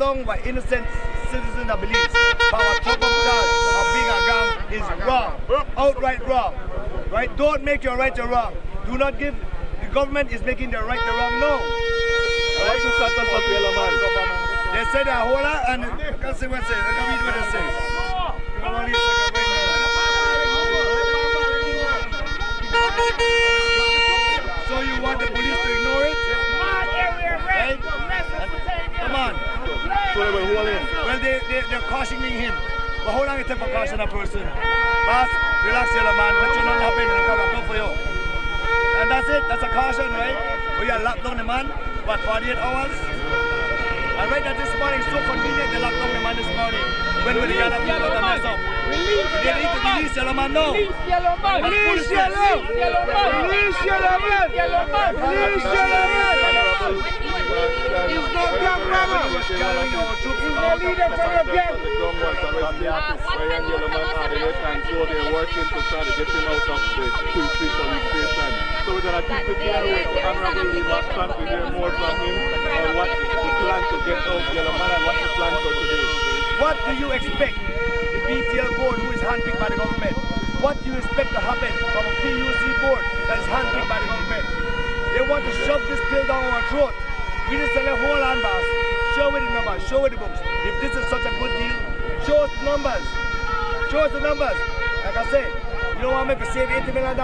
down by innocent citizens of beliefs. But our top of charge of being a gang is wrong, outright wrong. Right? Don't make your right your wrong. Do not give. The government is making the right the wrong. No. Right? They said a whole lot, and I can say what they say. I can read what they say. So you want the police to ignore it? Right? Come on. Well, they're cautioning him. But how long it take for caution a person? Boss, relax your man, let you not happen and come and go for you. And that's it, that's a caution, right? We are locked down the man, what, 48 hours? And right now this morning, so convenient, they locked down the man this morning. When we got up, people to mess up. They need to release yellow man now. Release yellow man! Release yellow man! Release yellow man! He's not gang brother! He's no leader for the gang! They're working to try to get him out of the police station. So we're going to keep it there with Honorable Lee Maston to hear more from him on what the plan to get out Yellow Man and what's the plan for today. What do you expect the BTL board who is handpicked by the government? What do you expect to happen from a PUC board that is handpicked by the government? They want to shove this pill down our throat. We just tell them, hold on, boss. Show with the numbers, show with the books. If this is such a good deal, show us the numbers. Show us the numbers. Like I said, you don't want to make a save $80 million?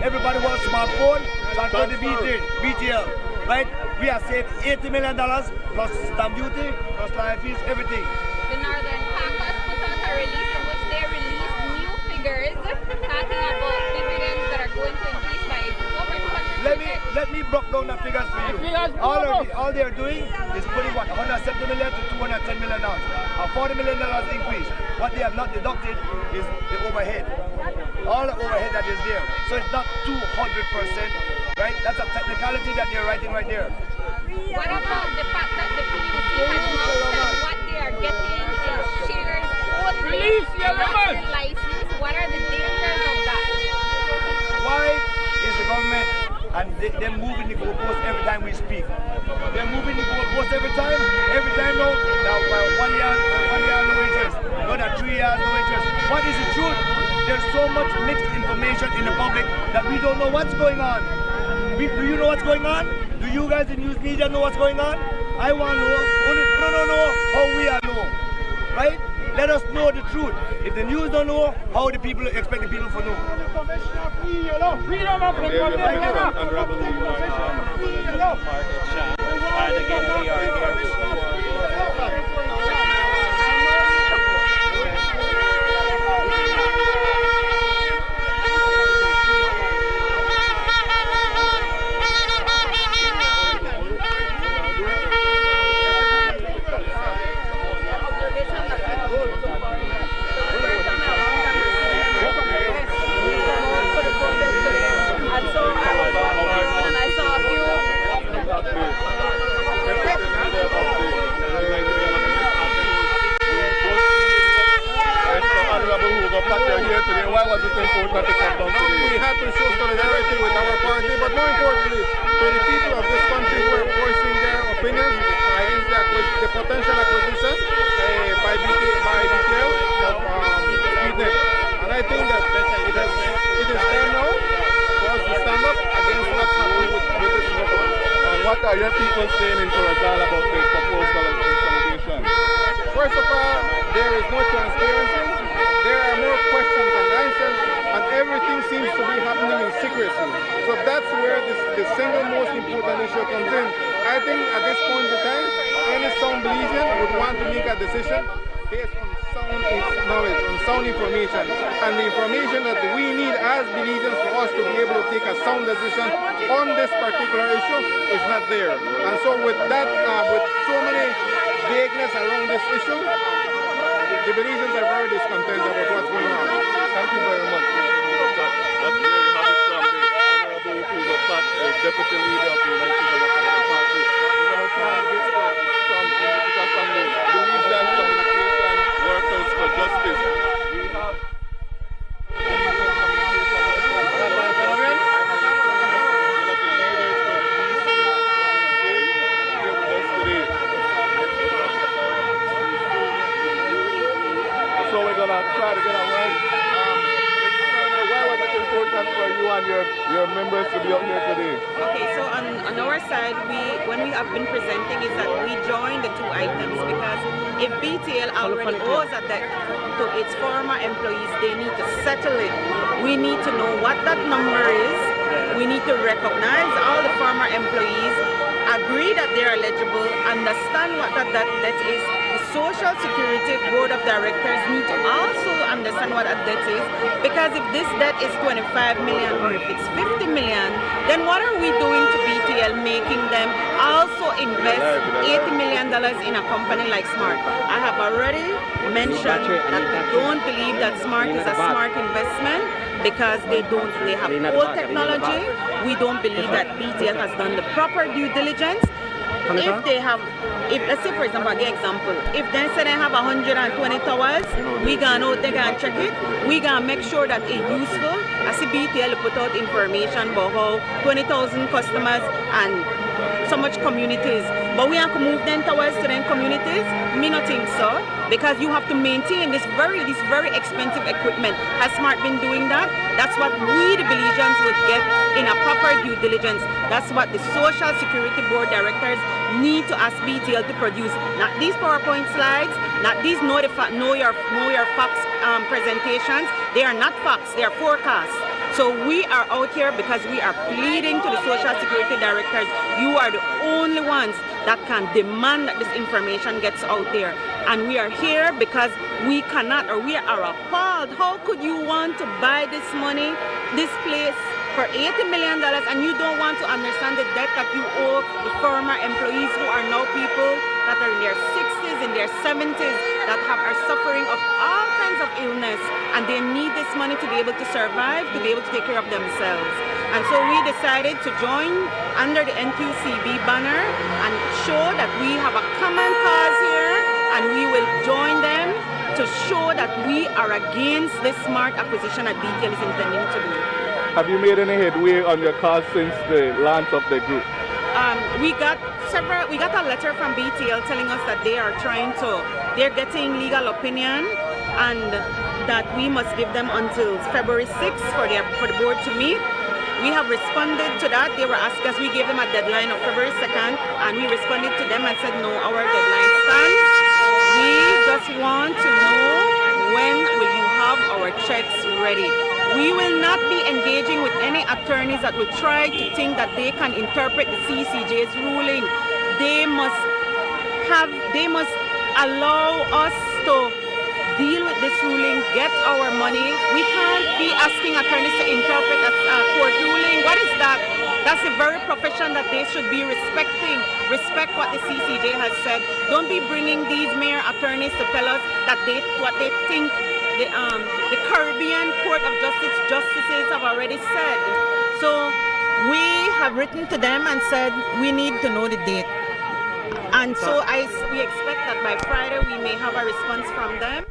Everybody wants a smartphone, transfer the BTL, right? We have saved $80 million plus stamp duty, plus life fees, everything. The Northern Caucus put out a release in which they released new figures talking about dividends that are going to increase by over 200%. Let me break down the figures for you. All they are doing is putting what, $170 million to $210 million, a $40 million increase. What they have not deducted is the overhead. All the overhead that is there. So it's not 200%, right? That's a technicality that they're writing right there. What about the fact that the PUC has announced that what they are getting is shares only, not the license? What are the dangers of that? Why is the government and they're moving the goalposts every time we speak? They're moving the goalposts every time. Every time now 1 year, no interest. Another 3 years, no interest. What is the truth? There's so much mixed information in the public that we don't know what's going on. Do you know what's going on? Do you guys in news media know what's going on? I want to know. Don't know how we are know. Right? Let us know the truth. If the news don't know, how the people expect the people to know? Why was it important to come down today? We had to show solidarity with our party, but more importantly, to the people of this country who are voicing their opinions against the potential acquisition by BTL of UDP. And I think that it is time now for us to stand up against what's happening with British government. And what are your people saying in Torazal about the proposal of consolidation? First of all, there is no transparency. There are more questions than answers, and everything seems to be happening in secrecy. So that's where the single most important issue comes in. I think at this point in time, any sound Belizean would want to make a decision based on sound knowledge, on sound information. And the information that we need as Belizeans for us to be able to take a sound decision on this particular issue is not there. And so with that, with so many vagueness around this issue, the Belizeans are very discontent about what's going on. Thank you very much. That's where you have it from the Honorable Cougar Pat, the Deputy Leader of the United Democratic Party. We're going to try and get some input from the Belizean Communication Workers for Justice. We have try to get a word. Why was it important for you and your members to be up here today? Okay, so on our side, when we have been presenting is that we join the two items because if BTL already owes a debt to its former employees, they need to settle it. We need to know what that number is. We need to recognize all the former employees, agree that they are eligible, understand what that debt is. The Social Security Board of Directors need to also understand what that debt is, because if this debt is 25 million or if it's 50 million, then what are we doing to BTL making them also invest $80 million in a company like Smart? I have already mentioned that we don't believe that Smart is a smart investment because they have old technology. We don't believe that BTL has done the proper due diligence. If let's say for example, the example, if they say they have 120 towers, we gonna out there and check it. We gonna make sure that it's useful. I see BTL put out information about how 20,000 customers and so much communities, but we have to move them towers to them communities. Me not think so, because you have to maintain this very expensive equipment. Has Smart been doing that? That's what we the Belizeans would get in a proper due diligence. That's what the Social Security Board directors need to ask BTL to produce. Not these PowerPoint slides, not these know your facts presentations. They are not facts, they are forecasts. So we are out here because we are pleading to the Social Security directors. You are the only ones that can demand that this information gets out there. And we are here because we cannot, or we are appalled. How could you want to buy this money, this place, for $80 million, and you don't want to understand the debt that you owe the former employees who are now people that are in their 60s, in their 70s, that are suffering of all kinds of illness, and they need this money to be able to survive, to be able to take care of themselves. And so we decided to join under the NQCB banner and show that we have a common cause here, and we will join them to show that we are against this smart acquisition that BTL is intending to do. Have you made any headway on your cause since the launch of the group? We got a letter from BTL telling us that they're getting legal opinion and that we must give them until February 6th for the board to meet. We have responded to that. They were asking us, we gave them a deadline of February 2nd, and we responded to them and said, no, our deadline stands. We just want to know, when will you have our checks ready? We will not be engaging with any attorneys that will try to think that they can interpret the CCJ's ruling. They must allow us to deal with this ruling, get our money. We can't be asking attorneys to interpret a court ruling. What is that? That's the very profession that they should be respecting. Respect what the CCJ has said. Don't be bringing these mere attorneys to tell us that what they think the Caribbean Court of Justices have already said. So we have written to them and said we need to know the date. And so we expect that by Friday we may have a response from them.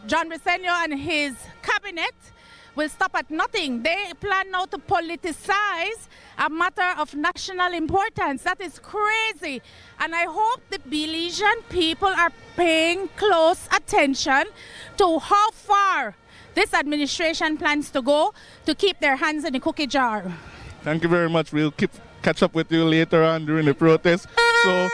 John Briceño and his cabinet will stop at nothing. They plan now to politicize a matter of national importance. That is crazy. And I hope the Belizean people are paying close attention to how far this administration plans to go to keep their hands in the cookie jar. Thank you very much. We'll catch up with you later on during the protest. So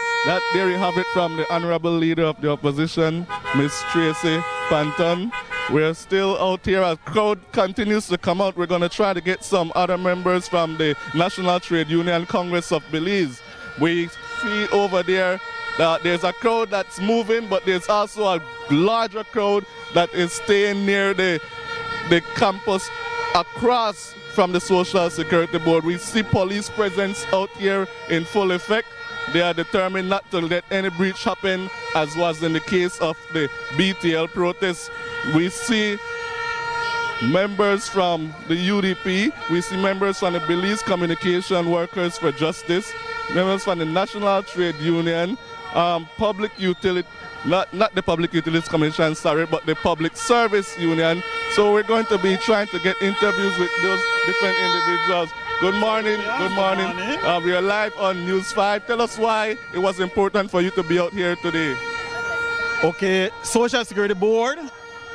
there you have it from the Honorable Leader of the Opposition, Ms. Tracy Panton. We're still out here. A crowd continues to come out. We're going to try to get some other members from the National Trade Union Congress of Belize. We see over there that there's a crowd that's moving, but there's also a larger crowd that is staying near the campus across from the Social Security Board. We see police presence out here in full effect. They are determined not to let any breach happen, as was in the case of the BTL protests. We see members from the UDP, we see members from the Belize Communication Workers for Justice, members from the National Trade Union, Public Utility, not the Public Utilities Commission, sorry, but the Public Service Union. So we're going to be trying to get interviews with those different individuals. Good morning, good morning. We are live on News 5. Tell us why it was important for you to be out here today. Okay, Social Security Board,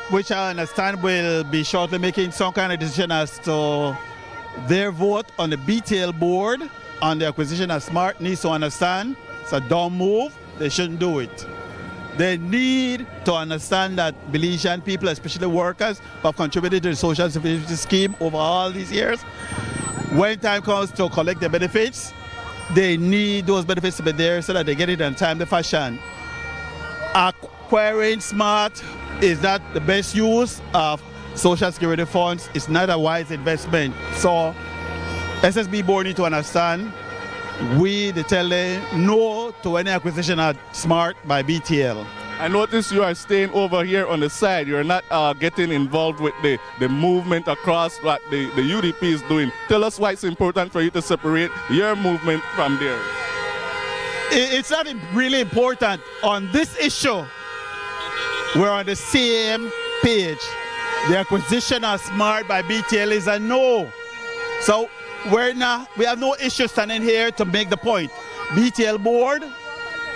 which I understand will be shortly making some kind of decision as to their vote on the BTL board on the acquisition of Smart, needs to understand it's a dumb move. They shouldn't do it. They need to understand that Belizean people, especially workers, who have contributed to the social security scheme over all these years, when time comes to collect their benefits, they need those benefits to be there so that they get it in a timely fashion. Acquiring Smart is not the best use of social security funds. It's not a wise investment. So SSB board need to understand, we tell them no to any acquisition of Smart by BTL. I notice you are staying over here on the side. You're not getting involved with the movement across what the UDP is doing. Tell us why it's important for you to separate your movement from theirs. It's not really important. On this issue, we're on the same page. The acquisition of Smart by BTL is a no. So we have no issue standing here to make the point. BTL board,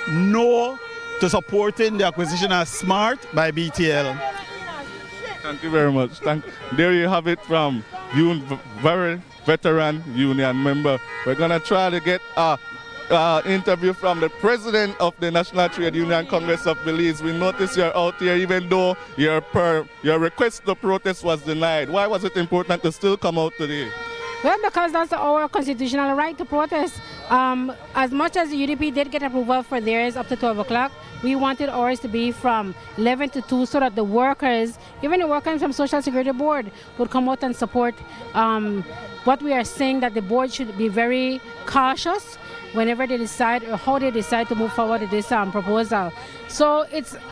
no to supporting the acquisition of Smart by BTL. Thank you very much. There you have it from very veteran union member. We're going to try to get an interview from the president of the National Trade Union Congress of Belize. We notice you're out here even though your request to protest was denied. Why was it important to still come out today? Well, because that's our constitutional right to protest. As much as the UDP did get approval for theirs up to 12 o'clock, we wanted ours to be from 11 to 2 so that the workers, even the workers from Social Security Board, would come out and support what we are saying, that the board should be very cautious whenever they decide or how they decide to move forward with this proposal. So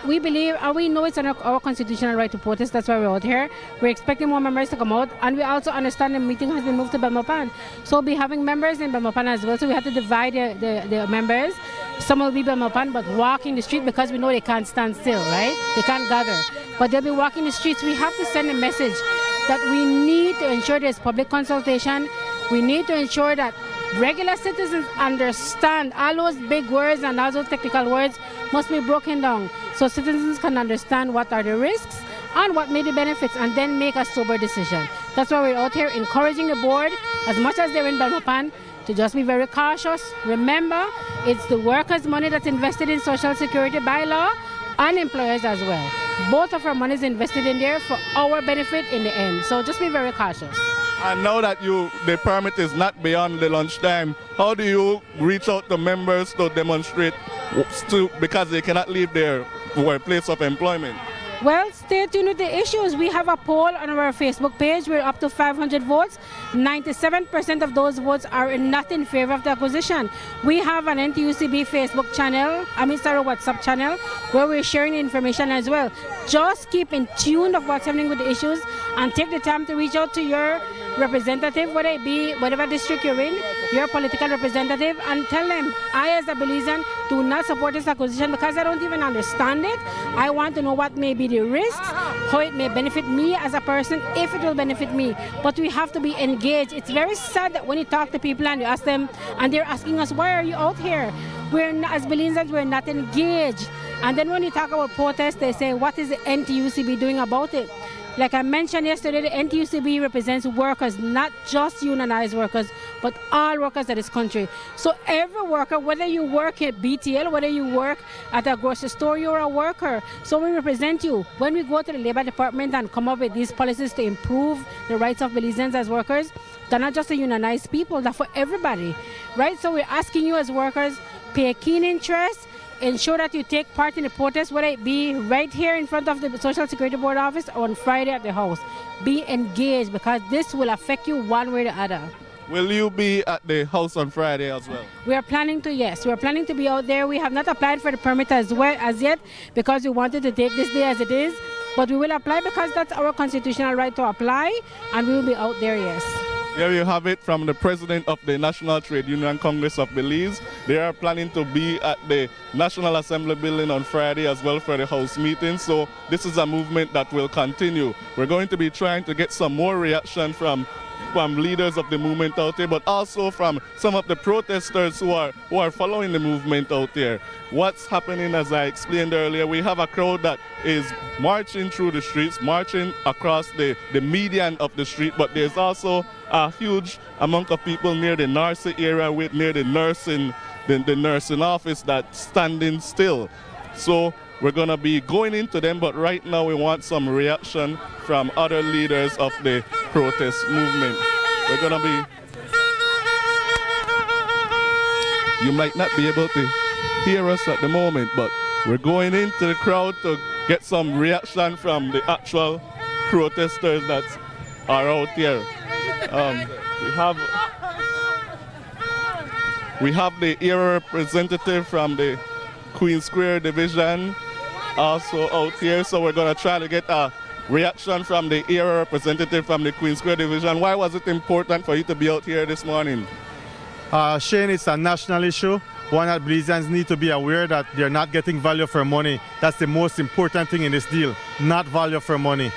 we believe and we know it's our constitutional right to protest. That's why we're out here. We're expecting more members to come out, and we also understand the meeting has been moved to Belmopan. So we'll be having members in Belmopan as well. So we have to divide the members. Some will be Belmopan but walking the street because we know they can't stand still, right? They can't gather. But they'll be walking the streets. We have to send a message that we need to ensure there's public consultation. We need to ensure that regular citizens understand all those big words and all those technical words must be broken down so citizens can understand what are the risks and what may be the benefits, and then make a sober decision. That's why we're out here encouraging the board, as much as they're in Belmopan, to just be very cautious. Remember, it's the workers' money that's invested in Social Security by law, and employers as well. Both of our money is invested in there for our benefit in the end. So just be very cautious. And now that the permit is not beyond the lunchtime, how do you reach out to members to demonstrate because they cannot leave their place of employment? Well, stay tuned with the issues. We have a poll on our Facebook page. We're up to 500 votes. 97% of those votes are not in favor of the acquisition. We have an NTUCB Facebook channel, WhatsApp channel, where we're sharing information as well. Just keep in tune of what's happening with the issues and take the time to reach out to your representative, whether it be whatever district you're in, your political representative, and tell them, I as a Belizean do not support this acquisition because I don't even understand it. I want to know what may be the risks, how it may benefit me as a person, if it will benefit me. But we have to be engaged. It's very sad that when you talk to people and you ask them, and they're asking us, why are you out here? We're not, as Belizeans, we're not engaged. And then when you talk about protests, they say, what is the NTUCB doing about it? Like I mentioned yesterday, the NTUCB represents workers, not just unionized workers, but all workers of this country. So every worker, whether you work at BTL, whether you work at a grocery store, you're a worker. So we represent you. When we go to the Labor Department and come up with these policies to improve the rights of Belizeans as workers, they're not just the unionized people, they're for everybody, right? So we're asking you as workers, pay keen interest, ensure that you take part in the protest, whether it be right here in front of the Social Security Board office or on Friday at the House. Be engaged because this will affect you one way or the other. Will you be at the House on Friday as well? We are planning to, yes. We are planning to be out there. We have not applied for the permit as yet because we wanted to take this day as it is. But we will apply because that's our constitutional right to apply, and we will be out there, yes. There you have it from the president of the National Trade Union Congress of Belize. They are planning to be at the National Assembly building on Friday as well for the House meeting. So this is a movement that will continue. We're going to be trying to get some more reaction from leaders of the movement out there, but also from some of the protesters who are following the movement out there. What's happening, as I explained earlier, we have a crowd that is marching through the streets, marching across the median of the street, but there's also a huge amount of people near the nursing area, near the nursing office that's standing still. So we're going to be going into them, but right now we want some reaction from other leaders of the protest movement. We're going to be... You might not be able to hear us at the moment, but we're going into the crowd to get some reaction from the actual protesters that are out here. We have the area representative from the Queen Square division also out here, so we're going to try to get a reaction from the area representative from the Queen Square division. Why was it important for you to be out here this morning? Shane, it's a national issue. One that Belizeans need to be aware that they're not getting value for money. That's the most important thing in this deal, not value for money.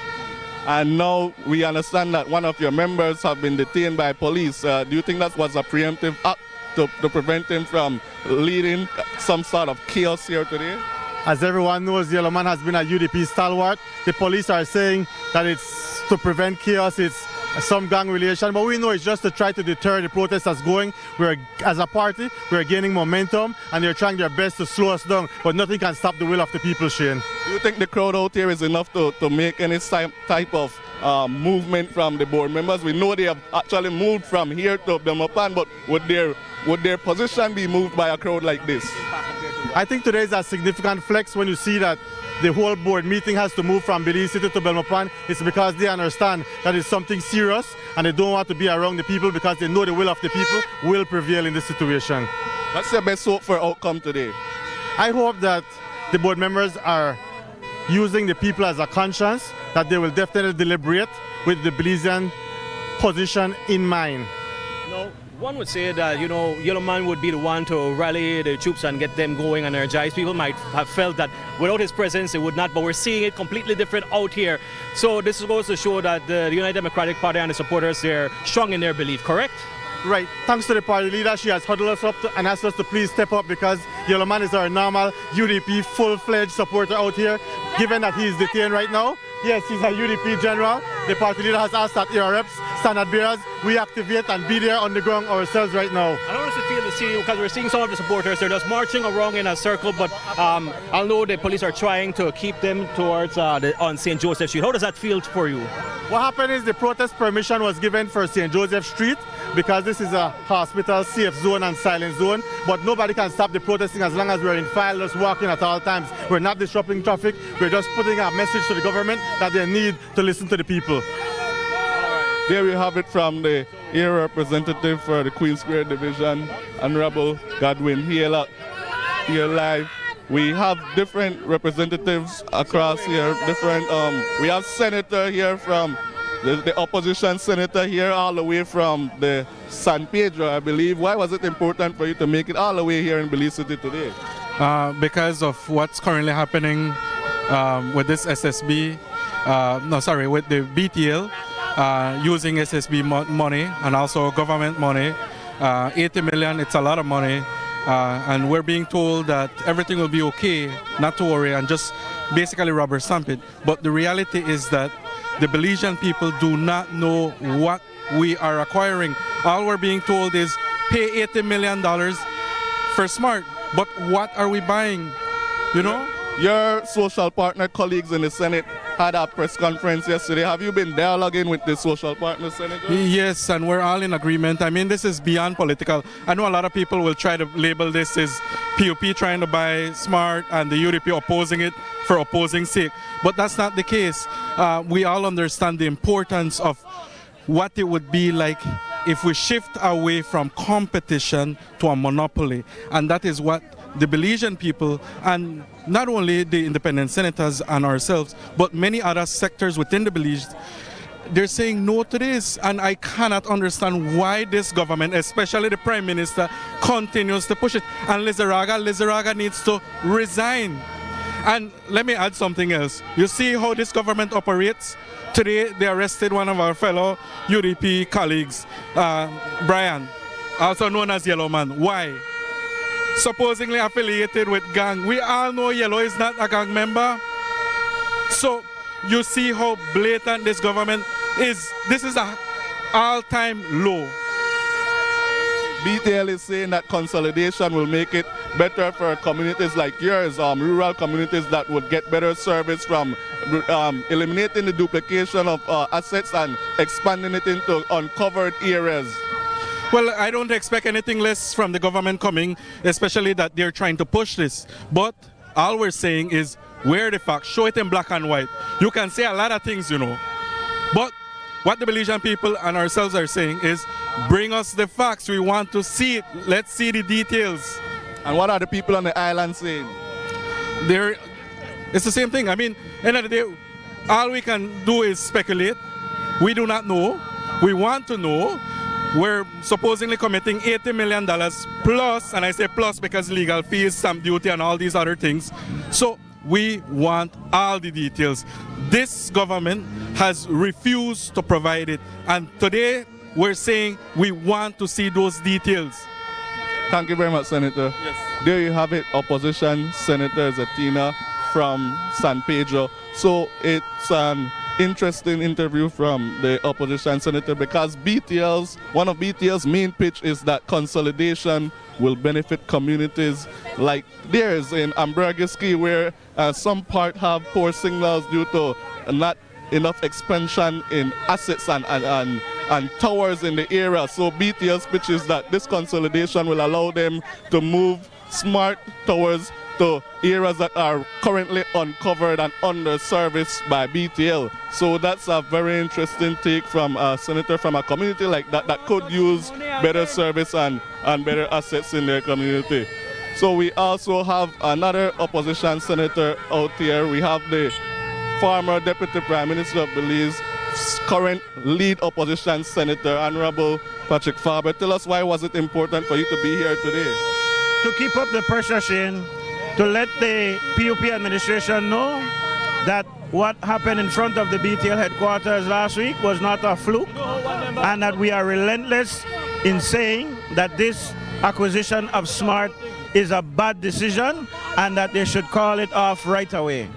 And now we understand that one of your members have been detained by police. Do you think that was a preemptive act to prevent him from leading some sort of chaos here today? As everyone knows, the Yellow Man has been a UDP stalwart. The police are saying that it's to prevent chaos, it's some gang relation, but we know it's just to try to deter the protesters going. As a party, we're gaining momentum and they're trying their best to slow us down, but nothing can stop the will of the people, Shane. Do you think the crowd out here is enough to make any type of movement from the board members? We know they have actually moved from here to Belmopan, but would their position be moved by a crowd like this? I think today is a significant flex when you see that the whole board meeting has to move from Belize City to Belmopan. It's because they understand that it's something serious and they don't want to be around the people because they know the will of the people will prevail in this situation. What's your best hope for outcome today? I hope that the board members are using the people as a conscience, that they will definitely deliberate with the Belizean position in mind. No. One would say that, Yellow Man would be the one to rally the troops and get them going and energized. People might have felt that without his presence, it would not, but we're seeing it completely different out here. So this goes to show that the United Democratic Party and the supporters, they're strong in their belief, correct? Right. Thanks to the party leader, she has huddled us up and asked us to please step up because Yellow Man is our normal UDP full-fledged supporter out here. Given that he is detained right now, yes, he's a UDP general. The party leader has asked that ARFs, standard bearers, we activate and be there on the ground ourselves right now. I don't honestly feel to see, because we're seeing some of the supporters, they're just marching around in a circle, but I know the police are trying to keep them towards on St. Joseph Street. How does that feel for you? What happened is the protest permission was given for St. Joseph Street because this is a hospital, safe zone and silent zone, but nobody can stop the protesting as long as we're in file, just walking at all times. We're not disrupting traffic, we're just putting a message to the government that they need to listen to the people. There we have it from the area representative for the Queen Square Division, Honorable Godwin here live. We have different representatives across here, we have Senator here from the opposition senator here all the way from the San Pedro, I believe. Why was it important for you to make it all the way here in Belize City today? Because of what's currently happening with this SSB, with the BTL, using SSB money and also government money. 80 million, it's a lot of money. And we're being told that everything will be okay, not to worry, and just basically rubber stamp it. But the reality is that the Belizean people do not know what we are acquiring. All we're being told is pay $80 million for SMART. But what are we buying? You know? Your social partner colleagues in the Senate had a press conference yesterday. Have you been dialoguing with the social partner, Senator? Yes, and we're all in agreement. I mean, this is beyond political. I know a lot of people will try to label this as PUP trying to buy SMART and the UDP opposing it for opposing sake. But that's not the case. We all understand the importance of what it would be like if we shift away from competition to a monopoly. And that is what the Belizean people, and not only the independent senators and ourselves, but many other sectors within the Belize, they're saying no to this. And I cannot understand why this government, especially the Prime Minister, continues to push it. And Lizarraga needs to resign. And let me add something else. You see how this government operates? Today, they arrested one of our fellow UDP colleagues, Brian, also known as Yellow Man. Why? Supposedly affiliated with gang. We all know Yellow is not a gang member. So you see how blatant this government is. This is an all-time low. BTL is saying that consolidation will make it better for communities like yours, rural communities that would get better service from eliminating the duplication of assets and expanding it into uncovered areas. Well, I don't expect anything less from the government coming, especially that they're trying to push this. But all we're saying is, where the facts, show it in black and white. You can say a lot of things, you know. But what the Belizean people and ourselves are saying is, bring us the facts. We want to see it. Let's see the details. And what are the people on the island saying? It's the same thing. I mean, end of the day, all we can do is speculate. We do not know. We want to know. We're supposedly committing $80 million plus, and I say plus because legal fees, stamp duty, and all these other things. So we want all the details. This government has refused to provide it, and today we're saying we want to see those details. Thank you very much, Senator. Yes. There you have it, Opposition Senator Zatina from San Pedro. So it's an interesting interview from the opposition senator because one of BTL's main pitch is that consolidation will benefit communities like theirs in Ambergiski, where some part have poor signals due to not enough expansion in assets and towers in the area. So BTL's pitch is that this consolidation will allow them to move smart towers to areas that are currently uncovered and under-serviced by BTL. So that's a very interesting take from a senator from a community like that that could use better service and better assets in their community. So we also have another opposition senator out here. We have the former Deputy Prime Minister of Belize, current lead opposition senator, Honorable Patrick Faber. Tell us, why was it important for you to be here today? To keep up the pressure, Shane, to let the PUP administration know that what happened in front of the BTL headquarters last week was not a fluke, and that we are relentless in saying that this acquisition of SMART is a bad decision and that they should call it off right away.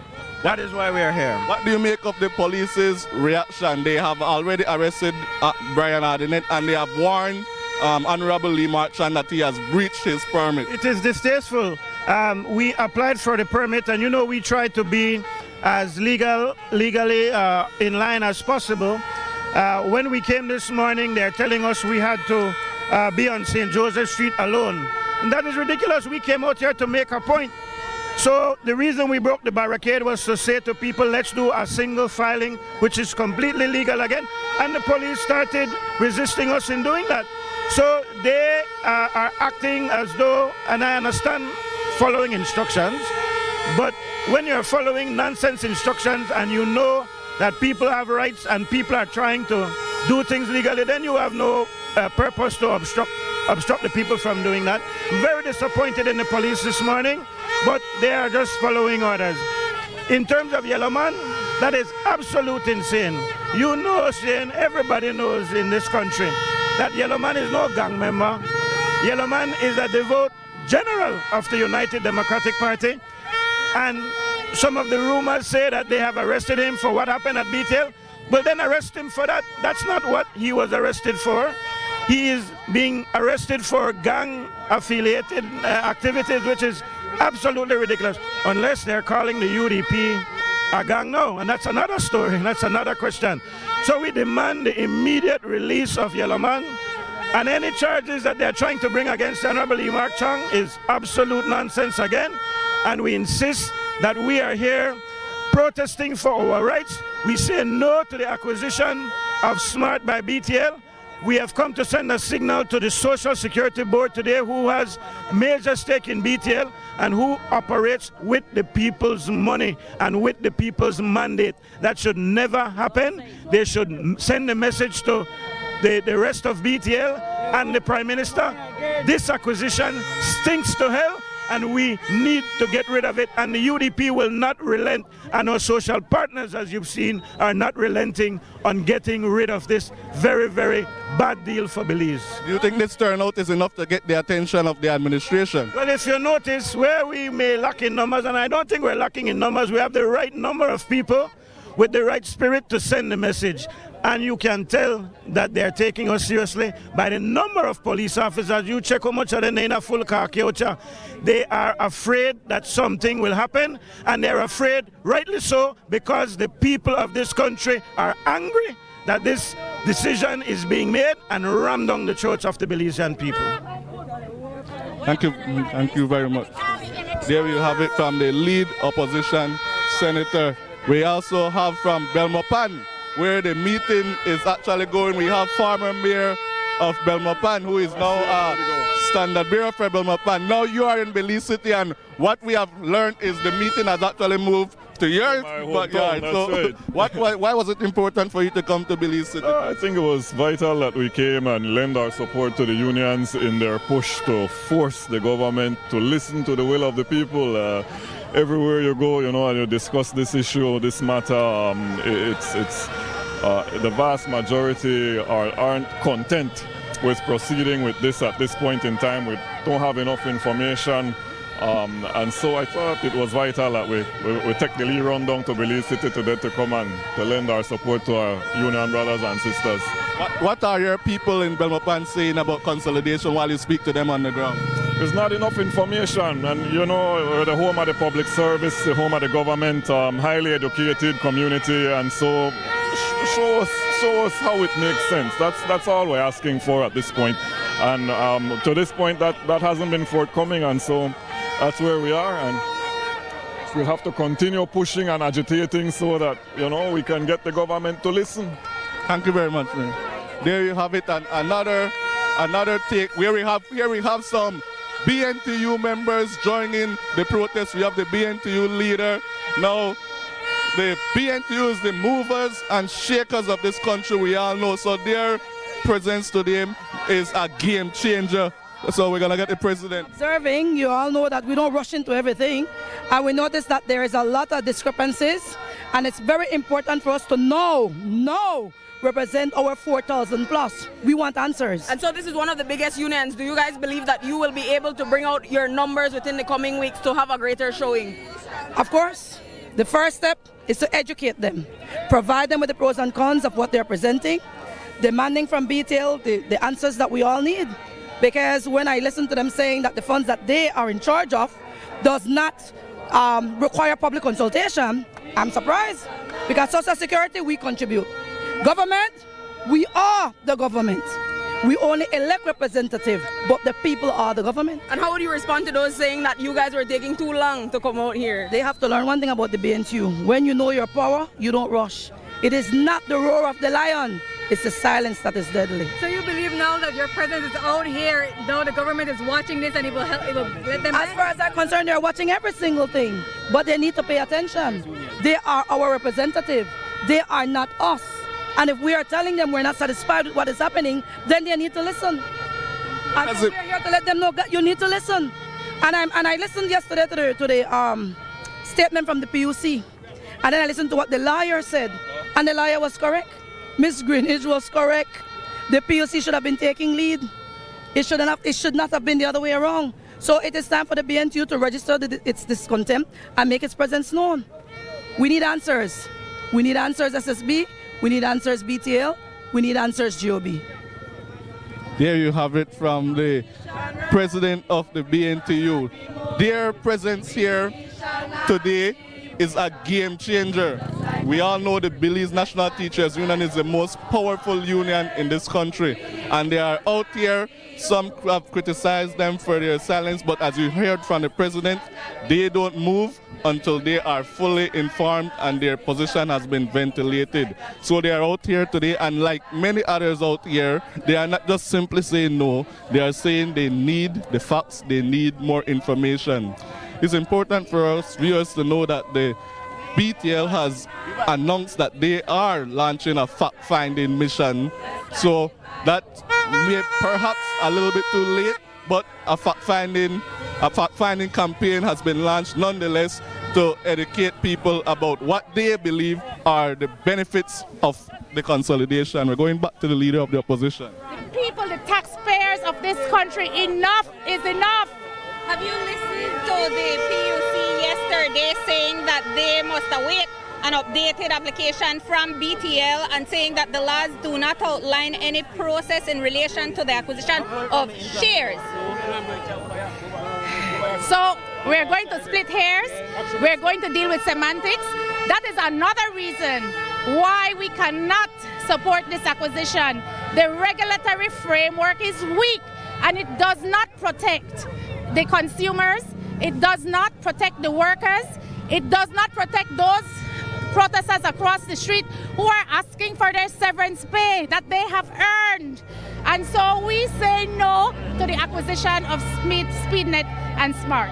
That is why we are here. What do you make of the police's reaction? They have already arrested Brian Ardinet, and they have warned Honorable Lee Marchand that he has breached his permit. It is distasteful. We applied for the permit, and you know we tried to be as legally in line as possible. When we came this morning, they're telling us we had to be on St. Joseph Street alone. And that is ridiculous. We came out here to make a point. So the reason we broke the barricade was to say to people, let's do a single filing, which is completely legal again. And the police started resisting us in doing that. So they are acting as though, and I understand following instructions, but when you're following nonsense instructions and you know that people have rights and people are trying to do things legally, then you have no purpose to obstruct the people from doing that. I'm very disappointed in the police this morning, but they are just following orders. In terms of Yellow Man, that is absolute insane. You know, Shane, everybody knows in this country that Yellow Man is no gang member. Yellow Man is a devout general of the United Democratic Party, and some of the rumors say that they have arrested him for what happened at BTL. Well, then arrest him for that. That's not what he was arrested for. He is being arrested for gang-affiliated activities, which is absolutely ridiculous, unless they're calling the UDP a gang now, and that's another story, that's another question. So we demand the immediate release of Yellow Man, and any charges that they're trying to bring against Honorable Mark Chang is absolute nonsense again, and we insist that we are here protesting for our rights. We say no to the acquisition of Smart by BTL. We have come to send a signal to the Social Security Board today, who has major stake in BTL and who operates with the people's money and with the people's mandate. That should never happen. They should send a message to the rest of BTL and the Prime Minister. This acquisition stinks to hell, and we need to get rid of it, and the UDP will not relent, and our social partners, as you've seen, are not relenting on getting rid of this very, very bad deal for Belize. Do you think this turnout is enough to get the attention of the administration? Well, if you notice, where we may lack in numbers, and I don't think we're lacking in numbers, we have the right number of people with the right spirit to send the message. And you can tell that they're taking us seriously by the number of police officers. You check how much of them in a full car. They are afraid that something will happen, and they're afraid, rightly so, because the people of this country are angry that this decision is being made and rammed down the throats of the Belizean people. Thank you very much. There you have it from the lead opposition senator. We also have from Belmopan, where the meeting is actually going. We have former mayor of Belmopan, who is now standard bearer for Belmopan. Now you are in Belize City, and what we have learned is the meeting has actually moved to your backyard. So right. why was it important for you to come to Belize City? I think it was vital that we came and lend our support to the unions in their push to force the government to listen to the will of the people. Everywhere you go, you know, and you discuss this issue, this matter, the vast majority aren't content with proceeding with this at this point in time. We don't have enough information, and so I thought it was vital that we take the lead run down to Belize City today to come and to lend our support to our union brothers and sisters. What are your people in Belmopan saying about consolidation while you speak to them on the ground? There's not enough information, and you know, we're the home of the public service, the home of the government, highly educated community, and so show us how it makes sense. That's all we're asking for at this point, and to this point that hasn't been forthcoming, and so that's where we are, and we'll have to continue pushing and agitating so that, you know, we can get the government to listen. Thank you very much, man. There you have it, and another take where we have some BNTU members joining the protest. We have the BNTU leader. Now, the BNTU is the movers and shakers of this country, we all know. So their presence today is a game changer. So we're going to get the president. Observing, you all know that we don't rush into everything. And we notice that there is a lot of discrepancies. And it's very important for us to represent our 4,000 plus. We want answers. And so this is one of the biggest unions. Do you guys believe that you will be able to bring out your numbers within the coming weeks to have a greater showing? Of course. The first step is to educate them, provide them with the pros and cons of what they're presenting, demanding from BTL the answers that we all need. Because when I listen to them saying that the funds that they are in charge of does not require public consultation, I'm surprised. Because Social Security, we contribute. Government, we are the government. We only elect representatives, but the people are the government. And how would you respond to those saying that you guys were taking too long to come out here? They have to learn one thing about the BNTU. When you know your power, you don't rush. It is not the roar of the lion. It's the silence that is deadly. So you believe now that your presence is out here, though the government is watching this, and it will let them... As far as I'm concerned, they're watching every single thing. But they need to pay attention. They are our representative. They are not us. And if we are telling them we're not satisfied with what is happening, then they need to listen. And so we're here to let them know that you need to listen. And I listened yesterday to the statement from the PUC. And then I listened to what the lawyer said. And the lawyer was correct. Ms. Greenidge was correct. The PUC should have been taking lead. It should not have been the other way around. So it is time for the BNTU to register its discontent and make its presence known. We need answers. We need answers SSB. We need answers BTL. We need answers GOB. There you have it from the president of the BNTU. Their presence here today is a game changer. We all know the Belize National Teachers Union is the most powerful union in this country, and they are out here. Some have criticized them for their silence, but as you heard from the president, they don't move until they are fully informed and their position has been ventilated. So they are out here today, and like many others out here, they are not just simply saying no, they are saying they need the facts, they need more information. It's important for us viewers to know that the BTL has announced that they are launching a fact-finding mission. So that may perhaps a little bit too late, but a fact-finding campaign has been launched nonetheless to educate people about what they believe are the benefits of the consolidation. We're going back to the leader of the opposition. The people, the taxpayers of this country, enough is enough. Have you listened to the PUC yesterday saying that they must await an updated application from BTL and saying that the laws do not outline any process in relation to the acquisition of shares? So we're going to split hairs. We're going to deal with semantics. That is another reason why we cannot support this acquisition. The regulatory framework is weak and it does not protect the consumers, it does not protect the workers, it does not protect those protesters across the street who are asking for their severance pay that they have earned. And so we say no to the acquisition of SpeedNet and Smart.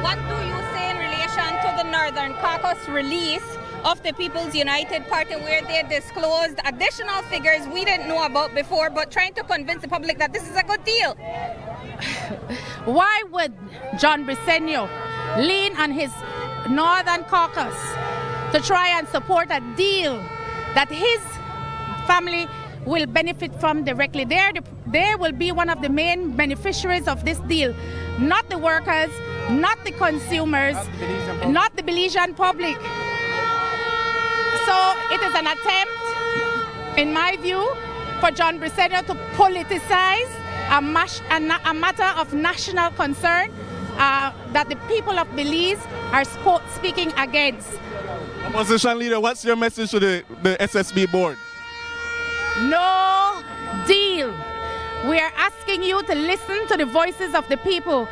What do you say in relation to the Northern Caucus release of the People's United Party, where they disclosed additional figures we didn't know about before, but trying to convince the public that this is a good deal? Why would John Briceño lean on his Northern Caucus to try and support a deal that his family will benefit from directly? They will be one of the main beneficiaries of this deal, not the workers, not the consumers, not the Belizean public. So it is an attempt, in my view, for John Briceño to politicize a matter of national concern that the people of Belize are speaking against. Opposition leader, what's your message to the SSB board? No deal. We are asking you to listen to the voices of the people.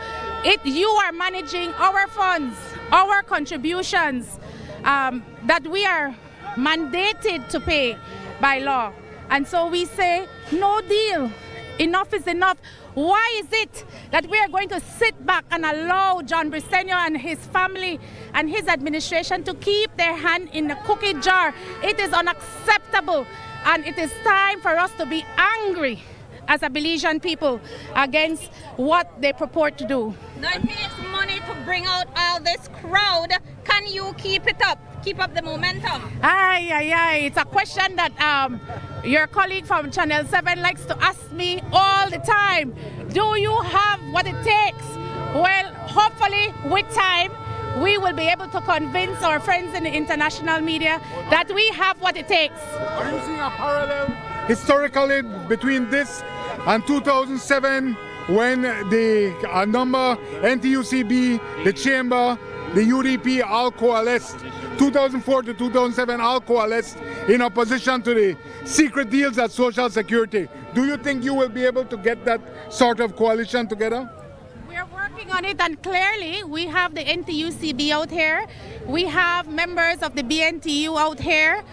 You are managing our funds, our contributions that we are mandated to pay by law. And so we say, no deal. Enough is enough. Why is it that we are going to sit back and allow John Briceño and his family and his administration to keep their hand in the cookie jar? It is unacceptable, and it is time for us to be angry as a Belizean people against what they purport to do. Now it takes money to bring out all this crowd. Can you keep it up? Keep up the momentum? It's a question that your colleague from Channel 7 likes to ask me all the time. Do you have what it takes? Well, hopefully with time, we will be able to convince our friends in the international media that we have what it takes. Are you seeing a parallel historically between this and 2007 when the number, NTUCB, the Chamber, the UDP all coalesced? 2004 to 2007 all coalesced in opposition to the secret deals at Social Security. Do you think you will be able to get that sort of coalition together? We're working on it, and clearly we have the NTUCB out here. We have members of the BNTU out here.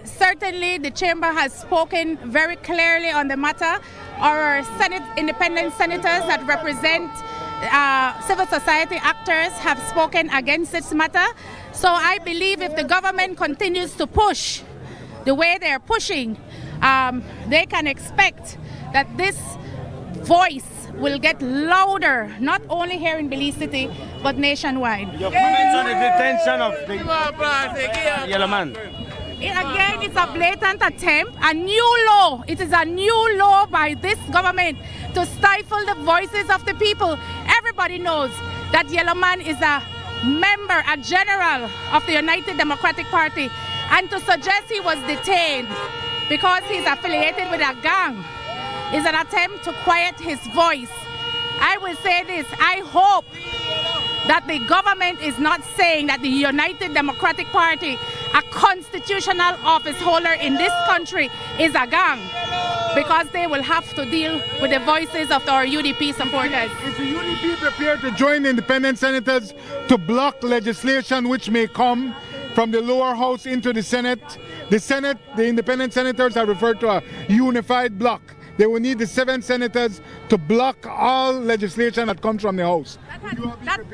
Certainly the Chamber has spoken very clearly on the matter. Our independent senators that represent civil society actors have spoken against this matter. So I believe if the government continues to push the way they're pushing, they can expect that this voice will get louder, not only here in Belize City, but nationwide. Your comments on the detention of the yellow man. Again, it's a blatant attempt, a new law. It is a new law by this government to stifle the voices of the people. Everybody knows that Yellow Man is a member, a general of the United Democratic Party, and to suggest he was detained because he's affiliated with a gang is an attempt to quiet his voice. I will say this, I hope that the government is not saying that the United Democratic Party, a constitutional office holder in this country, is a gang, because they will have to deal with the voices of our UDP supporters. Is the UDP prepared to join independent senators to block legislation which may come from the lower house into the Senate? The independent senators are referred to a unified bloc. They will need the 7 senators to block all legislation that comes from the House.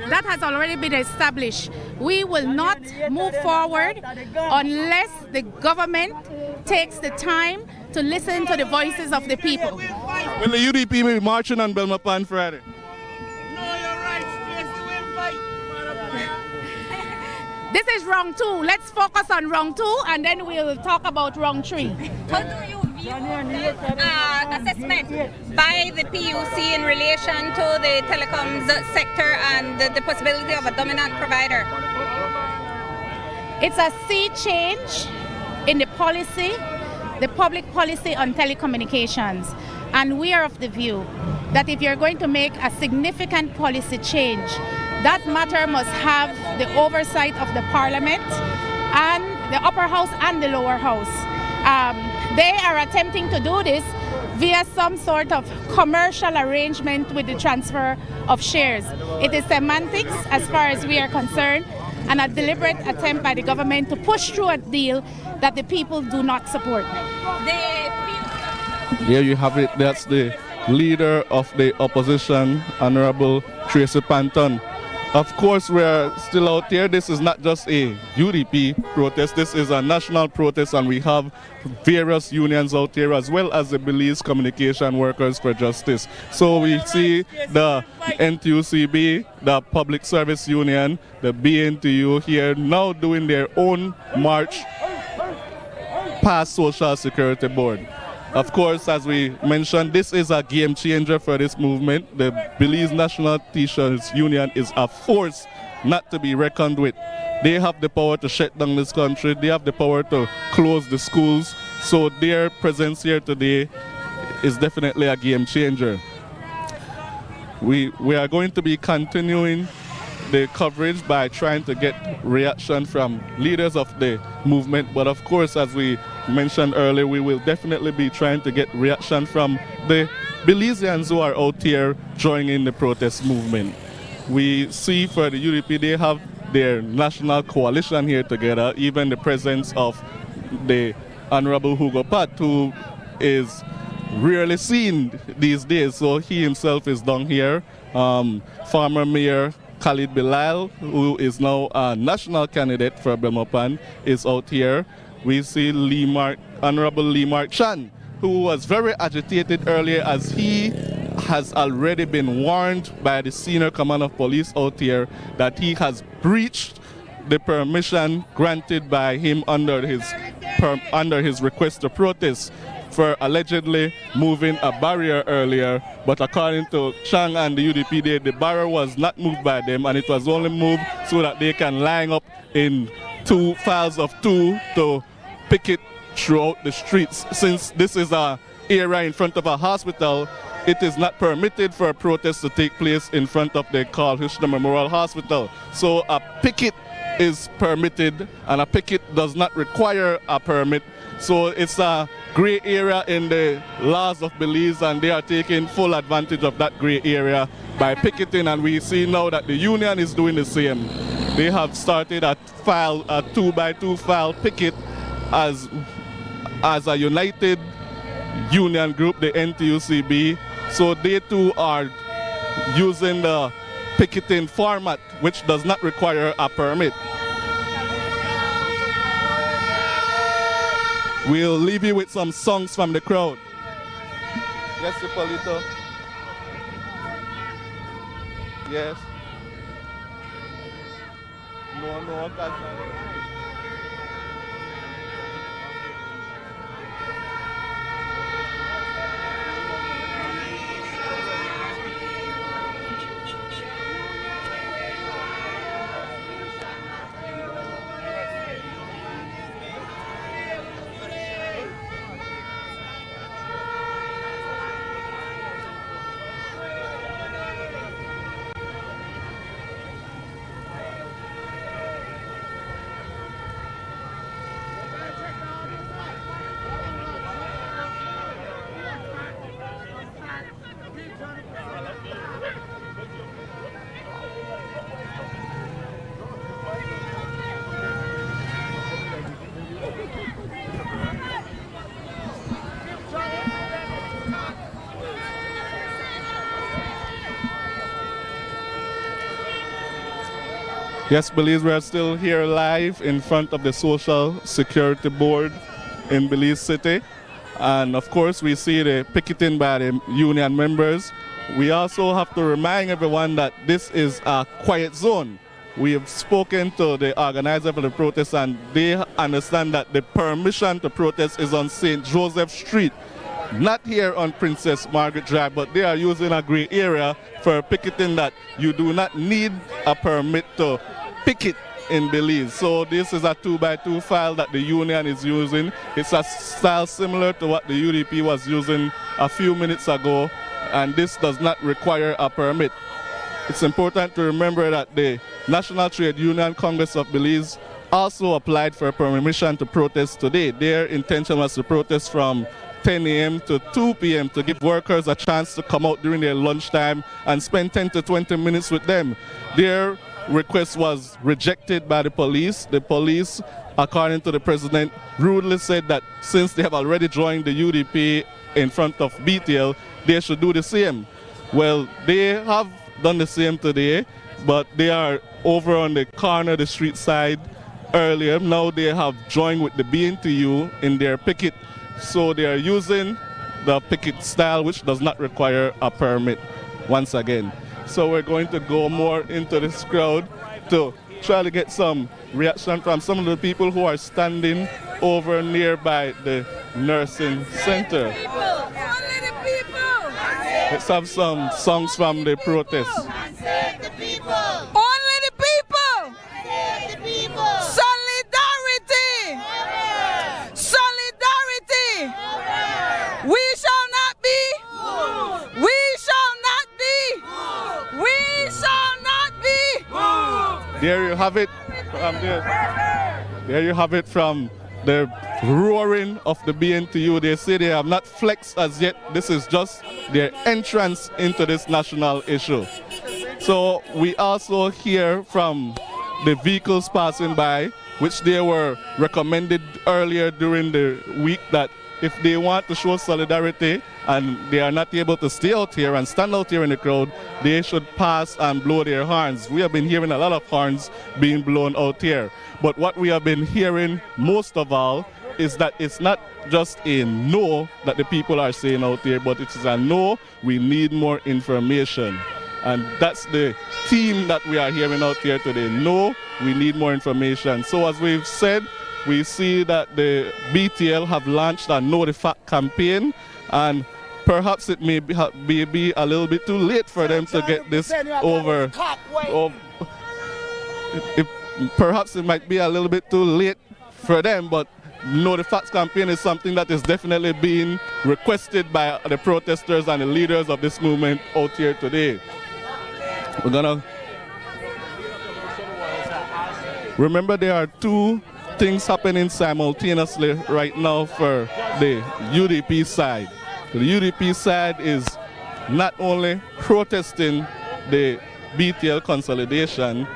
That has already been established. We will not move forward unless the government takes the time to listen to the voices of the people. Will the UDP be marching on Belmopan Friday? This is round 2. Let's focus on round 2 and then we'll talk about round 3. How do you view assessment by the PUC in relation to the telecoms sector and the possibility of a dominant provider? It's a sea change in the policy, the public policy on telecommunications. And we are of the view that if you're going to make a significant policy change, that matter must have the oversight of the Parliament and the upper house and the lower house. They are attempting to do this via some sort of commercial arrangement with the transfer of shares. It is semantics as far as we are concerned, and a deliberate attempt by the government to push through a deal that the people do not support. There you have it. That's the leader of the opposition, Honorable Tracy Panton. Of course, we're still out here. This is not just a UDP protest. This is a national protest, and we have various unions out here, as well as the Belize Communication Workers for Justice. So we see the NTUCB, the Public Service Union, the BNTU here now doing their own march past Social Security Board. Of course, as we mentioned, this is a game changer for this movement. The Belize National Teachers Union is a force not to be reckoned with. They have the power to shut down this country. They have the power to close the schools. So their presence here today is definitely a game changer. We are going to be continuing the coverage by trying to get reaction from leaders of the movement. But of course, as we mentioned earlier, we will definitely be trying to get reaction from the Belizeans who are out here joining the protest movement. We see for the UDP, they have their national coalition here together, even the presence of the Honorable Hugo Pat, who is rarely seen these days. So he himself is down here. Former Mayor Khalid Bilal, who is now a national candidate for Belmopan, is out here. We see Honorable Lee Mark Chan, who was very agitated earlier, as he has already been warned by the senior command of police out here that he has breached the permission granted by him under his request to protest for allegedly moving a barrier earlier. But according to Chang and the UDP, the barrier was not moved by them, and it was only moved so that they can line up in 2 files of 2 to picket throughout the streets. Since this is an area in front of a hospital, it is not permitted for a protest to take place in front of the Carl Hirschner Memorial Hospital. So a picket is permitted, and a picket does not require a permit. So it's a gray area in the laws of Belize, and they are taking full advantage of that gray area by picketing, and we see now that the union is doing the same. They have started a 2x2 file picket as a united union group, the NTUCB. So they too are using the picketing format, which does not require a permit. we'll leave you with some songs from the crowd. Yes, Ippolito. Yes. No, that's not. Yes, Belize, we are still here live in front of the Social Security Board in Belize City. And of course, we see the picketing by the union members. We also have to remind everyone that this is a quiet zone. We have spoken to the organizer for the protest, and they understand that the permission to protest is on St. Joseph Street, not here on Princess Margaret Drive, but they are using a gray area for picketing that you do not need a permit to picket in Belize. So this is a 2x2 file that the union is using. It's a style similar to what the UDP was using a few minutes ago, and this does not require a permit. It's important to remember that the National Trade Union Congress of Belize also applied for permission to protest today. Their intention was to protest from 10 a.m. to 2 p.m. to give workers a chance to come out during their lunchtime and spend 10 to 20 minutes with them. Their request was rejected by the police. The police, according to the president, rudely said that since they have already joined the UDP in front of BTL, they should do the same. Well, they have done the same today, but they are over on the corner of the street side earlier. Now they have joined with the BNTU in their picket. So they are using the picket style, which does not require a permit once again. So we're going to go more into this crowd to try to get some reaction from some of the people who are standing over nearby the nursing center. Let's have some songs from the protest. Only the people! Solidarity! Solidarity! We shall not be! We shall not be! We shall not be! There you have it. There you have it from the roaring of the BNTU. They say they have not flexed as yet. This is just their entrance into this national issue. So we also hear from the vehicles passing by, which they were recommended earlier during the week that if they want to show solidarity and they are not able to stay out here and stand out here in the crowd, they should pass and blow their horns. We have been hearing a lot of horns being blown out here. But what we have been hearing most of all is that it's not just a no that the people are saying out there, but it is a no, we need more information. And that's the theme that we are hearing out here today. No, we need more information. So as we've said, we see that the BTL have launched a Know the Fact campaign, and perhaps it may be a little bit too late for them to get this over. Perhaps it might be a little bit too late for them, but Know the Facts campaign is something that is definitely being requested by the protesters and the leaders of this movement out here today. We're gonna remember there are two things happening simultaneously right now for the UDP side. The UDP side is not only protesting the BTL consolidation,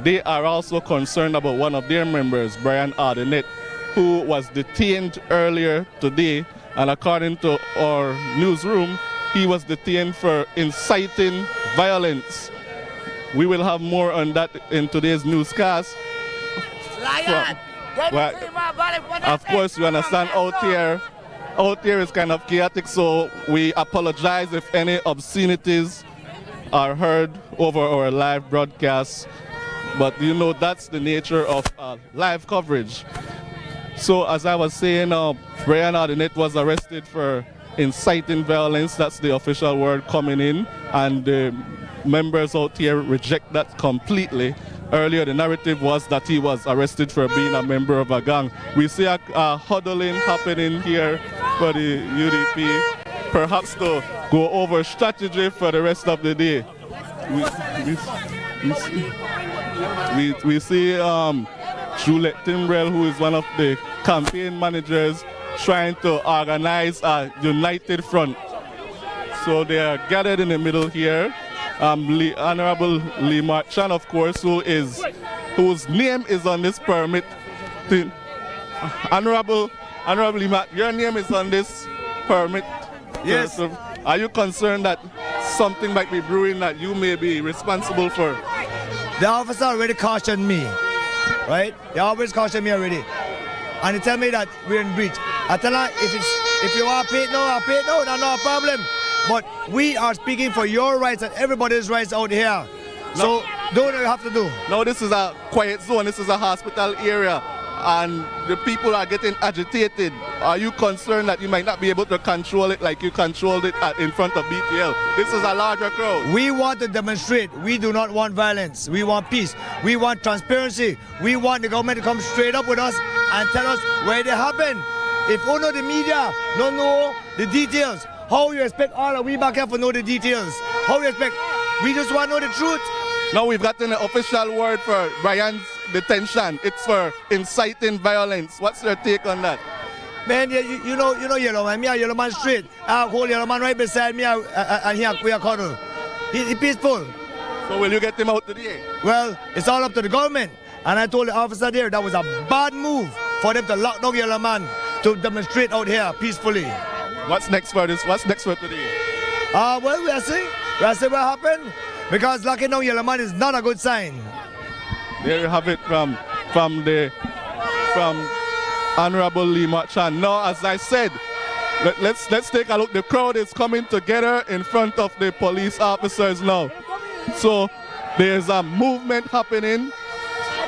they are also concerned about one of their members, Brian Ardenette, who was detained earlier today, and according to our newsroom, he was detained for inciting violence. We will have more on that in today's newscast Well, of course, you understand out here is kind of chaotic, so we apologize if any obscenities are heard over our live broadcast. But you know, that's the nature of live coverage. So as I was saying, Brian Ardinet was arrested for inciting violence. That's the official word coming in, and the members out here reject that completely. Earlier, the narrative was that he was arrested for being a member of a gang. We see a huddling happening here for the UDP, perhaps to go over strategy for the rest of the day. We see Juliet Timbrell, who is one of the campaign managers, trying to organize a united front. So they are gathered in the middle here. Honorable Lee Marchand, of course, whose name is on this permit. Honorable Lee Marchand, your name is on this permit. Yes. So are you concerned that something might be brewing that you may be responsible for? The officer already cautioned me, right? They always cautioned me already. And they tell me that we're in breach. I tell her, if you want to pay it now, I'll pay it now, that's not a problem. But we are speaking for your rights and everybody's rights out here. So do what you have to do. No, this is a quiet zone. This is a hospital area. And the people are getting agitated. Are you concerned that you might not be able to control it like you controlled it in front of BTL? This is a larger crowd. We want to demonstrate. We do not want violence. We want peace. We want transparency. We want the government to come straight up with us and tell us where they happen. If only the media don't know the details, how you expect all of we back here to know the details? How you expect? We just want to know the truth. Now we've gotten an official word for Brian's detention. It's for inciting violence. What's your take on that? Man, you know Yellow Man. Me a Yellow Man straight. I hold Yellow Man right beside me and here we are cuddle. He's peaceful. So will you get him out today? Well, it's all up to the government. And I told the officer there that was a bad move for them to lock down Yellow Man to demonstrate out here peacefully. What's next for this? What's next for today? Well, we'll see. We'll see what happens. Because locking down Yellow Man is not a good sign. There you have it from Honorable Lee Marchand. Now, as I said, let's take a look. The crowd is coming together in front of the police officers now. So there's a movement happening.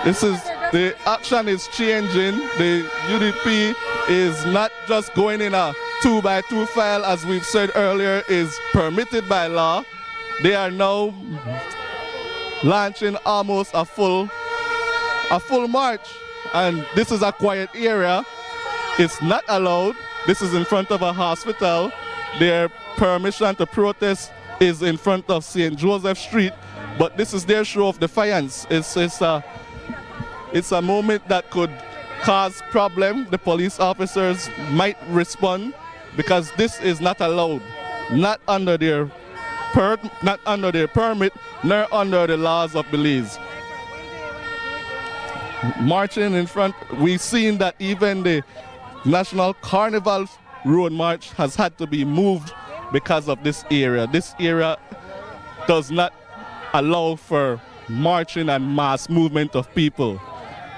The action is changing. The UDP is not just going in a 2x2 file, as we've said earlier, is permitted by law. They are now launching almost a full march, and this is a quiet area. It's not allowed. This is in front of a hospital. Their permission to protest is in front of St. Joseph Street, but this is their show of defiance. It's a moment that could cause problem. The police officers might respond because this is not allowed, not under their permit, nor under the laws of Belize. Marching in front, we've seen that even the National Carnival Road March has had to be moved because of this area. This area does not allow for marching and mass movement of people.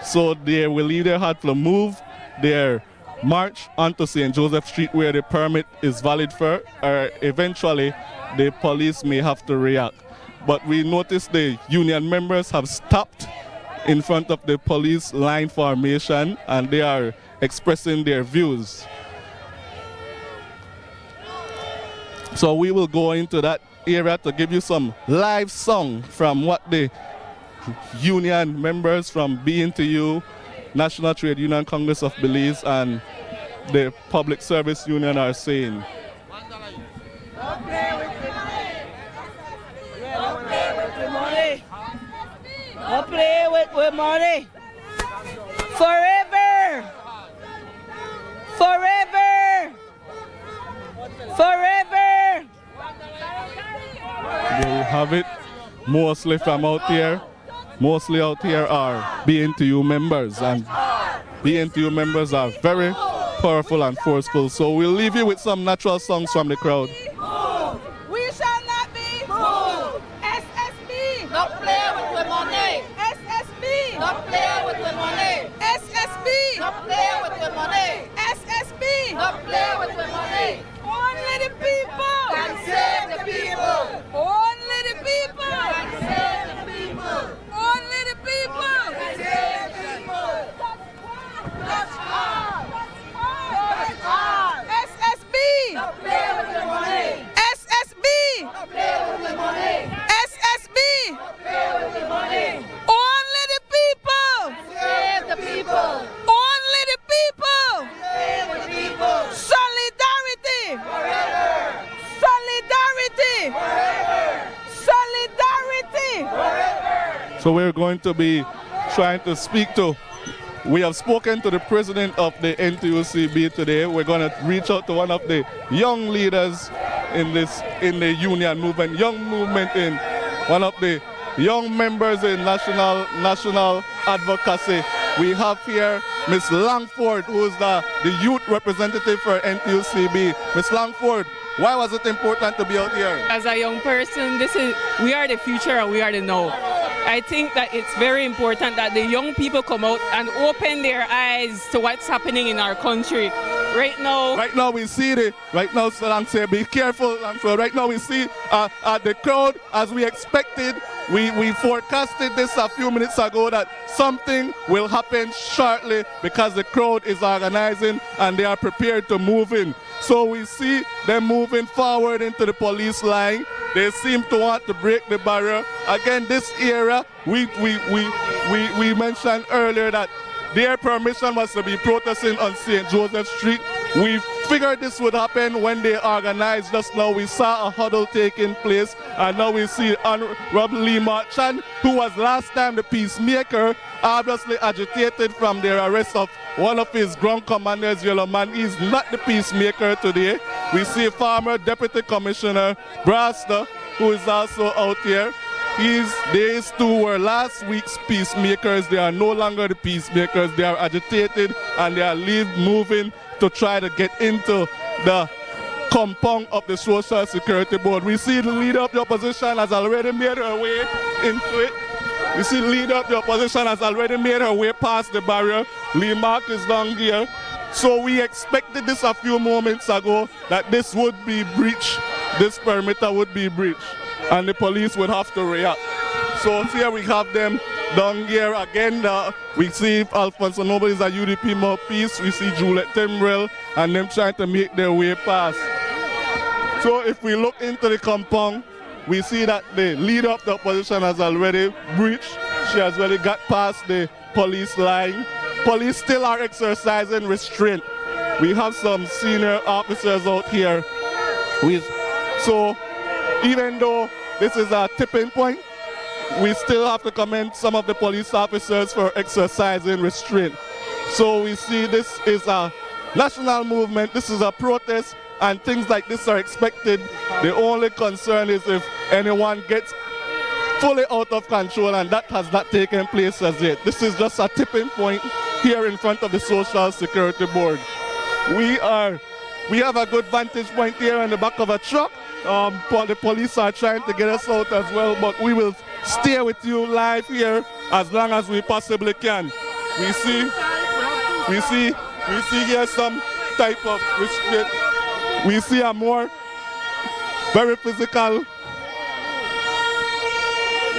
So they will either have to move their march onto St. Joseph Street where the permit is valid for, or eventually the police may have to react. But we noticed the union members have stopped in front of the police line formation and they are expressing their views. So we will go into that area to give you some live song from what the union members from BNTU, National Trade Union Congress of Belize, and the Public Service Union are saying. Don't play with money. Don't play with money. Forever. Forever. Forever. There you have it. Mostly from out here. Mostly out here are BNTU members, and BNTU members are very powerful and forceful. So we'll leave you with some natural songs from the crowd. We shall not be moved. SSB. Don't play with money. SSB. Don't play with money. SSB. So we're going to be trying to speak to. We have spoken to the president of the NTUCB today. We're going to reach out to one of the young leaders in the union movement, young movement in one of the young members in national advocacy. We have here Miss Langford, who is the youth representative for NTUCB. Miss Langford, why was it important to be out here? As a young person, we are the future and we are the now. I think that it's very important that the young people come out and open their eyes to what's happening in our country. Right now we see be careful. Right now we see the crowd, as we expected. We forecasted this a few minutes ago that something will happen shortly because the crowd is organizing and they are prepared to move in. So we see them moving forward into the police line. They seem to want to break the barrier. Again, this area, we mentioned earlier that their permission was to be protesting on St. Joseph Street. We figured this would happen when they organized. Just now we saw a huddle taking place, and now we see Honorable Lee Marchand, who was last time the peacemaker, obviously agitated from their arrest of one of his ground commanders, Yellow Man. He's not the peacemaker today. We see former Deputy Commissioner Braster, who is also out here. These two were last week's peacemakers. They are no longer the peacemakers. They are agitated and they are moving to try to get into the compound of the Social Security Board. We see the leader of the opposition has already made her way into it. We see the leader of the opposition has already made her way past the barrier. Lee Mark is down here. So we expected this a few moments ago that this would be breached. This perimeter would be breached and the police would have to react. So here we have them down here again. We see Alfonso Noble is a UDP mouthpiece. We see Juliet Timbrell and them trying to make their way past. So if we look into the compound, we see that the leader of the opposition has already breached. She has already got past the police line. Police still are exercising restraint. We have some senior officers out here. So even though this is a tipping point, we still have to commend some of the police officers for exercising restraint. So we see this is a national movement, this is a protest, and things like this are expected. The only concern is if anyone gets fully out of control, and that has not taken place as yet. This is just a tipping point here in front of the Social Security Board. We have a good vantage point here in the back of a truck. The police are trying to get us out as well, but we will stay with you live here as long as we possibly can. We see here some type of restraint. We see a more very physical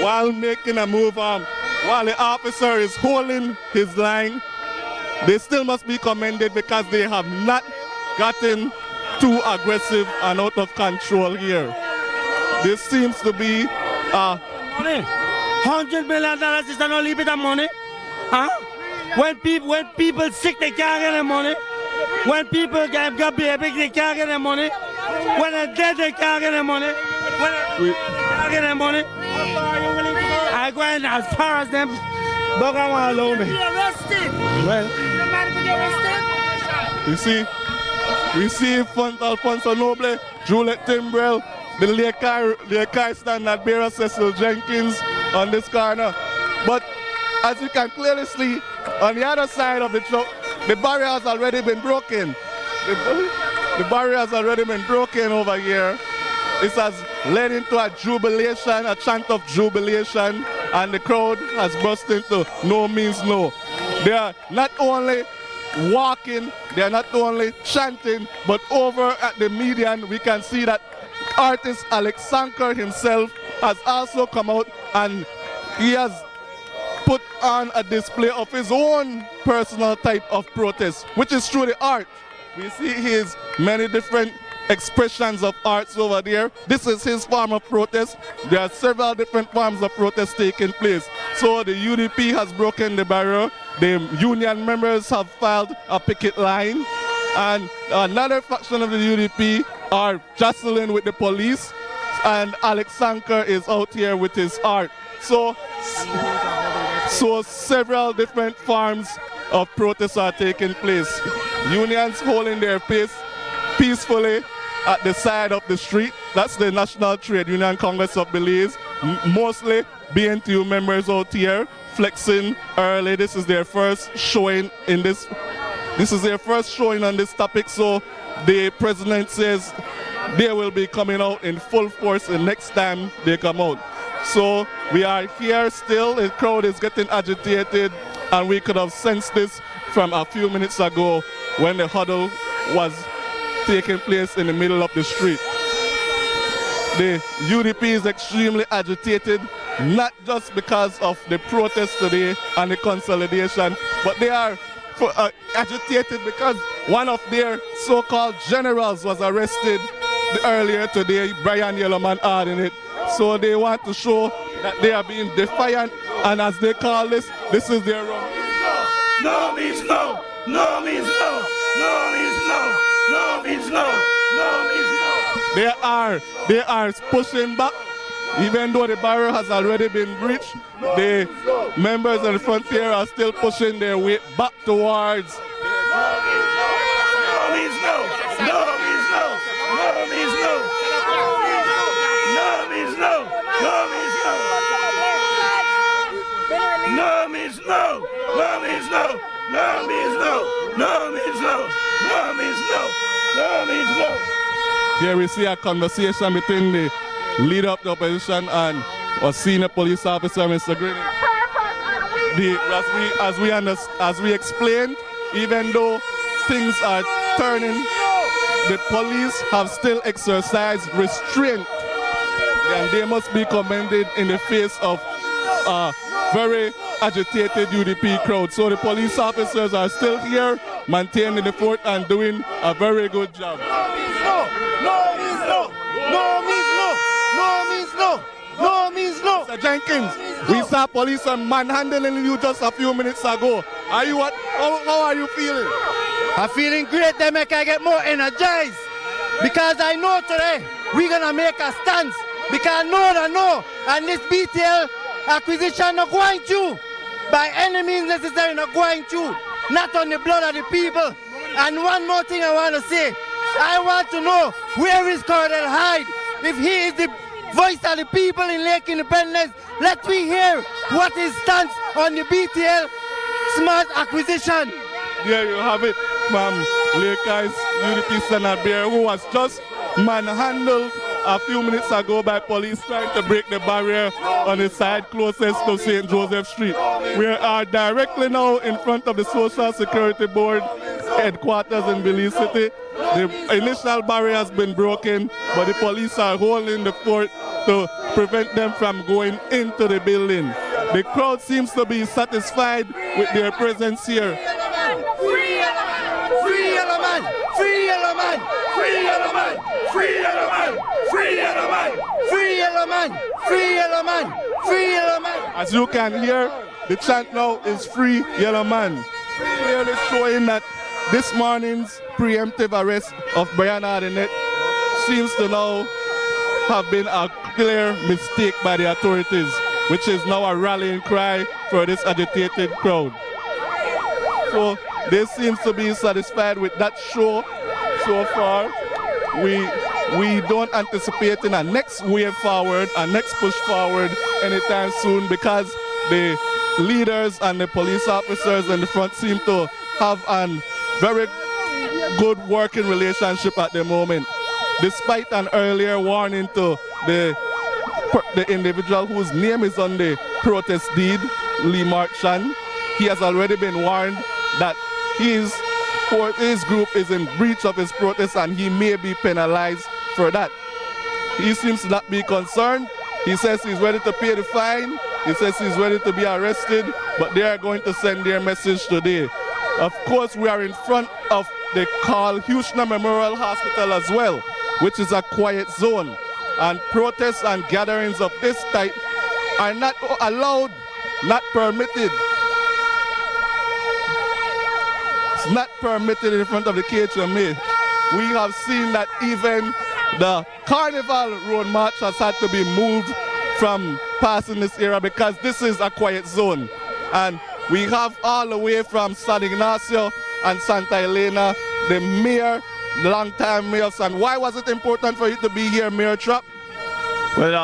while making a move. While the officer is holding his line, they still must be commended because they have not gotten too aggressive and out of control here. This seems to be money. $100 million is not a little bit of money. Huh? When people sick, they can't get their money. When people got baby, they can't get their money. When they're dead, they can't get their money. When they can't get their money. How far are you willing to go? I go in as far as them, but I want to allow me. Arrested. Well, the man could get arrested. We see Alfonso Noble, Juliet Timbrell, the Lekai standard bearer Cecil Jenkins on this corner. But as you can clearly see, on the other side of the truck, the barrier has already been broken. The barrier has already been broken over here. This has led into a jubilation, a chant of jubilation, and the crowd has burst into no means no. They are not only walking, they are not only chanting, but over at the median we can see that artist Alex Sanker himself has also come out and he has put on a display of his own personal type of protest, which is through the art. We see his many different expressions of arts over there. This is his form of protest. There are several different forms of protest taking place. So the UDP has broken the barrier. The union members have filed a picket line. And another faction of the UDP are jostling with the police. And Alex Sanker is out here with his art. So several different forms of protests are taking place. Unions holding their peace peacefully at the side of the street. That's the National Trade Union Congress of Belize. Mostly BNTU members out here flexing early. This is their first showing in this. This is their first showing on this topic. So the president says they will be coming out in full force the next time they come out. So we are here still. The crowd is getting agitated, and we could have sensed this from a few minutes ago when the huddle was taking place in the middle of the street. The UDP is extremely agitated, not just because of the protest today and the consolidation, but they are agitated because one of their so-called generals was arrested earlier today. Brian Yellowman adding it. So they want to show that they are being defiant, and as they call this is their wrong. No means no. No means no. No means no. No means no. No means no. They are pushing back, even though the barrier has already been breached. The members in the front here are still pushing their way back towards. No means no. No means no. No means no. No means no. No means no. No means no. No means no. No means no. No means no. No means no. No means no. Here we see a conversation between the leader of the opposition and a senior police officer, Mr. Green. As we explained, even though things are turning, the police have still exercised restraint, and they must be commended in the face of a very agitated UDP crowd. So the police officers are still here, maintaining the fort and doing a very good job. No means no. No means no. No means no. No means no. Mr. Jenkins, we saw police manhandling you just a few minutes ago. Are you what? How are you feeling? I'm feeling great. They make I get more energized because I know today we're gonna make a stance. Because I know, and this BTL acquisition not going to, by any means necessary, not going to, not on the blood of the people. And one more thing I want to say, I want to know where is Cordell Hyde. If he is the voice of the people in Lake Independence, let me hear what his stance on the BTL smart acquisition. There you have it, from Lakers UDP Senate Bear, who was just manhandled a few minutes ago by police trying to break the barrier on the side closest to St. Joseph Street. We are directly now in front of the Social Security Board headquarters in Belize City. The initial barrier has been broken, but the police are holding the fort to prevent them from going into the building. The crowd seems to be satisfied with their presence here. Free yellow man! Free yellow man! Free yellow man! Free yellow man! Free yellow man! Free yellow man! Free yellow man! Free yellow man! As you can hear, the chant now is Free Yellow Man, clearly showing that this morning's preemptive arrest of Brian Ardenette seems to now have been a clear mistake by the authorities, which is now a rallying cry for this agitated crowd. So they seem to be satisfied with that show so far. We don't anticipate in a next wave forward, a next push forward anytime soon, because the leaders and the police officers in the front seem to have a very good working relationship at the moment. Despite an earlier warning to the individual whose name is on the protest deed, Lee Marchand, he has already been warned that his group is in breach of his protest and he may be penalized for that. He seems to not be concerned. He says he's ready to pay the fine. He says he's ready to be arrested, but they are going to send their message today. Of course, we are in front of the Carl Huchner Memorial Hospital as well, which is a quiet zone. And protests and gatherings of this type are not allowed, not permitted. It's not permitted in front of the KHMA. We have seen that even the Carnival Road March has had to be moved from passing this area because this is a quiet zone. And we have all the way from San Ignacio and Santa Elena, the mayor, long-time mayors. And why was it important for you to be here, Mayor Trapp? Well,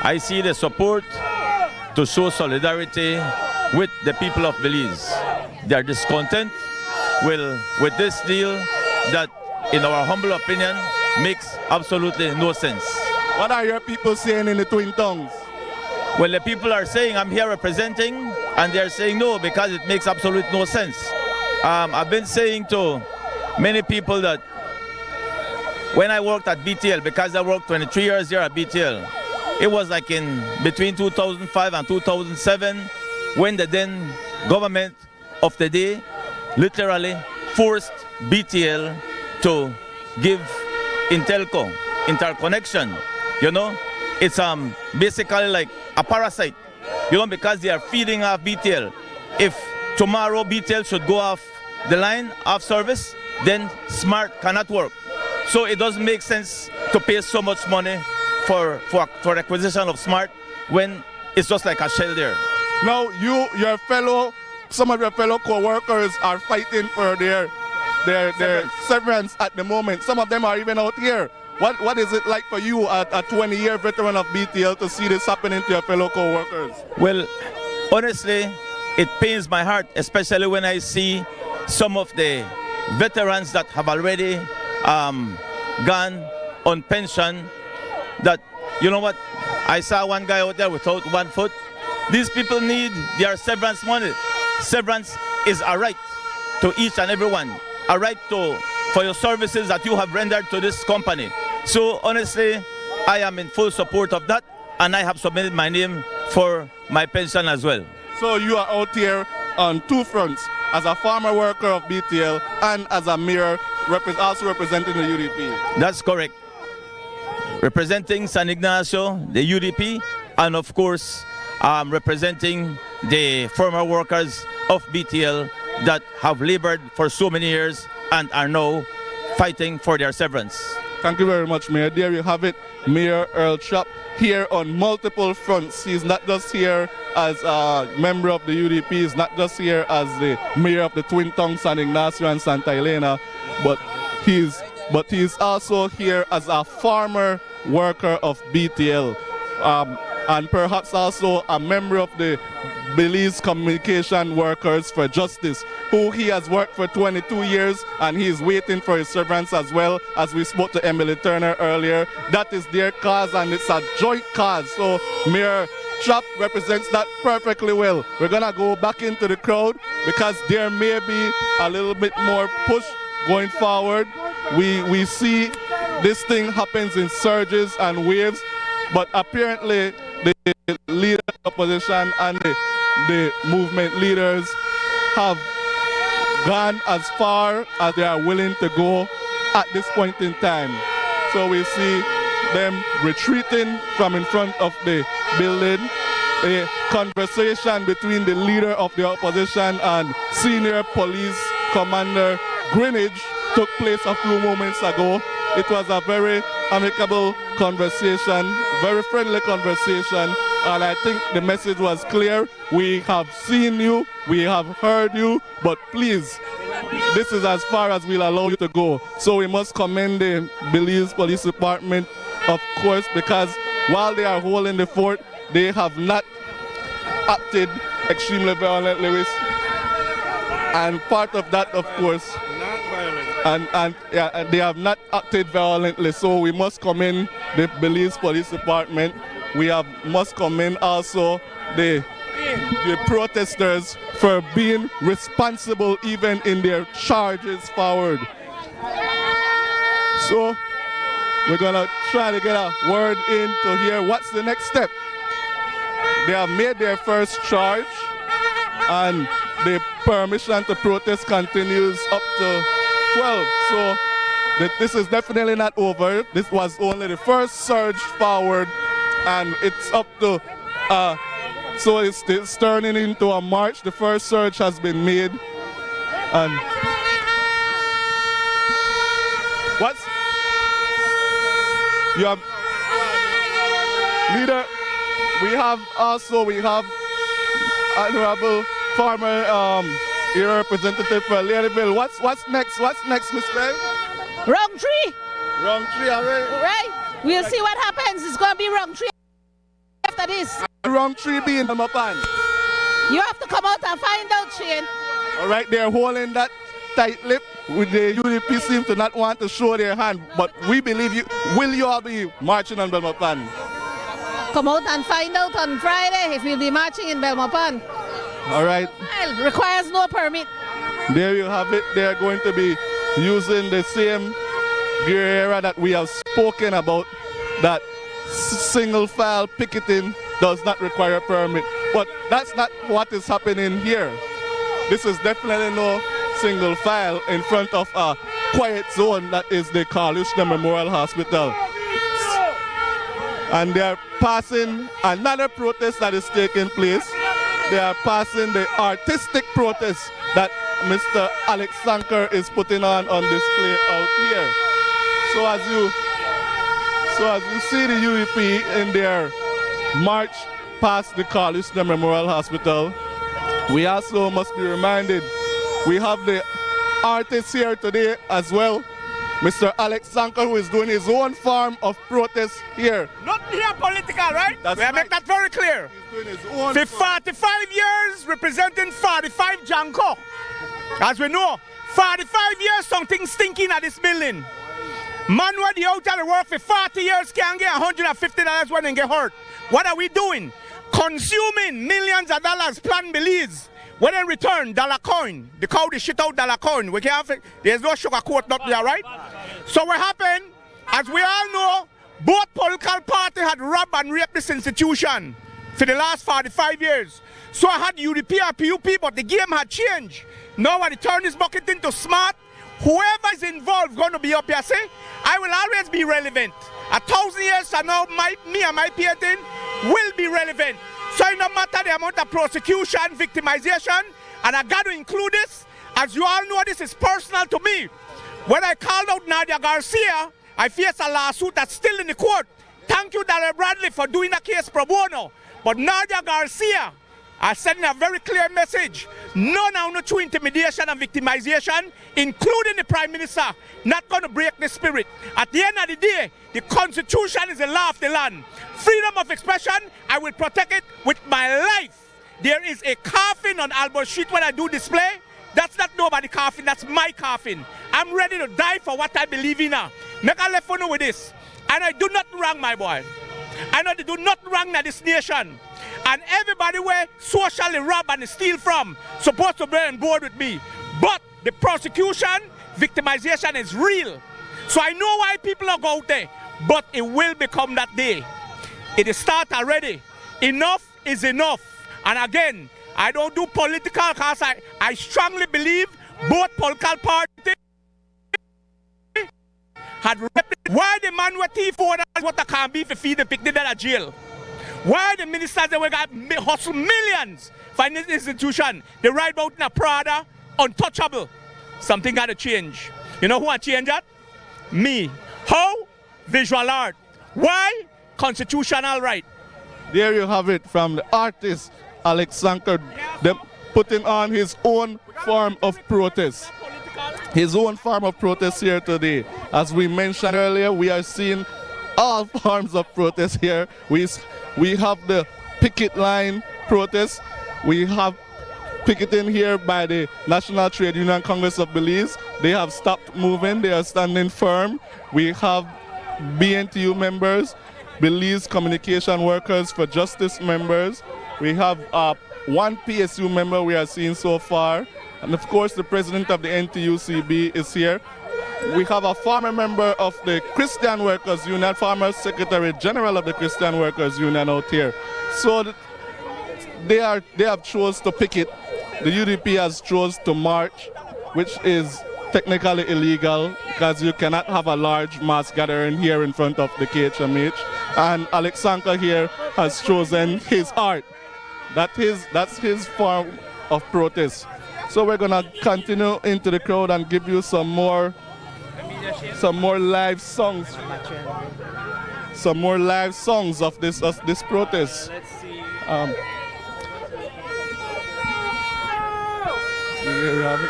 I see the support to show solidarity with the people of Belize. They are discontent with this deal that, in our humble opinion, makes absolutely no sense. What are your people saying in the Twin Tongues? Well, the people are saying I'm here representing, and they're saying no because it makes absolute no sense. I've been saying to many people that when I worked at BTL, because I worked 23 years here at BTL, it was like in between 2005 and 2007 when the then government of the day literally forced BTL to give Intelco interconnection. You know, it's basically like a parasite, you know, because they are feeding off BTL. If tomorrow BTL should go off the line, off service, then SMART cannot work. So it doesn't make sense to pay so much money for acquisition of SMART when it's just like a shell there. Now some of your fellow co-workers are fighting for their severance at the moment. Some of them are even out here. What is it like for you, a 20-year veteran of BTL, to see this happening to your fellow co-workers? Well, honestly, it pains my heart, especially when I see some of the veterans that have already gone on pension. That, you know what, I saw one guy out there without one foot. These people need their severance money. Severance is a right to each and every one, a right for your services that you have rendered to this company. So honestly, I am in full support of that, and I have submitted my name for my pension as well. So you are out here on two fronts, as a former worker of BTL and as a mayor also representing the UDP. That's correct. Representing San Ignacio, the UDP, and of course representing the former workers of BTL that have labored for so many years and are now fighting for their severance. Thank you very much, Mayor. There you have it, Mayor Earl Trapp, here on multiple fronts. He's not just here as a member of the UDP, he's not just here as the mayor of the Twin Tongues, San Ignacio and Santa Elena, but he's also here as a former worker of BTL, and perhaps also a member of the Belize Communication Workers for Justice, who he has worked for 22 years, and he is waiting for his severance as well. As we spoke to Emily Turner earlier, that is their cause, and it's a joint cause. So Mayor Trapp represents that perfectly well. We're gonna go back into the crowd because there may be a little bit more push going forward. We see this thing happens in surges and waves, but apparently the leader of the opposition and the movement leaders have gone as far as they are willing to go at this point in time. So we see them retreating from in front of the building. A conversation between the leader of the opposition and senior police commander Greenwich took place a few moments ago. It was a very amicable conversation, very friendly conversation, and I think the message was clear. We have seen you, we have heard you, but please, this is as far as we'll allow you to go. So we must commend the Belize Police Department, of course, because while they are holding the fort, they have not acted extremely violently. And part of that, of course, and they have not acted violently, so we must commend the Belize Police Department. We must commend also the protesters for being responsible even in their charges forward. So we're gonna try to get a word in to hear what's the next step. They have made their first charge, and the permission to protest continues up to 12. So this is definitely not over. This was only the first surge forward, and it's up to, so it's turning into a march. The first surge has been made. And you have we have Honorable Farmer here, representative for Ladyville. What's next? What's next, Miss Bell? Wrong tree. Wrong tree, all right. Right. We'll see what happens. It's going to be wrong tree after this. Wrong tree being them up on. You have to come out and find out, Shane. All right, they're holding that tight lip. With the UDP seem to not want to show their hand, but we believe you. Will you all be marching on Belmopan? Come out and find out on Friday if we'll be marching in Belmopan. All right. Well, requires no permit. There you have it. They are going to be using the same gear area that we have spoken about, that single file picketing does not require a permit. But that's not what is happening here. This is definitely no single file in front of a quiet zone that is the Carl Ushner Memorial Hospital. And they are passing another protest that is taking place. They are passing the artistic protest that Mr. Alex Sanker is putting on display out here. So as you see the UDP in their march past the Carl Ushner Memorial Hospital, we also must be reminded we have the artist here today as well, Mr. Alex Sanker, who is doing his own form of protest here. Not here political, right? That's we right. Make that very clear. He's doing his own For 45 years, representing 45 Janko. As we know, 45 years, something stinking at this building. Man where the out of the work for 40 years can get $150 when they get hurt. What are we doing? Consuming millions of dollars, plan Belize. When in return, dollar coin, the cow they shit out dollar coin. We can't, there's no sugar coat not there, right? So what happened, as we all know, both political parties had robbed and raped this institution for the last 45 years. So I had UDP and PUP, but the game had changed. Now when they turn this bucket into smart, whoever is involved going to be up here, say, I will always be relevant. 1,000 years from now, me and my painting will be relevant. So it no matter the amount of prosecution, victimization, and I got to include this, as you all know, this is personal to me. When I called out Nadia Garcia, I face a lawsuit that's still in the court. Thank you, Dara Bradley, for doing a case pro bono. But Nadia Garcia, I sent a very clear message. None of no true intimidation and victimization, including the Prime Minister, not going to break the spirit. At the end of the day, the Constitution is the law of the land. Freedom of expression, I will protect it with my life. There is a coffin on Albert Street when I do display. That's not nobody's coffin, that's my coffin. I'm ready to die for what I believe in now. Make a left for with this. And I do not wrong, my boy. I know they do not wrong in this nation. And everybody where socially rob and steal from supposed to be on board with me. But the prosecution, victimization is real. So I know why people are go out there. But it will become that day. It is start already. Enough is enough. And again, I don't do political because I strongly believe both political parties had why the man with T4 what I can be for feed the picnic at jail. Why the ministers that we got hustle millions for this institution, they ride out in a Prada, untouchable. Something got to change. You know who I change that? Me. How? Visual art. Why? Constitutional right. There you have it from the artist Alex Sanker, putting on his own form of protest. His own form of protest here today. As we mentioned earlier, we are seeing all forms of protest here. We have the picket line protest. We have picketing here by the National Trade Union Congress of Belize. They have stopped moving. They are standing firm. We have BNTU members, Belize Communication Workers for Justice members. We have one PSU member we are seeing so far. And of course, the president of the NTUCB is here. We have a former member of the Christian Workers Union, former Secretary General of the Christian Workers Union out here. So they have chose to picket. The UDP has chose to march, which is technically illegal because you cannot have a large mass gathering here in front of the KHMH. And Alex Sanker here has chosen his art. That's his form of protest. So we're gonna continue into the crowd and give you some more live songs. some more live songs of this protest. Let's see. There we have it.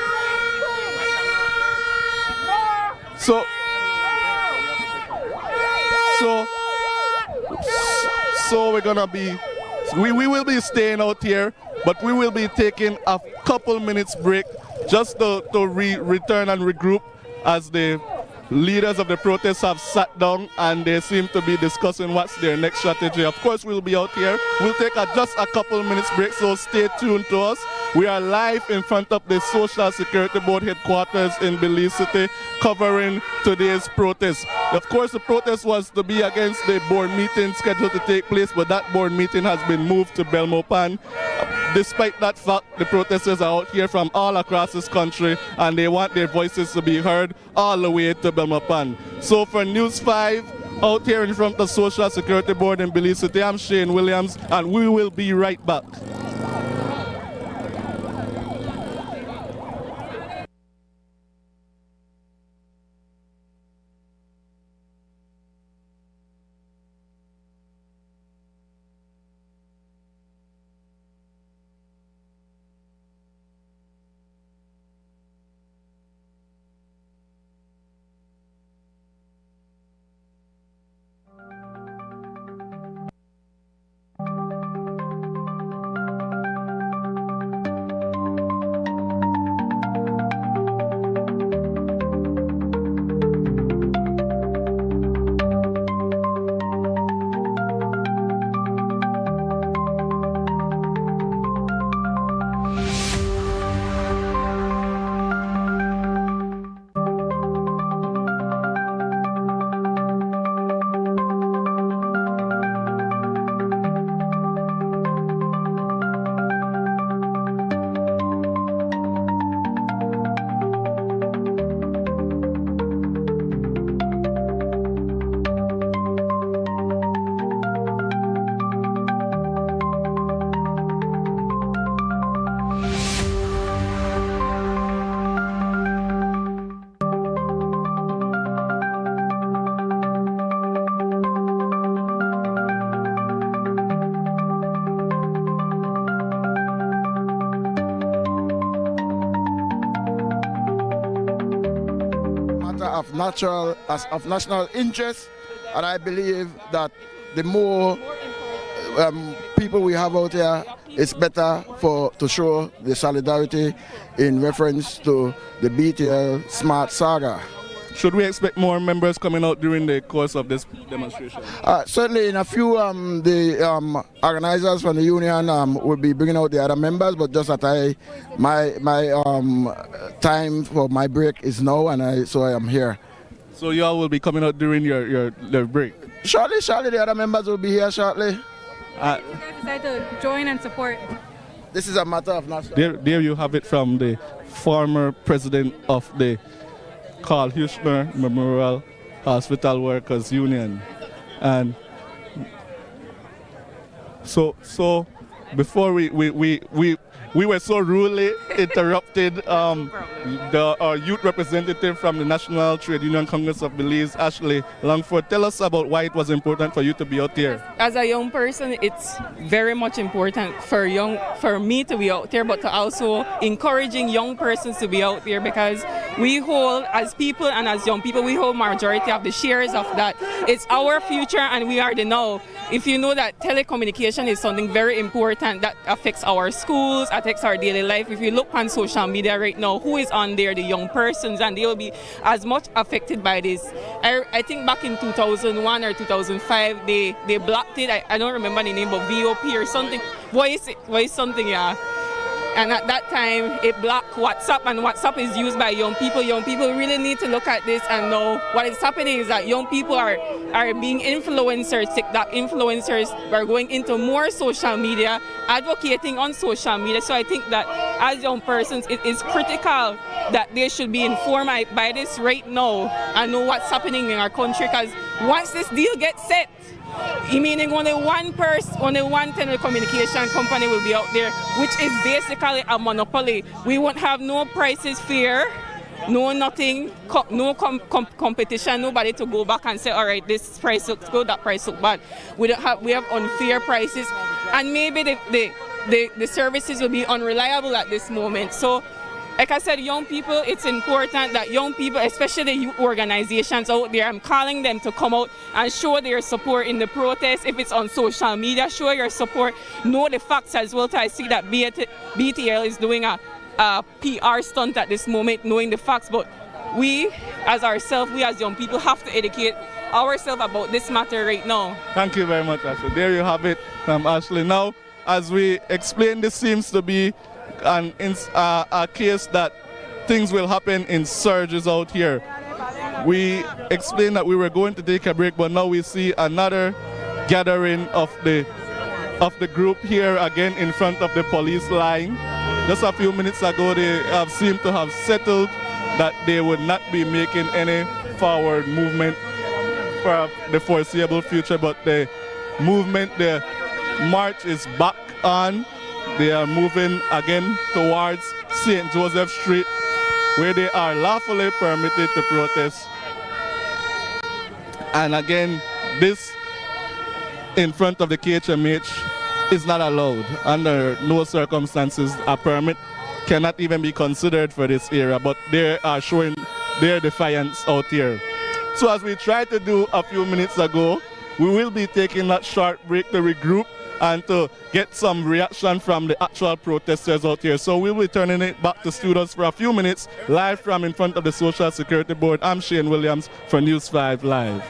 So we're gonna be, we will be staying out here, but we will be taking a couple minutes break just to return and regroup as the leaders of the protest have sat down and they seem to be discussing what's their next strategy. Of course, we'll be out here. We'll take just a couple minutes break, so stay tuned to us. We are live in front of the Social Security Board headquarters in Belize City, covering today's protest. Of course, the protest was to be against the board meeting scheduled to take place, but that board meeting has been moved to Belmopan. Despite that fact, the protesters are out here from all across this country and they want their voices to be heard all the way to Belmopan. So for News 5, out here in front of the Social Security Board in Belize City, I'm Shane Williams and we will be right back. Of national interest, and I believe that the more people we have out here, it's better to show the solidarity in reference to the BTL Smart Saga. Should we expect more members coming out during the course of this demonstration? Certainly in a few, the organizers from the union will be bringing out the other members, but just that my time for my break is now, and so I am here. So you all will be coming out during your break? Shortly, the other members will be here shortly. You guys decide to join and support? This is a matter of national. There you have it from the former president of the Carl Huchner Memorial Hospital Workers Union. And so before we were so rudely interrupted. Our youth representative from the National Trade Union Congress of Belize, Ashley Longford, tell us about why it was important for you to be out here. As a young person, it's very much important for me to be out there, but to also encouraging young persons to be out there, because we hold, as people and as young people, we hold majority of the shares of that. It's our future and we are the now. If you know that telecommunication is something very important that affects our schools, affects our daily life. If you look on social media right now, who is on there? The young persons, and they will be as much affected by this. I think back in 2001 or 2005, they blocked it. I don't remember the name, but VOP or something. Voice something, yeah. And at that time, it blocked WhatsApp, and WhatsApp is used by young people. Young people really need to look at this and know what is happening is that young people are being influencers. TikTok influencers are going into more social media, advocating on social media. So I think that as young persons, it is critical that they should be informed by this right now and know what's happening in our country, because once this deal gets set, meaning only one telecommunication company will be out there, which is basically a monopoly. We won't have no prices fear. no nothing, no competition, nobody to go back and say, all right, this price looks good, that price looks bad. We have unfair prices, and maybe the services will be unreliable at this moment. So, like I said, young people, it's important that young people, especially the youth organizations out there, I'm calling them to come out and show their support in the protest. If it's on social media, show your support. Know the facts as well. I see that BTL is doing a PR stunt at this moment, knowing the facts. But we, as ourselves, we as young people, have to educate ourselves about this matter right now. Thank you very much, Ashley. There you have it from Ashley. Now, as we explained, this seems to be a case that things will happen in surges out here. We explained that we were going to take a break, but now we see another gathering of the group here again in front of the police line. Just a few minutes ago, they have seemed to have settled that they would not be making any forward movement for the foreseeable future, but the movement, the march is back on. They are moving again towards St. Joseph Street, where they are lawfully permitted to protest. And again, this in front of the KHMH is not allowed. Under no circumstances, a permit cannot even be considered for this area, but they are showing their defiance out here. So as we tried to do a few minutes ago, we will be taking that short break to regroup and to get some reaction from the actual protesters out here. So we'll be turning it back to students for a few minutes, live from in front of the Social Security Board. I'm Shane Williams for News 5 Live.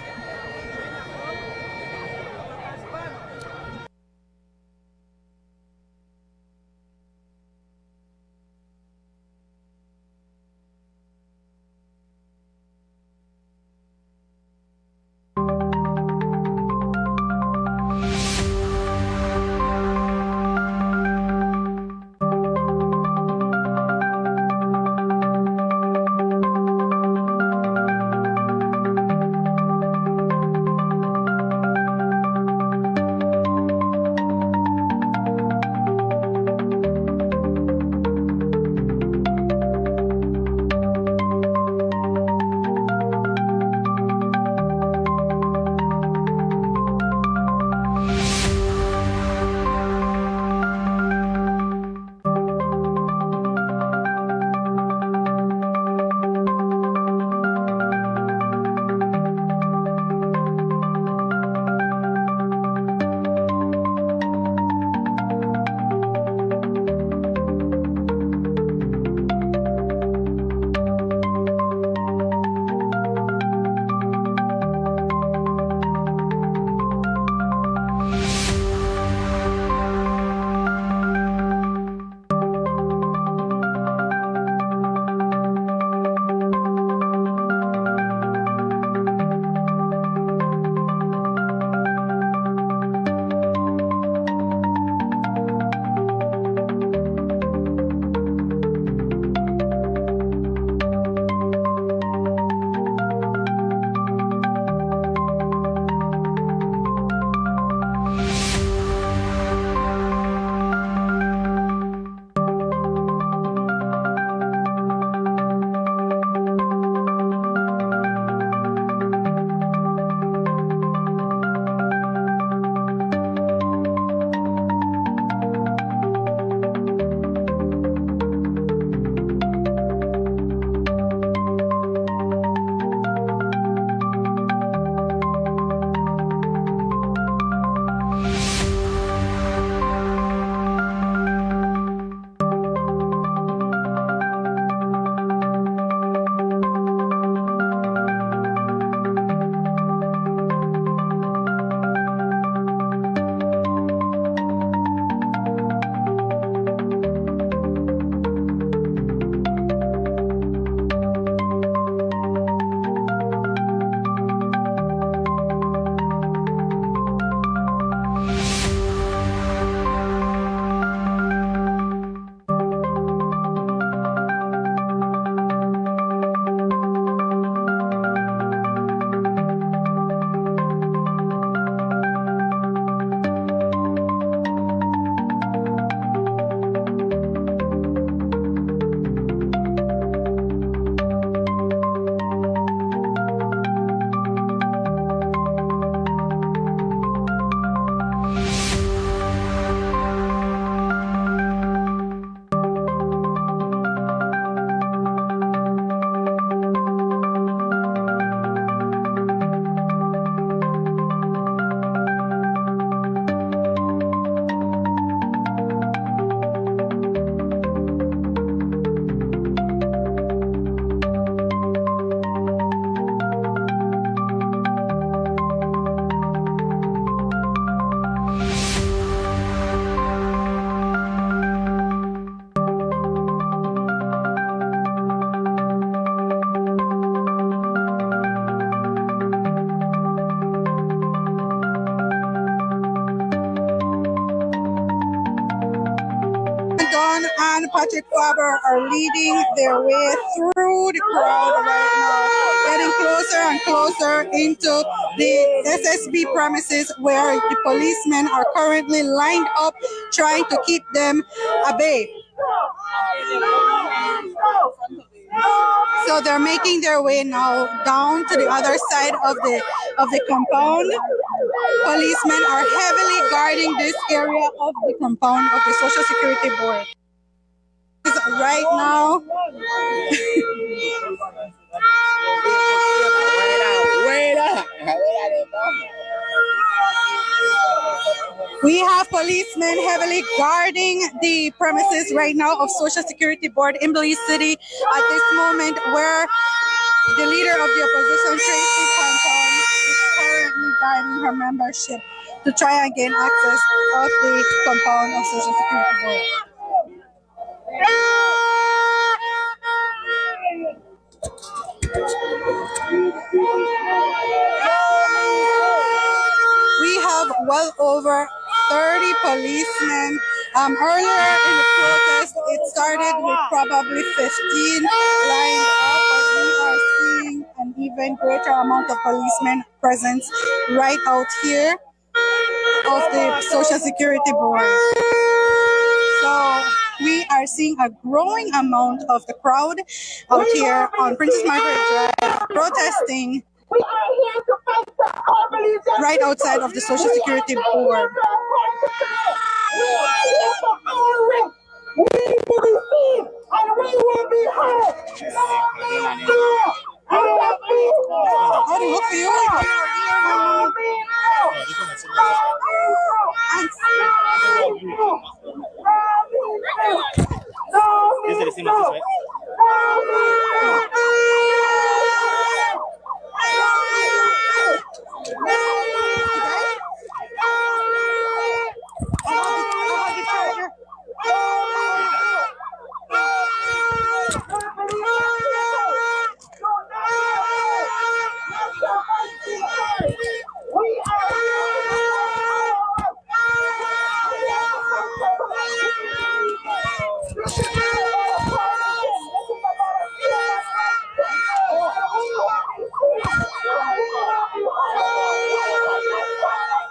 Patrick Faber are leading their way through the crowd right now, getting closer and closer into the SSB premises where the policemen are currently lined up trying to keep them at bay. So they're making their way now down to the other side of the compound. Policemen are heavily guarding this area of the compound of the Social Security Board. Right now, we have policemen heavily guarding the premises right now of Social Security Board in Belize City at this moment, where the leader of the opposition, Tracy Panton, is currently guiding her membership to try and gain access of the compound of Social Security Board. We have well over 30 policemen. Earlier in the protest, it started with probably 15 lined up, but we are seeing an even greater amount of policemen present right out here of the Social Security Board. So we are seeing a growing amount of the crowd out here on Princess Margaret Drive protesting right outside of the Social Security Board. How do you look for you? Is it the same as this, right?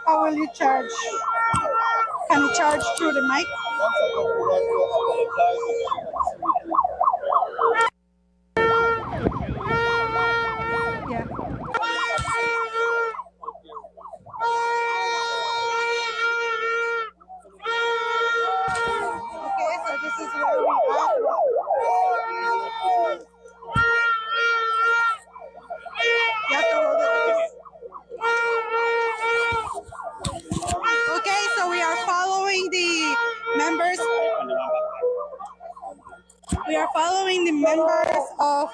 How will you charge? Can you charge through the mic? Yeah. Okay, so this is where we are. You have to hold it like this. Okay, so we are following the members. We are following the members of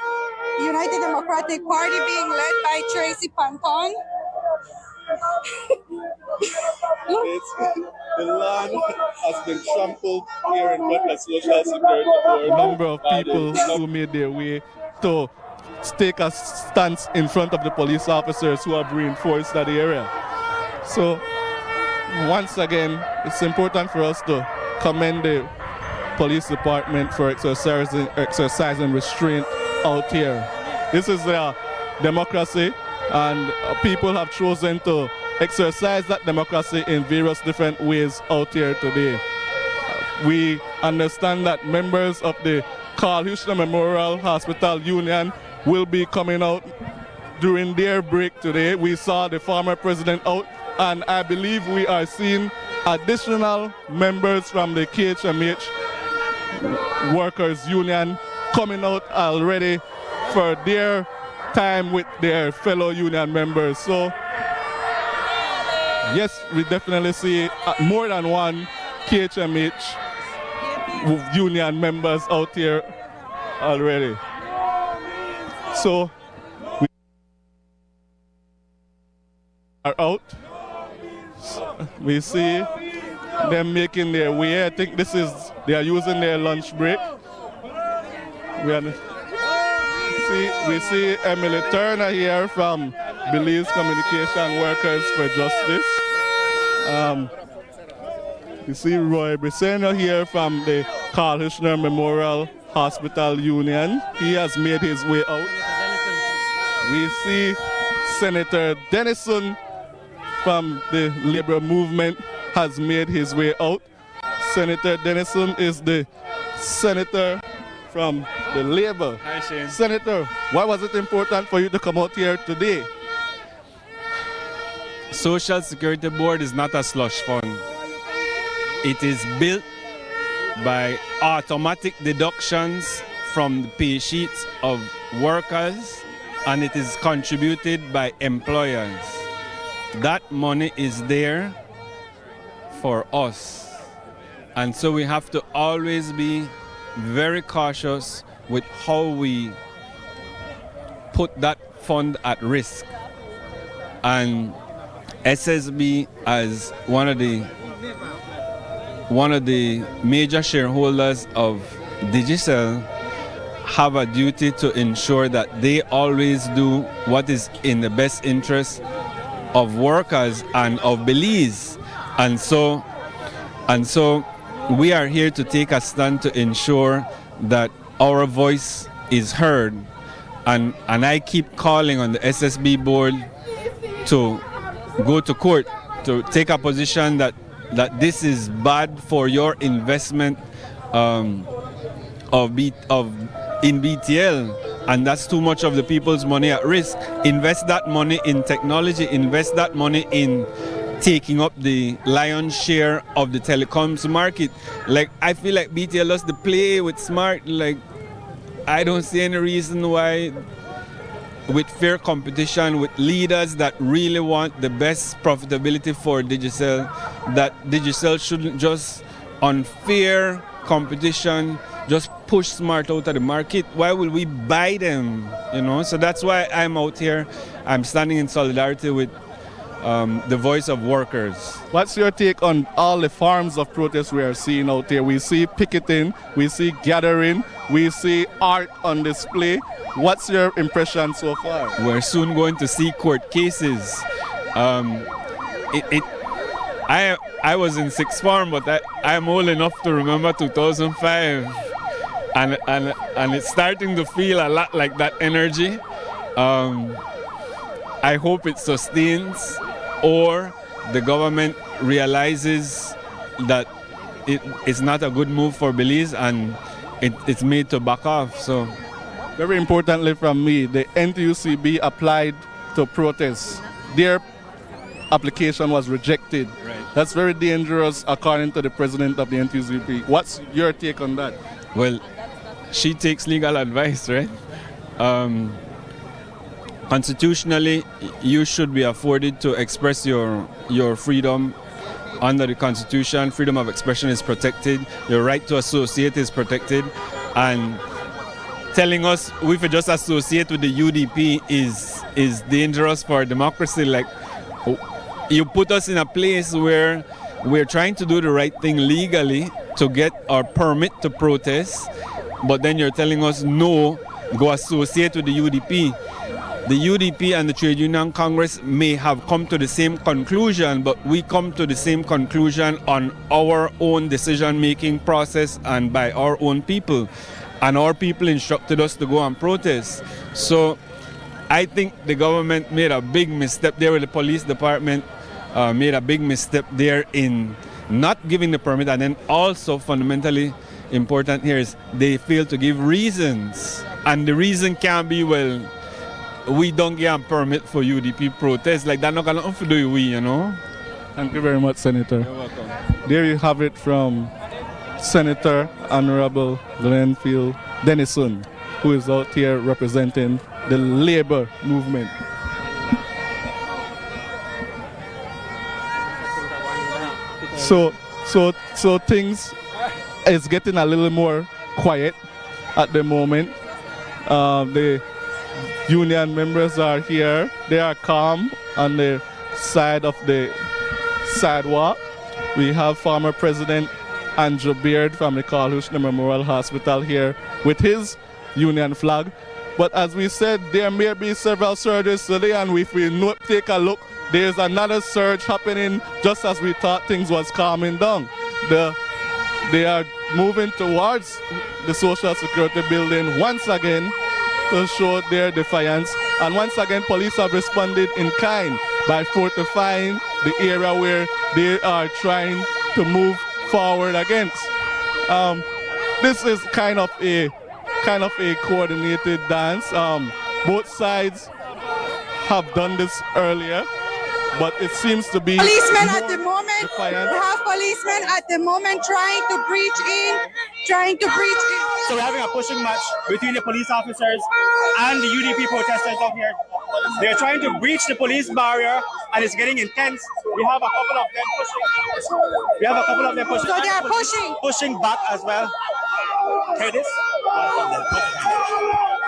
United Democratic Party being led by Tracy Panton. The land has been trampled here in front of Social Security Board. A number of people who made their way to take a stance in front of the police officers who have reinforced that area. So once again, it's important for us to commend the police department for exercising restraint out here. This is a democracy, and people have chosen to exercise that democracy in various different ways out here today. We understand that members of the Carl Houston Memorial Hospital Union will be coming out during their break today. We saw the former president out, and I believe we are seeing additional members from the KHMH Workers Union coming out already for their time with their fellow union members. So yes, we definitely see more than one KHMH union members out here already. So we are out. We see them making their way. I think they are using their lunch break. We see Emily Turner here from Belize Communication Workers for Justice. We see Roy Briseno here from the Carl Hirschner Memorial Hospital Union. He has made his way out. We see Senator Dennison from the labor movement has made his way out. Senator Dennison is the senator from the Labor. Hi, Shane. Senator, why was it important for you to come out here today? Social Security Board is not a slush fund. It is built by automatic deductions from the pay sheets of workers, and it is contributed by employers. That money is there for us. And so we have to always be very cautious with how we put that fund at risk. And SSB, as one of the major shareholders of Digicel, have a duty to ensure that they always do what is in the best interest of workers and of Belize. And so we are here to take a stand to ensure that our voice is heard. And I keep calling on the SSB board to go to court to take a position that this is bad for your investment in BTL, and that's too much of the people's money at risk. Invest that money in technology, invest that money in taking up the lion's share of the telecoms market. Like, I feel like BTL lost the play with Smart. Like, I don't see any reason why, with fair competition, with leaders that really want the best profitability for Digicel, that Digicel shouldn't just, on fair competition, just push Smart out of the market. Why will we buy them? You know, so that's why I'm out here. I'm standing in solidarity with the voice of workers. What's your take on all the forms of protest we are seeing out there? We see picketing, we see gathering, we see art on display. What's your impression so far? We're soon going to see court cases. I was in sixth form, but I'm old enough to remember 2005, and it's starting to feel a lot like that energy. I hope it sustains, or the government realizes that it's not a good move for Belize and it's made to back off. So, very importantly from me, the NTUCB applied to protest. Their application was rejected. Right. That's very dangerous according to the president of the NTUCB. What's your take on that? Well, she takes legal advice, right? Constitutionally, you should be afforded to express your freedom under the Constitution. Freedom of expression is protected. Your right to associate is protected. And telling us we could just associate with the UDP is dangerous for democracy. Like, you put us in a place where we're trying to do the right thing legally to get our permit to protest, but then you're telling us no, go associate with the UDP. The UDP and the Trade Union Congress may have come to the same conclusion, but we come to the same conclusion on our own decision-making process and by our own people. And our people instructed us to go and protest. So I think the government made a big misstep there with the police department, made a big misstep there in not giving the permit, and then also fundamentally important here is they failed to give reasons. And the reason can be, well, we don't get a permit for UDP protests. Like, that not gonna do we, you know? Thank you very much, Senator. You're welcome. There you have it from Senator Honorable Glenfield Dennison, who is out here representing the labor movement. So things is getting a little more quiet at the moment. The union members are here. They are calm on the side of the sidewalk. We have former President Andrew Beard from the Carl Hirschner Memorial Hospital here with his union flag. But as we said, there may be several surges today, and if we take a look, there's another surge happening just as we thought things was calming down. The They are moving towards the Social Security building once again to show their defiance. And once again, police have responded in kind by fortifying the area where they are trying to move forward against. This is kind of a coordinated dance. Both sides have done this earlier, but it seems to be Policemen at the moment. defiant. We have policemen at the moment trying to breach in. So we're having a pushing match between the police officers and the UDP protesters out here. They're trying to breach the police barrier and it's getting intense. We have a couple of them pushing. So they are pushing. Pushing back as well. Hear this?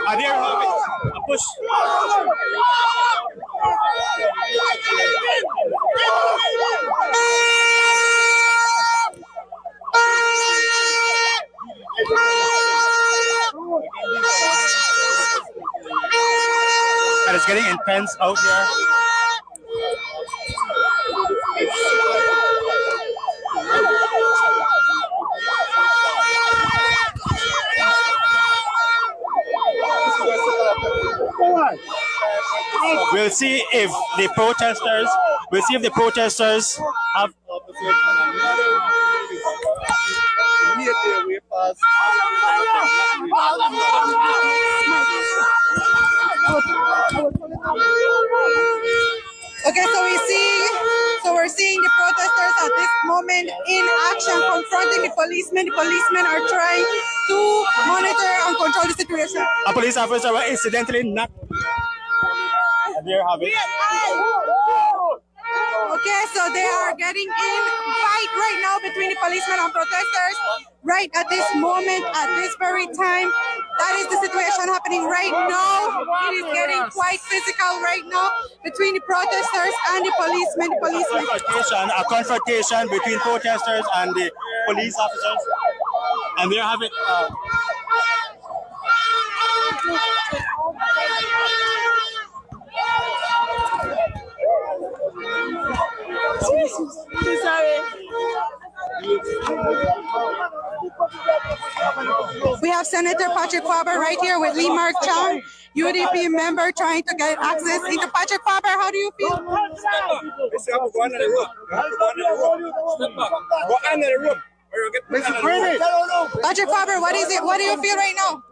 And there you have it. A push. And it's getting intense out here. We'll see if the protesters have Okay, so we're seeing the protesters at this moment in action confronting the policemen. The policemen are trying to monitor and control the situation. a police officer was incidentally not. There you have it. Okay, so they are getting in fight right now between the policemen and protesters. Right at this moment, at this very time, that is the situation happening right now. It is getting quite physical right now between the protesters and the policemen. A confrontation between protesters and the police officers. And there you have it. We have Senator Patrick Faber right here with Lee Mark Chang, UDP member, trying to get access into Patrick Faber. How do you feel? Go under the room. Patrick Faber, what is it? What do you feel right now?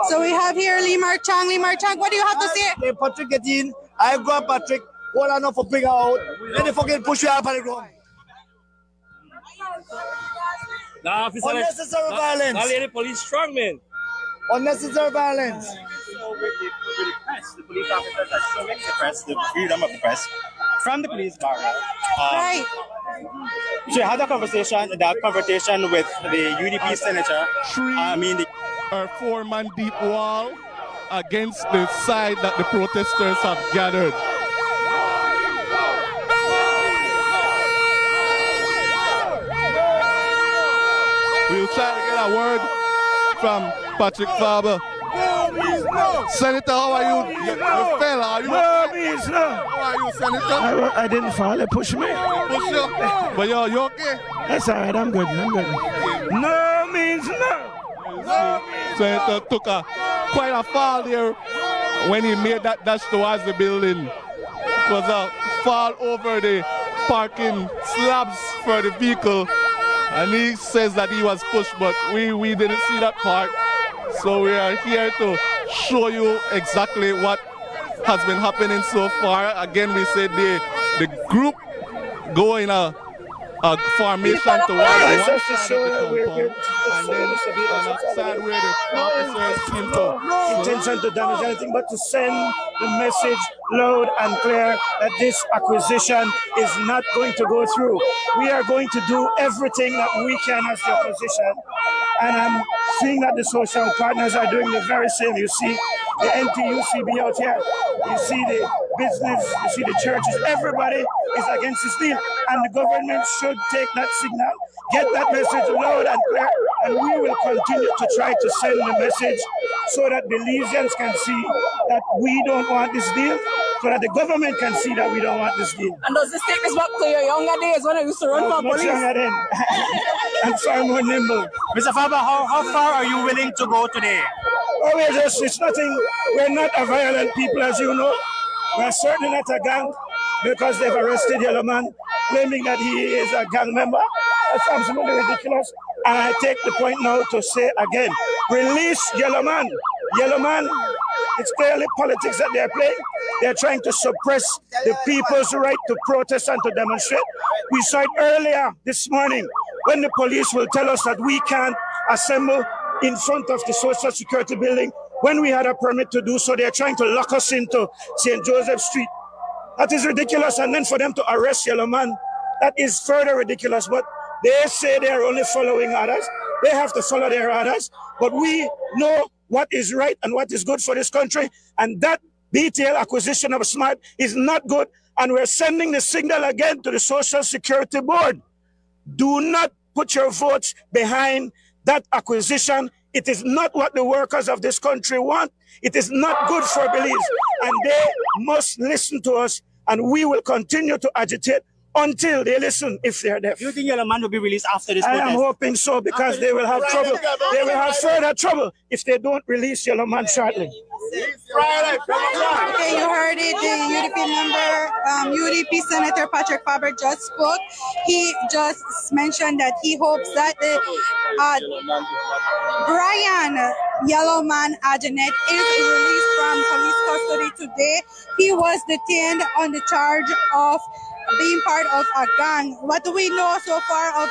So we have here Lee Mark Chang. Lee Mark Chang, what do you have to say? Patrick get in. I grab Patrick. Hold on for bring her out. Then they fucking push you up on the ground. Unnecessary violence. Not any police strong men. Unnecessary violence. The police officers are showing the press the freedom of the press from the police barrier. Right. So you had a confrontation with the UDP senator. A 4-man deep wall against the side that the protesters have gathered. We'll try to get a word from Patrick Faber. Senator, how are you? You fell, are you? No means no. How are you, Senator? I didn't fall, they pushed me. Push you? But you okay? That's all right, I'm good. No means no. Senator took quite a fall there when he made that dash towards the building. It was a fall over the parking slabs for the vehicle. And he says that he was pushed, but we didn't see that part. So we are here to show you exactly what has been happening so far. Again, we said the group go in a formation towards one side of the compound, and then on that side where the officers seem to intention to damage anything but to send the message loud and clear that this acquisition is not going to go through. We are going to do everything that we can as the opposition, and I'm seeing that the social partners are doing the very same. You see the NTUCB out here, you see the business, you see the churches, everybody is against this deal, and the government should take that signal, get that message loud and clear, and we will continue to try to send the message so that Belizeans can see that we don't want this deal so that the government can see that we don't want this deal. And does this take us back to your younger days when I used to run for Much police? younger then. I'm far more nimble. Mr. Faber, how far are you willing to go today? Oh, it's nothing. We're not a violent people, as you know. We're certainly not a gang because they've arrested Yellow Man, claiming that he is a gang member. That's absolutely ridiculous. And I take the point now to say again, release Yellow Man. Yellow Man, it's clearly politics that they're playing. They're trying to suppress the people's right to protest and to demonstrate. We saw it earlier this morning when the police will tell us that we can't assemble in front of the Social Security building when we had a permit to do so. They're trying to lock us into St. Joseph Street. That is ridiculous. And then for them to arrest Yellow Man, that is further ridiculous. But they say they're only following orders. They have to follow their orders. But we know what is right and what is good for this country. And that BTL acquisition of Smart is not good. And we're sending the signal again to the Social Security Board. Do not put your votes behind that acquisition. It is not what the workers of this country want. It is not good for Belize. And they must listen to us. And we will continue to agitate until they listen if they're deaf. Do you think Yellow Man will be released after this I protest? am hoping so because they will have trouble. They will have further trouble if they don't release Yellow Man shortly. Okay, you heard it. The UDP member, UDP Senator Patrick Faber just spoke. He just mentioned that he hopes that the Brian Yellow Man Ajanet is released from police custody today. He was detained on the charge of being part of a gang. What do we know so far of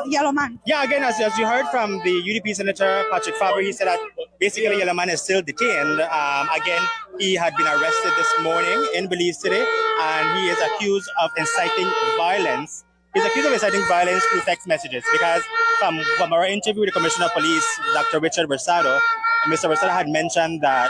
Yellow Man? Yeah, again, as you heard from the UDP Senator Patrick Faber, he said that basically Yellow Man is still detained. Again, he had been arrested this morning in Belize today, and he is accused of inciting violence. He's accused of inciting violence through text messages because from our interview with the Commissioner of Police, Dr. Richard Versado, Mr. Versado had mentioned that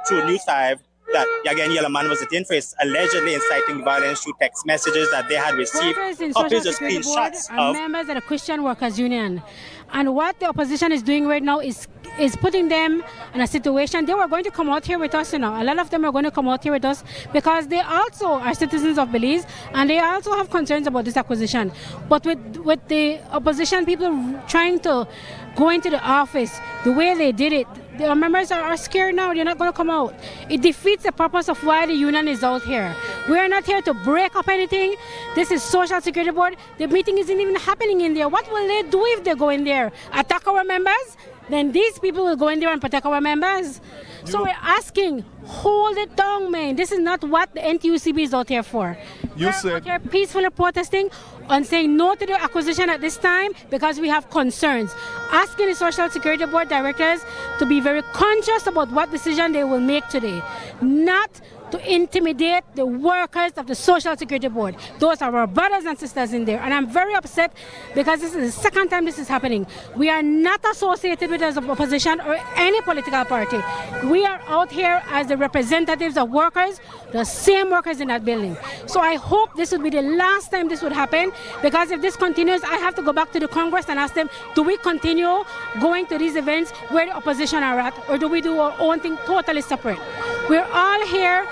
through News 5, that again Yellow Man was detained for allegedly inciting violence through text messages that they had received copies of screenshots of members of the Christian Workers Union. And what the opposition is doing right now is putting them in a situation. They were going to come out here with us, a lot of them are going to come out here with us because they also are citizens of Belize and they also have concerns about this acquisition. But with the opposition people trying to go into the office the way they did it, the members are scared now. They're not going to come out. It defeats the purpose of why the union is out here. We are not here to break up anything. This is Social Security Board. The meeting isn't even happening in there. What will they do if they go in there? Attack our members? Then these people will go in there and protect our members. So we're asking, hold it down, man. This is not what the NTUCB is out here for. We're out here peacefully protesting and saying no to the acquisition at this time because we have concerns. Asking the Social Security Board directors to be very conscious about what decision they will make today. Not to intimidate the workers of the Social Security Board. Those are our brothers and sisters in there. And I'm very upset because this is the second time this is happening. We are not associated with as an opposition or any political party. We are out here as the representatives of workers, the same workers in that building. So I hope this would be the last time this would happen because if this continues, I have to go back to the Congress and ask them, do we continue going to these events where the opposition are at or do we do our own thing totally separate? We're all here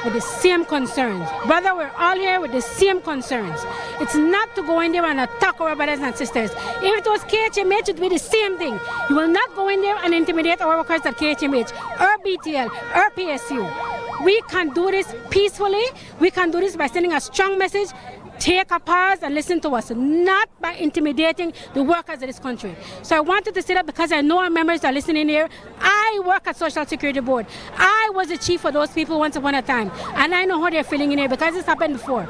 with the same concerns. Brother, we're all here with the same concerns. It's not to go in there and attack our brothers and sisters. If it was KHMH, it would be the same thing. You will not go in there and intimidate our workers at KHMH, or BTL, or PSU. We can do this peacefully. We can do this by sending a strong message. Take a pause and listen to us, not by intimidating the workers of this country. So I wanted to say that because I know our members are listening here. I work at Social Security Board. I was the chief for those people once upon a time, and I know how they're feeling in here because it's happened before.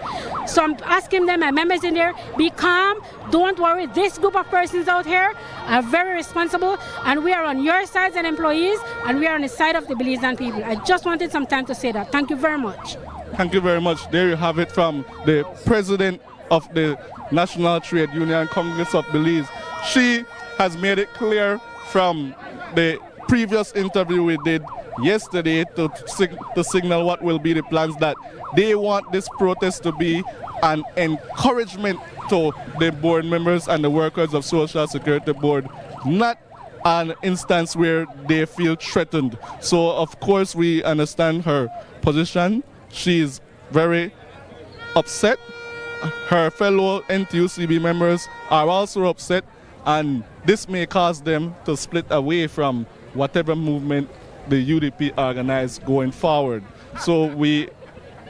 So I'm asking them, my members in there, be calm, don't worry. This group of persons out here are very responsible, and we are on your side as employees, and we are on the side of the Belizean people. I just wanted some time to say that. Thank you very much. Thank you very much. There you have it from the president of the National Trade Union Congress of Belize. She has made it clear from the previous interview we did yesterday to signal what will be the plans, that they want this protest to be an encouragement to the board members and the workers of Social Security Board, not an instance where they feel threatened. So of course we understand her position. she's very upset. Her fellow NTUCB members are also upset, and this may cause them to split away from whatever movement the UDP organized going forward. So we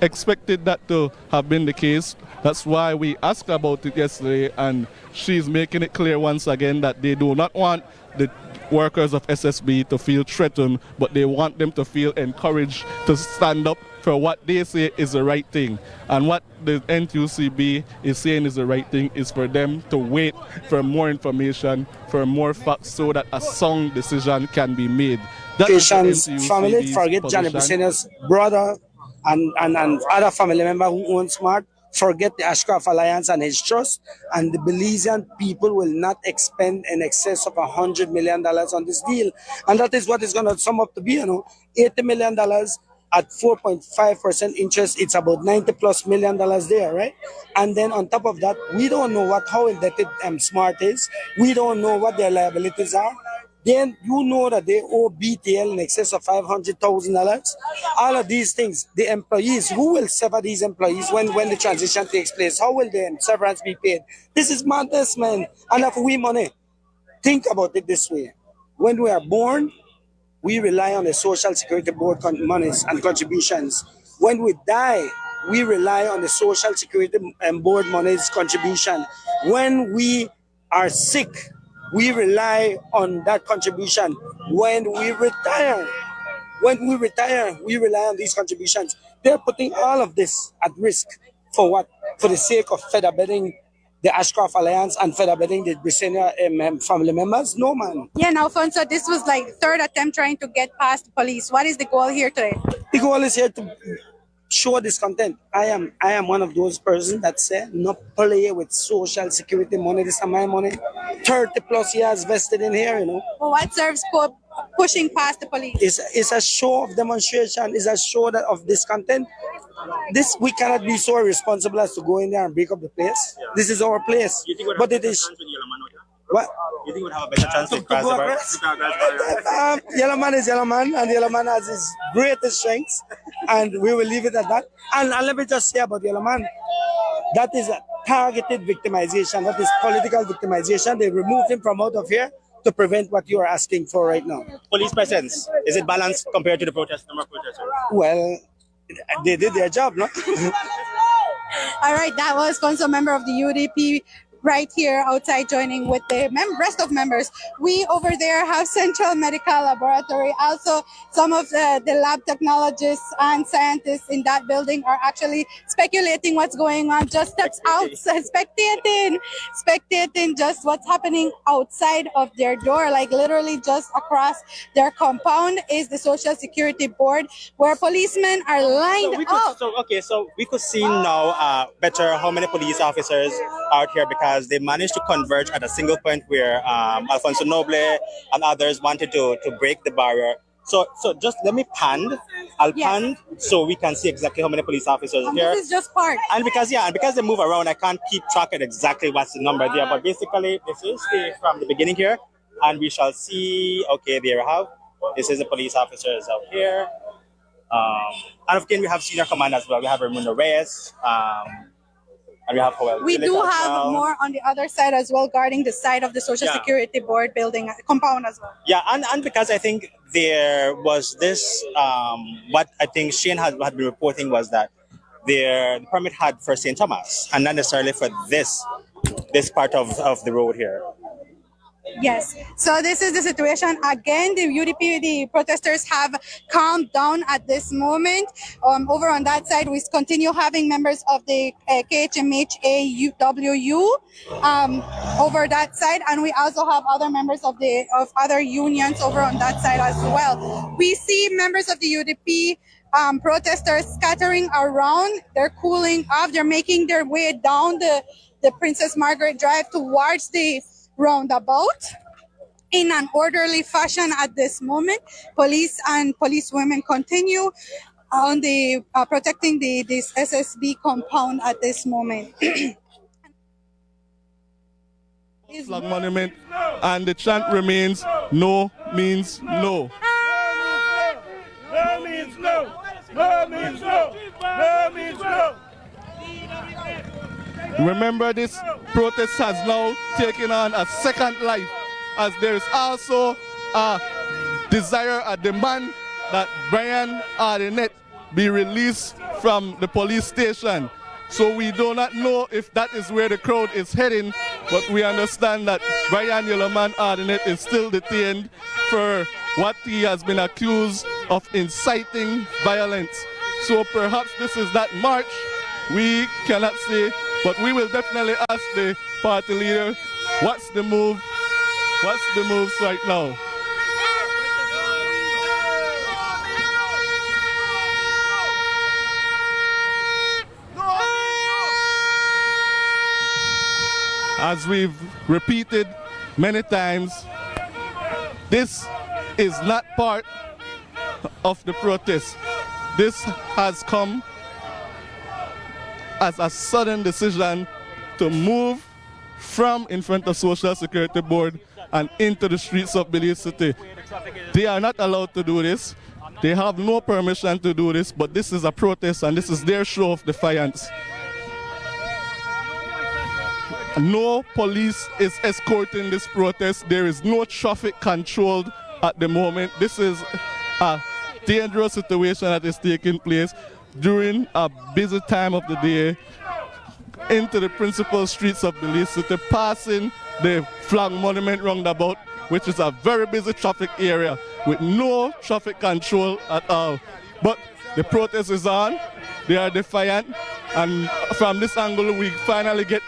expected that to have been the case. That's why we asked about it yesterday, and she's making it clear once again that they do not want the workers of SSB to feel threatened, but they want them to feel encouraged to stand up for what they say is the right thing. And what the NTUCB is saying is the right thing is for them to wait for more information, for more facts, so that a sound decision can be made. Patient's family forget Johnny Busena's brother and other family member who own Smart, forget the Ashcroft Alliance and his trust, and the Belizean people will not expend in excess of $100 million on this deal. And that is what is going to sum up to be, $80 million at 4.5% interest. It's about $90+ million there, right? And then on top of that, we don't know how indebted Smart is. We don't know what their liabilities are. Then you know that they owe BTL in excess of $500,000. All of these things, the employees, who will sever these employees when the transition takes place? How will the severance be paid? This is madness, man. And if we money, think about it this way. When we are born, we rely on the Social Security Board monies and contributions. When we die, we rely on the Social Security Board monies contribution. When we are sick, we rely on that contribution. When we retire, we rely on these contributions. They're putting all of this at risk for what? For the sake of feather bedding the Ashcroft Alliance and feather bedding the Brisenia family members? No, man. Yeah, now, Alfonso, this was like third attempt trying to get past the police. What is the goal here today? The goal is here to show discontent. I am one of those persons that say not play with Social Security money. This is my money. 30+ years vested in here, Well, what serves pushing past the police? It's a show of demonstration. It's a show of discontent. We cannot be so irresponsible as to go in there and break up the place. Yeah. This is our place. You think we'll but it is. What? You think we'll have a better chance to cross the Yellow Man is Yellow Man, and Yellow Man has his greatest strengths, and we will leave it at that. And let me just say about Yellow Man, that is a targeted victimization. That is political victimization. They removed him from out of here to prevent what you are asking for right now. Police presence, is it balanced compared to the number of protesters? Well, they did their job, no? All right, that was Consul member of the UDP right here outside joining with the rest of members. We over there have Central Medical Laboratory. Also, some of the lab technologists and scientists in that building are actually speculating what's going on, just steps out, spectating just what's happening outside of their door. Like literally just across their compound is the Social Security Board, where policemen are lined up. So we could see now better how many police officers are out here, because they managed to converge at a single point where Alfonso Noble and others wanted to break the barrier. So just let me pan. I'll pan so we can see exactly how many police officers are here. This is just part. And because they move around, I can't keep track of exactly what's the number there. But basically, this is from the beginning here, and we shall see. Okay, there we have. This is the police officers out here. And again, we have senior command as well. We have Raimundo Reyes. And we do have more on the other side as well, guarding the side of the Social Security Board building compound as well. Yeah, and because I think there was this, what I think Shane had been reporting was that the permit had for St. Thomas and not necessarily for this part of the road here. Yes, so this is the situation. Again, the UDP, the protesters have calmed down at this moment. Over on that side, we continue having members of the KHMH AWU over that side, and we also have other members of other unions over on that side as well. We see members of the UDP protesters scattering around. They're cooling off. They're making their way down the Princess Margaret Drive towards the roundabout in an orderly fashion at this moment. Police and policewomen continue on the protecting this SSB compound at this moment. Flag monument, and the chant remains, no means no. No means no. No means no. Remember, this protest has now taken on a second life, as there is also a desire, a demand that Brian Ardenette be released from the police station. So we do not know if that is where the crowd is heading, but we understand that Brian Yellowman Ardenette is still detained for what he has been accused of inciting violence. So perhaps this is that march, we cannot say, but we will definitely ask the party leader, what's the move? What's the moves right now? As we've repeated many times, this is not part of the protest. This has come as a sudden decision to move from in front of Social Security Board and into the streets of Belize City. They are not allowed to do this. They have no permission to do this, but this is a protest and this is their show of defiance. No police is escorting this protest. There is no traffic controlled at the moment. This is a dangerous situation that is taking place during a busy time of the day into the principal streets of Belize City, passing the Flag Monument roundabout, which is a very busy traffic area with no traffic control at all. But the protest is on, they are defiant, and from this angle we finally get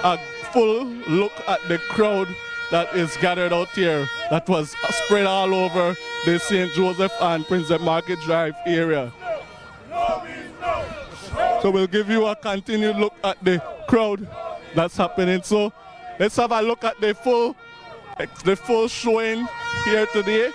a full look at the crowd that is gathered out here, that was spread all over the St. Joseph and Prince Market Drive area. So we'll give you a continued look at the crowd that's happening. So let's have a look at the full showing here today.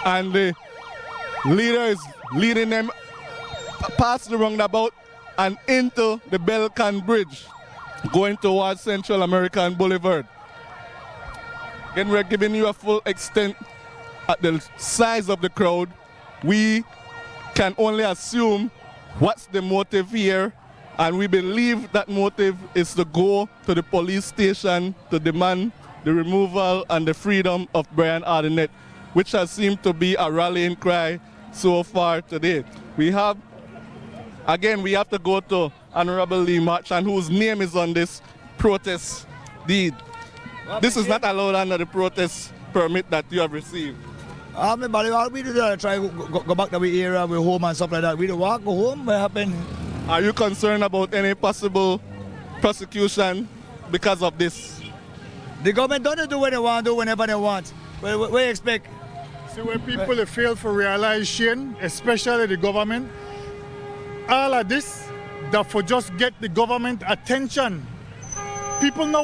And the leader is leading them past the roundabout and into the Belcan Bridge, going towards Central American Boulevard. Again, we're giving you a full extent at the size of the crowd. We can only assume what's the motive here, and we believe that motive is to go to the police station to demand the removal and the freedom of Brian Ardenette, which has seemed to be a rallying cry so far today. We have to go to Honorable Lee Marchand, whose name is on this protest deed. This is not allowed under the protest permit that you have received. We do try to go back to the area, we're home and stuff like that. We don't walk, go home, what happened? Are you concerned about any possible prosecution because of this? The government don't do what they want, do whenever they want. What do you expect? See, when people fail for realization, especially the government, all of this, that for just get the government attention. People now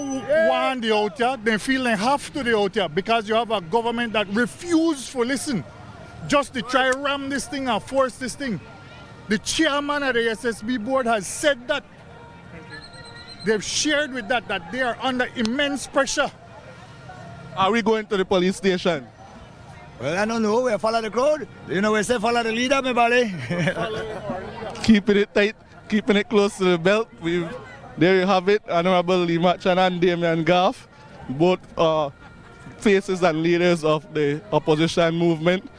want the out here, they feel they have to the out here because you have a government that refuses to listen, just to try ram this thing and force this thing. The chairman of the SSB board has said that. They've shared with that they are under immense pressure. Are we going to the police station? Well, I don't know. We follow the crowd. You know, we say follow the leader, my buddy. Keeping it tight, keeping it close to the belt. There you have it, Honorable Lee Marchand and Damian Goff, both faces and leaders of the opposition movement.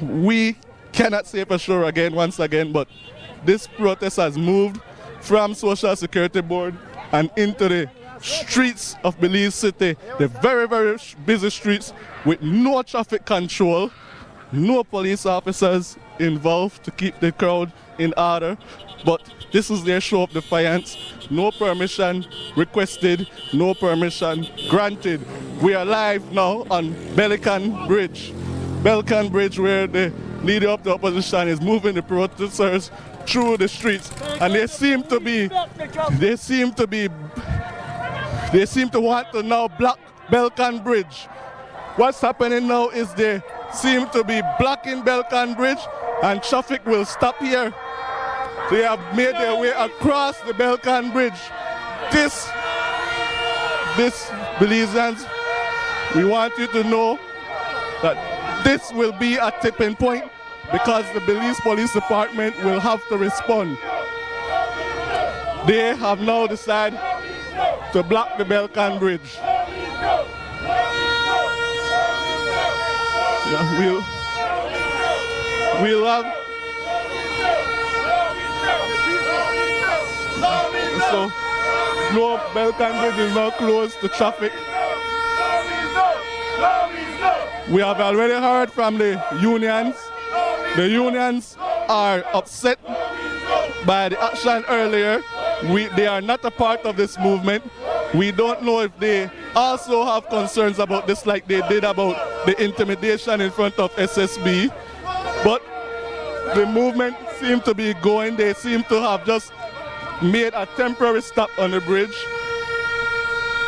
We cannot say for sure once again, but this protest has moved from Social Security Board and into the streets of Belize City, the very, very busy streets with no traffic control, no police officers involved to keep the crowd in order. But this is their show of defiance. No permission requested, no permission granted. We are live now on Belcan Bridge. Belcan Bridge, where the leader of the opposition is moving the protesters through the streets, and they seem to want to now block Belcan Bridge what's happening now is they seem to be blocking Belcan Bridge and traffic will stop here. They have made their way across the Belcan Bridge. This, Belizeans, we want you to know that this will be a tipping point because the Belize Police Department will have to respond. They have now decided to block the Belcan Bridge. Yeah, we'll have. So, no, Belcan Bridge is now closed to traffic. We have already heard from the unions. The unions are upset by the action earlier. They are not a part of this movement. We don't know if they also have concerns about this like they did about the intimidation in front of SSB. But the movement seems to be going. They seem to have just made a temporary stop on the bridge.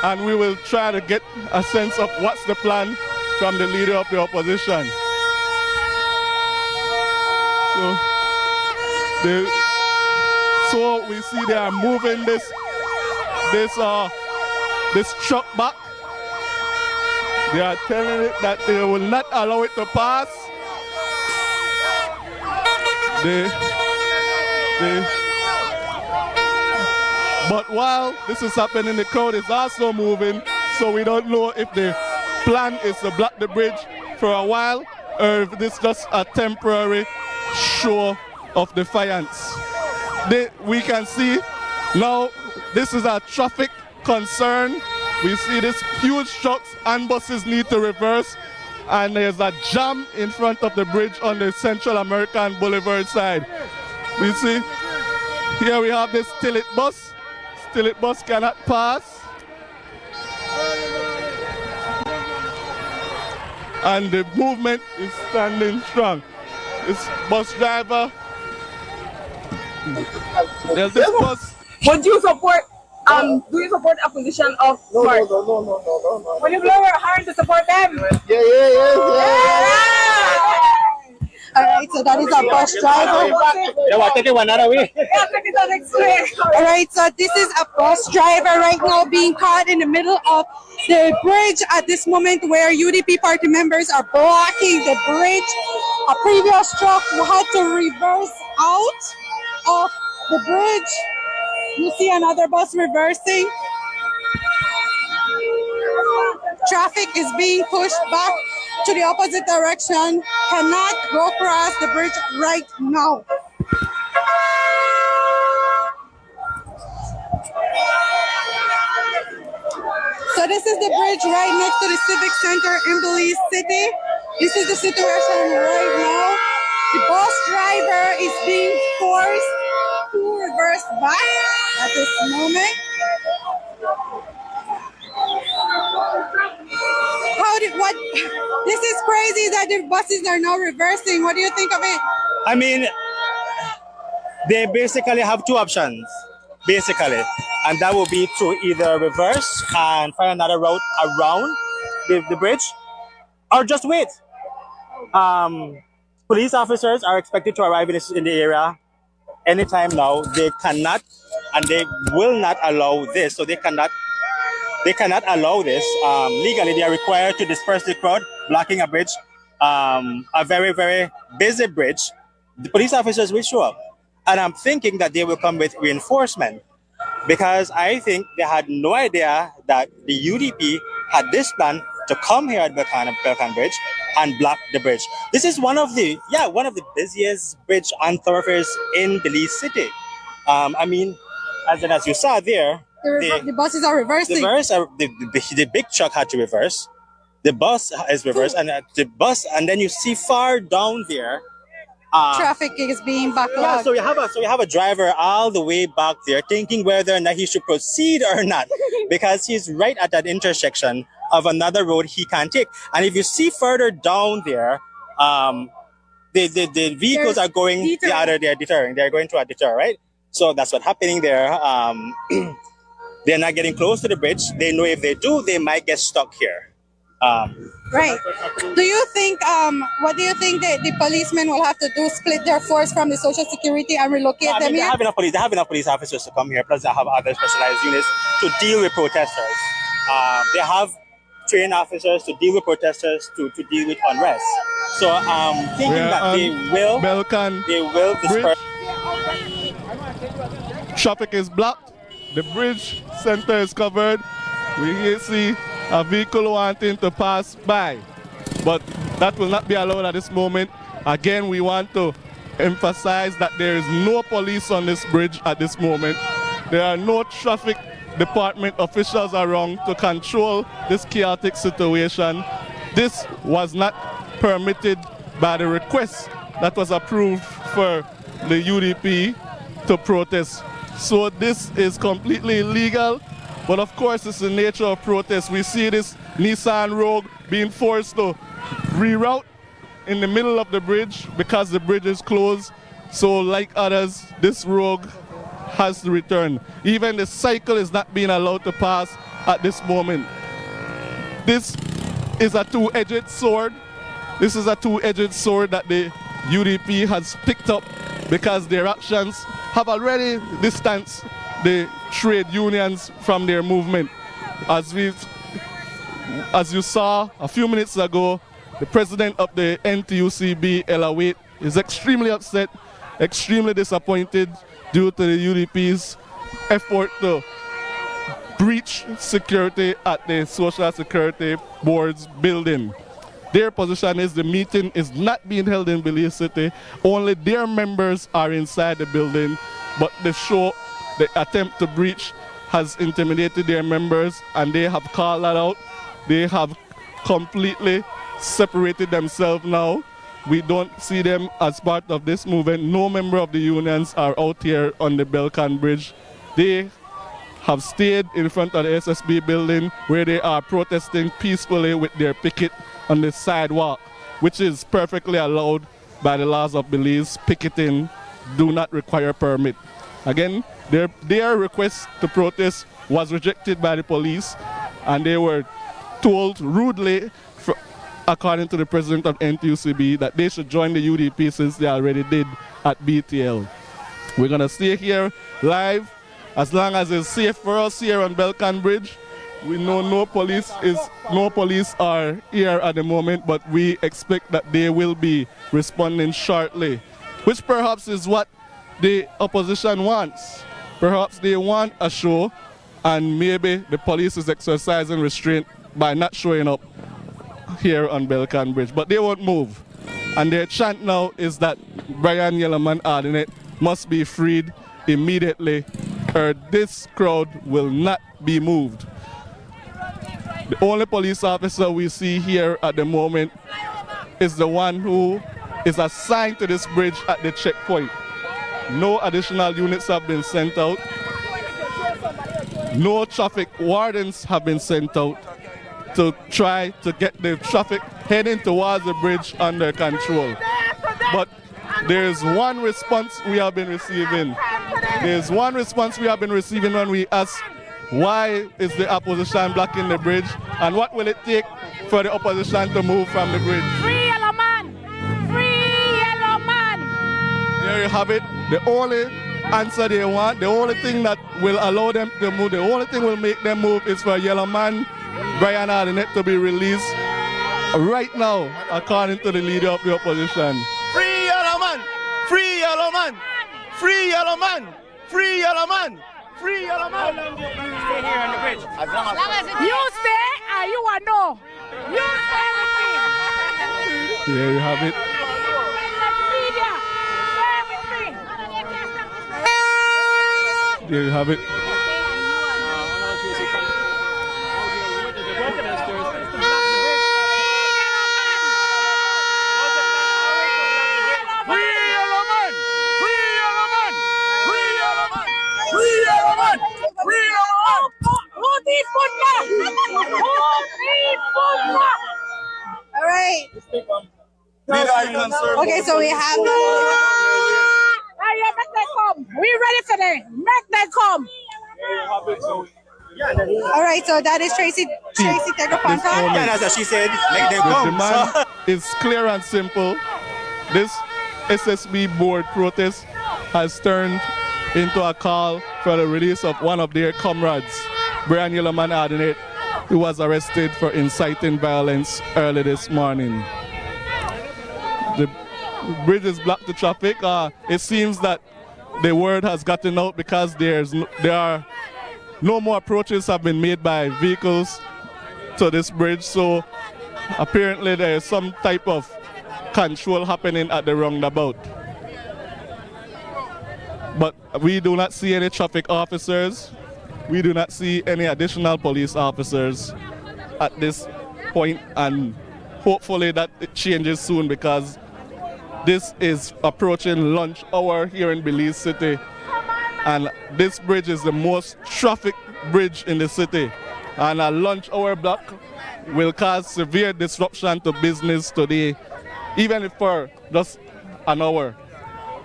And we will try to get a sense of what's the plan from the leader of the opposition. So we see they are moving this truck back. They are telling it that they will not allow it to pass. But while this is happening, the crowd is also moving, so we don't know if the plan is to block the bridge for a while or if this is just a temporary show of defiance. We can see now this is a traffic concern. We see this huge trucks and buses need to reverse, and there's a jam in front of the bridge on the Central American Boulevard side. We see here we have this Tillit bus. Tillit bus cannot pass. And the movement is standing strong. This bus driver, there's this bus. Would you support, do you support a position of SMART? No. Will you blow your horn to support them? Yeah. Alright, so that is a bus driver. Alright, so this is a bus driver right now being caught in the middle of the bridge at this moment where UDP party members are blocking the bridge. A previous truck had to reverse out of the bridge. You see another bus reversing. Traffic is being pushed back to the opposite direction. Cannot go across the bridge right now. So this is the bridge right next to the Civic Center in Belize City. This is the situation right now. The bus driver is being forced to reverse back at this moment. This is crazy that the buses are now reversing. What do you think of it? I mean, they basically have two options, and that will be to either reverse and find another route around the bridge, or just wait. Police officers are expected to arrive in the area anytime now. They cannot and they will not allow this, so they cannot allow this. Legally, they are required to disperse the crowd, blocking a bridge, a very, very busy bridge. The police officers will show up. And I'm thinking that they will come with reinforcement, because I think they had no idea that the UDP had this plan to come here at Belcan Bridge and block the bridge. This is one of the busiest bridge and thoroughfares in Belize City. I mean, as you saw there, the buses are reversing. The big truck had to reverse. The bus is reversed, and and then you see far down there, traffic is being backlogged. Yeah, so you have a driver all the way back there thinking whether or not he should proceed or not, because he's right at that intersection of another road he can't take. And if you see further down there, the vehicles are going the other. They're deterring. They're going to a deter, right? So that's what's happening there. They're not getting close to the bridge. They know if they do, they might get stuck here. Right. Do you think, what do you think the policemen will have to do, split their force from the social security and relocate them They here? have enough police officers to come here, plus they have other specialized units to deal with protesters. They have trained officers to deal with protesters, to deal with unrest. So thinking that they will disperse. Traffic is blocked. The bridge center is covered. We can see a vehicle wanting to pass by, but that will not be allowed at this moment. Again, we want to emphasize that there is no police on this bridge at this moment. There are no traffic department officials around to control this chaotic situation. This was not permitted by the request that was approved for the UDP to protest. So this is completely illegal, but of course it's the nature of protest. We see this Nissan Rogue being forced to reroute in the middle of the bridge because the bridge is closed. So like others, this Rogue has to return. Even the cycle is not being allowed to pass at this moment. This is a two-edged sword. This is a two-edged sword that the UDP has picked up because their actions have already distanced the trade unions from their movement. As you saw a few minutes ago, the president of the NTUCB, Ella Waite, is extremely upset, extremely disappointed due to the UDP's effort to breach security at the Social Security Board's building. Their position is the meeting is not being held in Belize City. Only their members are inside the building, but the attempt to breach has intimidated their members, and they have called that out. They have completely separated themselves now. We don't see them as part of this movement. No member of the unions are out here on the Belcan Bridge. They have stayed in front of the SSB building where they are protesting peacefully with their picket on the sidewalk, which is perfectly allowed by the laws of Belize. Picketing do not require permit. Again, their request to protest was rejected by the police, and they were told rudely, according to the president of NTUCB, that they should join the UDP since they already did at BTL. We're gonna stay here live as long as it's safe for us here on Belcan Bridge. We know no police are here at the moment, but we expect that they will be responding shortly, which perhaps is what the opposition wants. Perhaps they want a show, and maybe the police is exercising restraint by not showing up here on Belcan Bridge, but they won't move. And their chant now is that Brian Yellowman Ardinet must be freed immediately, or this crowd will not be moved. The only police officer we see here at the moment is the one who is assigned to this bridge at the checkpoint. No additional units have been sent out. No traffic wardens have been sent out to try to get the traffic heading towards the bridge under control. But there's one response we have been receiving. There's one response we have been receiving when we ask, why is the opposition blocking the bridge, and what will it take for the opposition to move from the bridge? Free Yellow Man! Free Yellow Man! There you have it. The only answer they want, the only thing that will allow them to move, the only thing will make them move is for Yellow Man, Brian Ardinet, to be released right now, according to the leader of the opposition. Free Yellow Man! Free Yellow Man! Free Yellow Man! Free Yellow Man! Free Yellow Man! How long do you stay here on the bridge? As long as you stay, and you are no. You stay with me. There you have it. There you have it. All right. Okay, so we have the. Make them come. We ready for them. Make them come. All right, so that is Tracy Tegraponta. Yeah, that's what she said. Make them The come. demand is clear and simple. This SSB board protest has turned into a call for the release of one of their comrades, Brian Yellowman Adenate, who was arrested for inciting violence early this morning. The bridge is blocked to traffic. It seems that the word has gotten out because there are no more approaches have been made by vehicles to this bridge, so apparently there is some type of control happening at the roundabout. But we do not see any traffic officers. We do not see any additional police officers at this point, and hopefully that it changes soon because this is approaching lunch hour here in Belize City, and this bridge is the most traffic bridge in the city, and a lunch hour block will cause severe disruption to business today, even if for just an hour.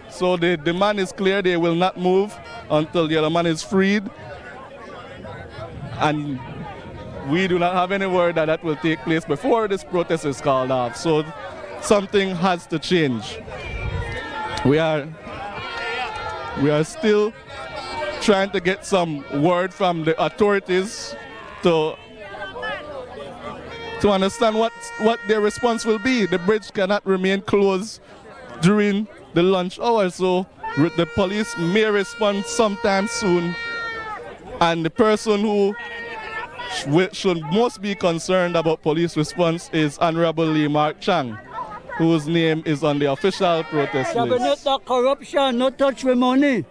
So the demand is clear. They will not move until Yellowman is freed, and we do not have any word that that will take place before this protest is called off. So something has to change. We are still trying to get some word from the authorities to understand what their response will be. The bridge cannot remain closed during the lunch hour, so the police may respond sometime soon, and the person who should most be concerned about police response is Honorable Lee Mark Chang, whose name is on the official protest list. Not corruption, not touch with money.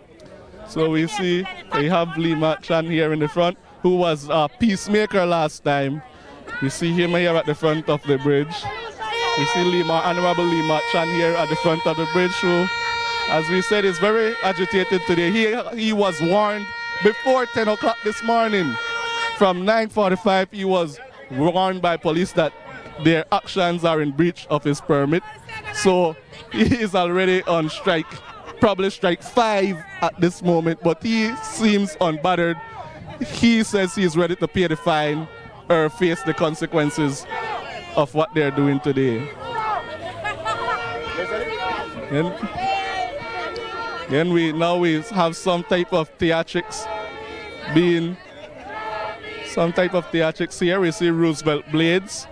So we see we have Lee Mark Chang here in the front, who was a peacemaker last time. We see him here at the front of the bridge. We see Honorable Lee Mark Chan here at the front of the bridge, who, as we said, is very agitated today. He was warned before 10 o'clock this morning. From 9:45, he was warned by police that their actions are in breach of his permit. So he is already on strike, probably strike 5 at this moment, but he seems unbothered. He says he's ready to pay the fine or face the consequences of what they're doing today. And we have some type of theatrics here. We see Roosevelt Blades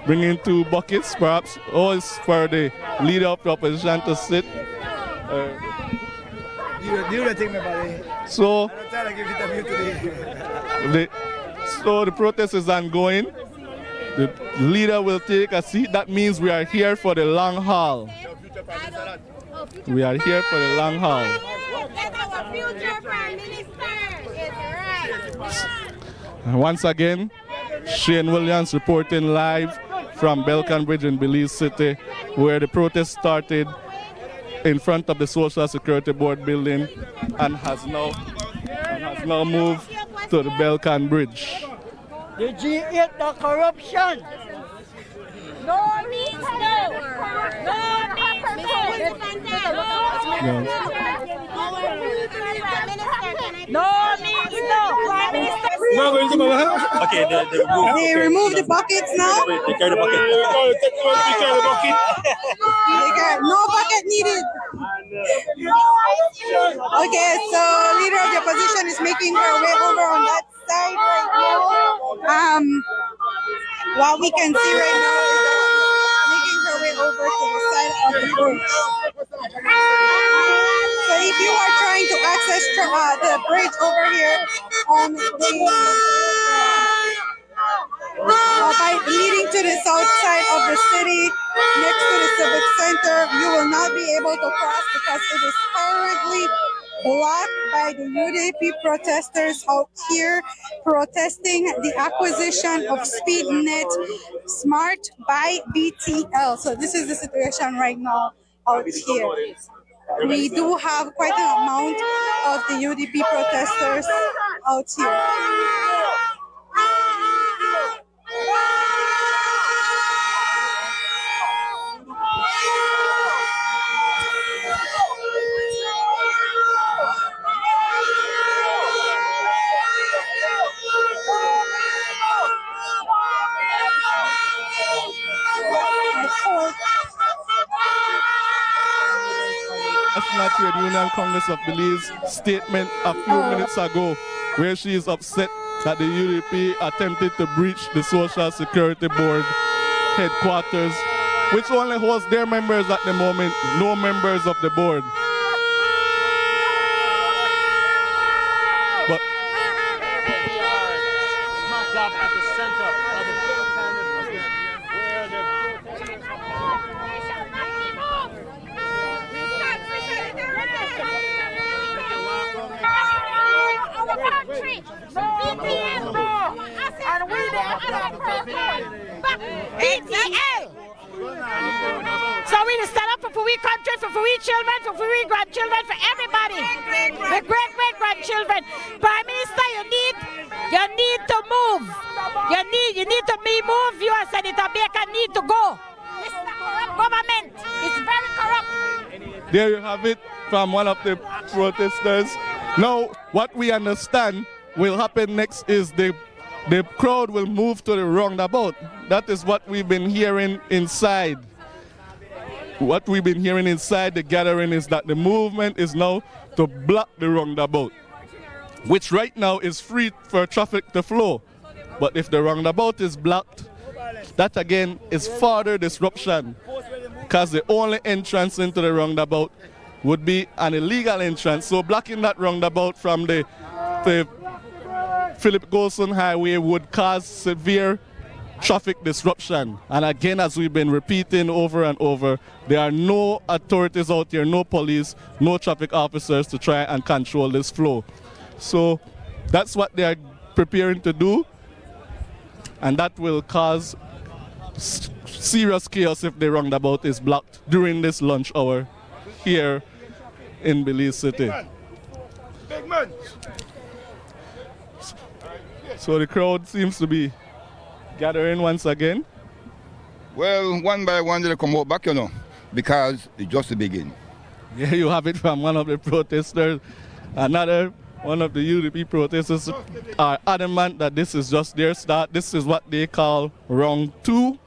bringing 2 buckets, perhaps it's for the leader of the opposition to sit. So the protest is ongoing. The leader will take a seat. That means we are here for the long haul. We are here for the long haul. And once again, Shane Williams reporting live from Belcan Bridge in Belize City, where the protest started in front of the Social Security Board building and has now moved to the Belcan Bridge. The G8, the corruption. No means no. No means no. No means no. Okay, they remove the buckets now. They carry the bucket. No bucket needed. Okay, so leader of the opposition is making her way over on that side right now. What we can see right now is that making her way over to the side of the bridge. So if you are trying to access the bridge over here by leading to the south side of the city next to the Civic Center, you will not be able to cross because it is currently blocked by the UDP protesters out here protesting the acquisition of SpeedNet Smart by BTL. So this is the situation right now out here. We do have quite an amount of the UDP protesters out here. National Trade Union Congress of Belize's statement a few minutes ago, where she is upset that the UDP attempted to breach the Social Security Board headquarters, which only holds their members at the moment, no members of the board. But we are smack dab at the center of the where the and we BTL. So we stand up for we country, for we children, for we grandchildren, for everybody. The great-great-grandchildren. Prime Minister, you need to move. You need to be moved. You and Senator Baker need to go. This is the corrupt government. It's very corrupt. there you have it from one of the protesters. Now, what we understand will happen next is the crowd will move to the roundabout. That is what we've been hearing inside. What we've been hearing inside the gathering is that the movement is now to block the roundabout, which right now is free for traffic to flow. But if the roundabout is blocked, that again is further disruption, because the only entrance into the roundabout would be an illegal entrance. So blocking that roundabout from the Philip Golson Highway would cause severe traffic disruption. And again, as we've been repeating over and over, there are no authorities out here, no police, no traffic officers to try and control this flow. So that's what they are preparing to do, and that will cause serious chaos if the roundabout is blocked during this lunch hour here in Belize City. Big man. So the crowd seems to be gathering once again. Well, one by one they'll come out back, you know, because it's just the beginning. Yeah, you have it from one of the protesters. Another one of the UDP protesters are adamant that this is just their start. This is what they call round 2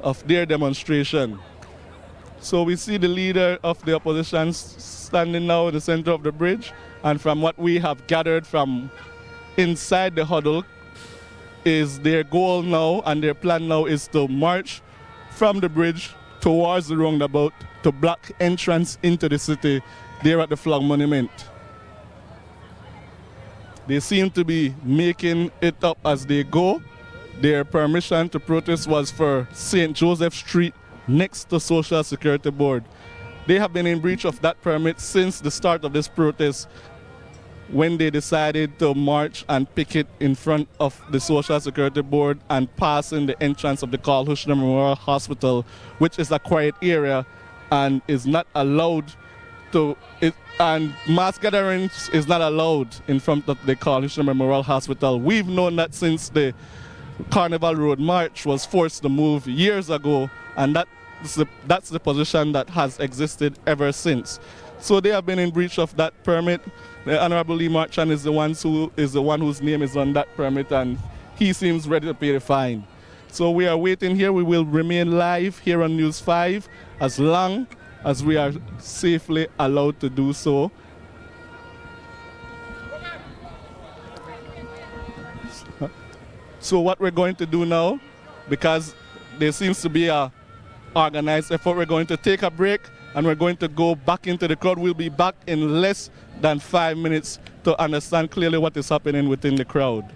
of their demonstration. So we see the leader of the opposition standing now in the center of the bridge, and from what we have gathered from inside the huddle is their goal now and their plan now is to march from the bridge towards the roundabout to block entrance into the city there at the Flag Monument. They seem to be making it up as they go. Their permission to protest was for St. Joseph Street next to Social Security Board. They have been in breach of that permit since the start of this protest, when they decided to march and picket in front of the Social Security Board and pass in the entrance of the Carl Hushner Memorial Hospital, which is a quiet area and is not allowed to, and mass gatherings is not allowed in front of the Carl Hushner Memorial Hospital. We've known that since the Carnival Road March was forced to move years ago, and that's the position that has existed ever since. So they have been in breach of that permit. The Honorable Lee Marchand is the one whose name is on that permit, and he seems ready to pay the fine. So we are waiting here. We will remain live here on News 5 as long as we are safely allowed to do so. So what we're going to do now, because there seems to be a organized effort, we're going to take a break and we're going to go back into the crowd. We'll be back in less than 5 minutes to understand clearly what is happening within the crowd.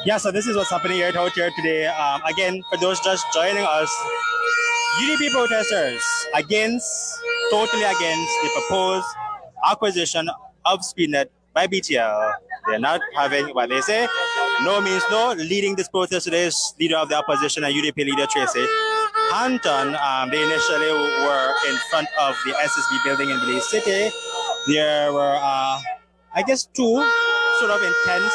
Yeah, so this is what's happening here out here today. Again, for those just joining us, UDP protesters totally against the proposed acquisition of SpeedNet by BTL. They're not having what they say. No means no. Leading this protest today is leader of the opposition and UDP leader Tracy Hampton. They initially were in front of the SSB building in Belize City. There were, I guess, two sort of intense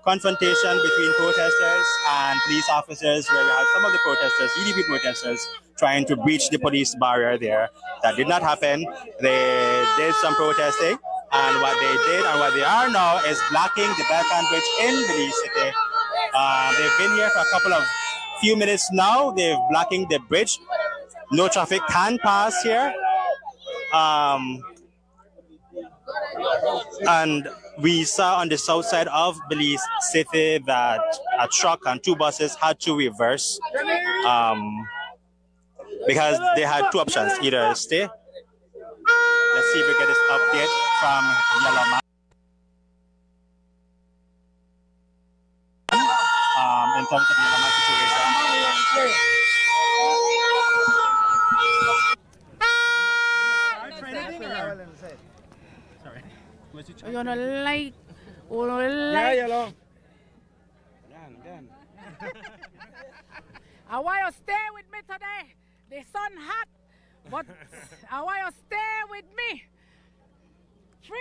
confrontation between protesters and police officers, where we had some of the protesters, UDP protesters, trying to breach the police barrier there. That did not happen. They did some protesting, and what they did and what they are now is blocking the Balkan Bridge in Belize City. They've been here for a couple of few minutes now. They're blocking the bridge. No traffic can pass here. And we saw on the south side of Belize City that a truck and two buses had to reverse because they had two options, either stay. Let's see if we get this update from Yellow Man. In terms of Yellow Man situation. You don't like, Yeah, yellow. I want you to stay with me today. The sun hot, but I want you to stay with me. Free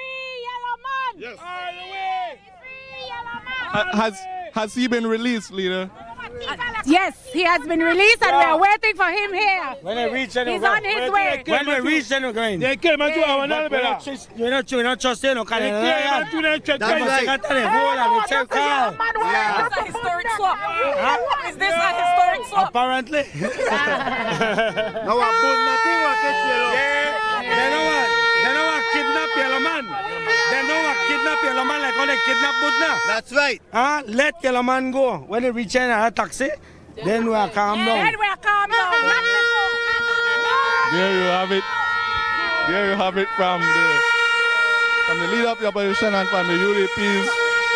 Yellow Man! Yes. All the way! Free Yellow Man! Has he been released, leader? Yes, he has been released and we are waiting for him here. When they reach, he's on his way. When they reach, they're going. They came to our number. We're not trusting. That's right. It's a historic swap. Is this a historic swap? Apparently. No, I put nothing like it. They know what kidnap Yellow Man. They know what kidnap Yellow Man like how they kidnap Budna. That's right. Let Yellow Man go. When they reach in a taxi, then we are calm down. Then we are calm down. There you have it. There you have it from the leader of the opposition and from the UDP's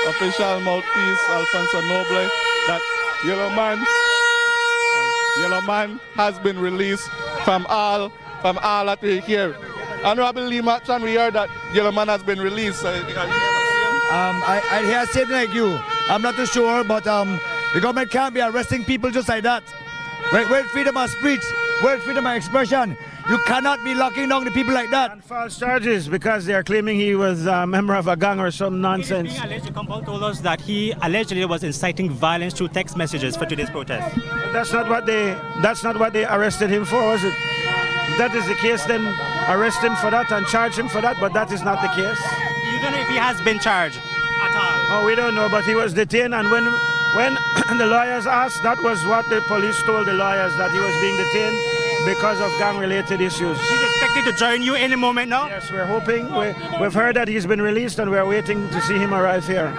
official mouthpiece, Alfonso Noble, that Yellow Man has been released from all that we hear. Honorable Lee Matchan, we heard that Yellow Man has been released. I hear something like you. I'm not too sure, but the government can't be arresting people just like that. With freedom of speech, with freedom of expression, you cannot be locking down the people like that. And false charges because they are claiming he was a member of a gang or some nonsense. The compound told us that he allegedly was inciting violence through text messages for today's protest. That's not what they arrested him for, was it? If that is the case, then arrest him for that and charge him for that, but that is not the case. You don't know if he has been charged at all? Oh, we don't know, but he was detained, and when the lawyers asked, that was what the police told the lawyers, that he was being detained because of gang-related issues. He's expected to join you any moment now? Yes, we're hoping. We've heard that he's been released, and we're waiting to see him arrive here.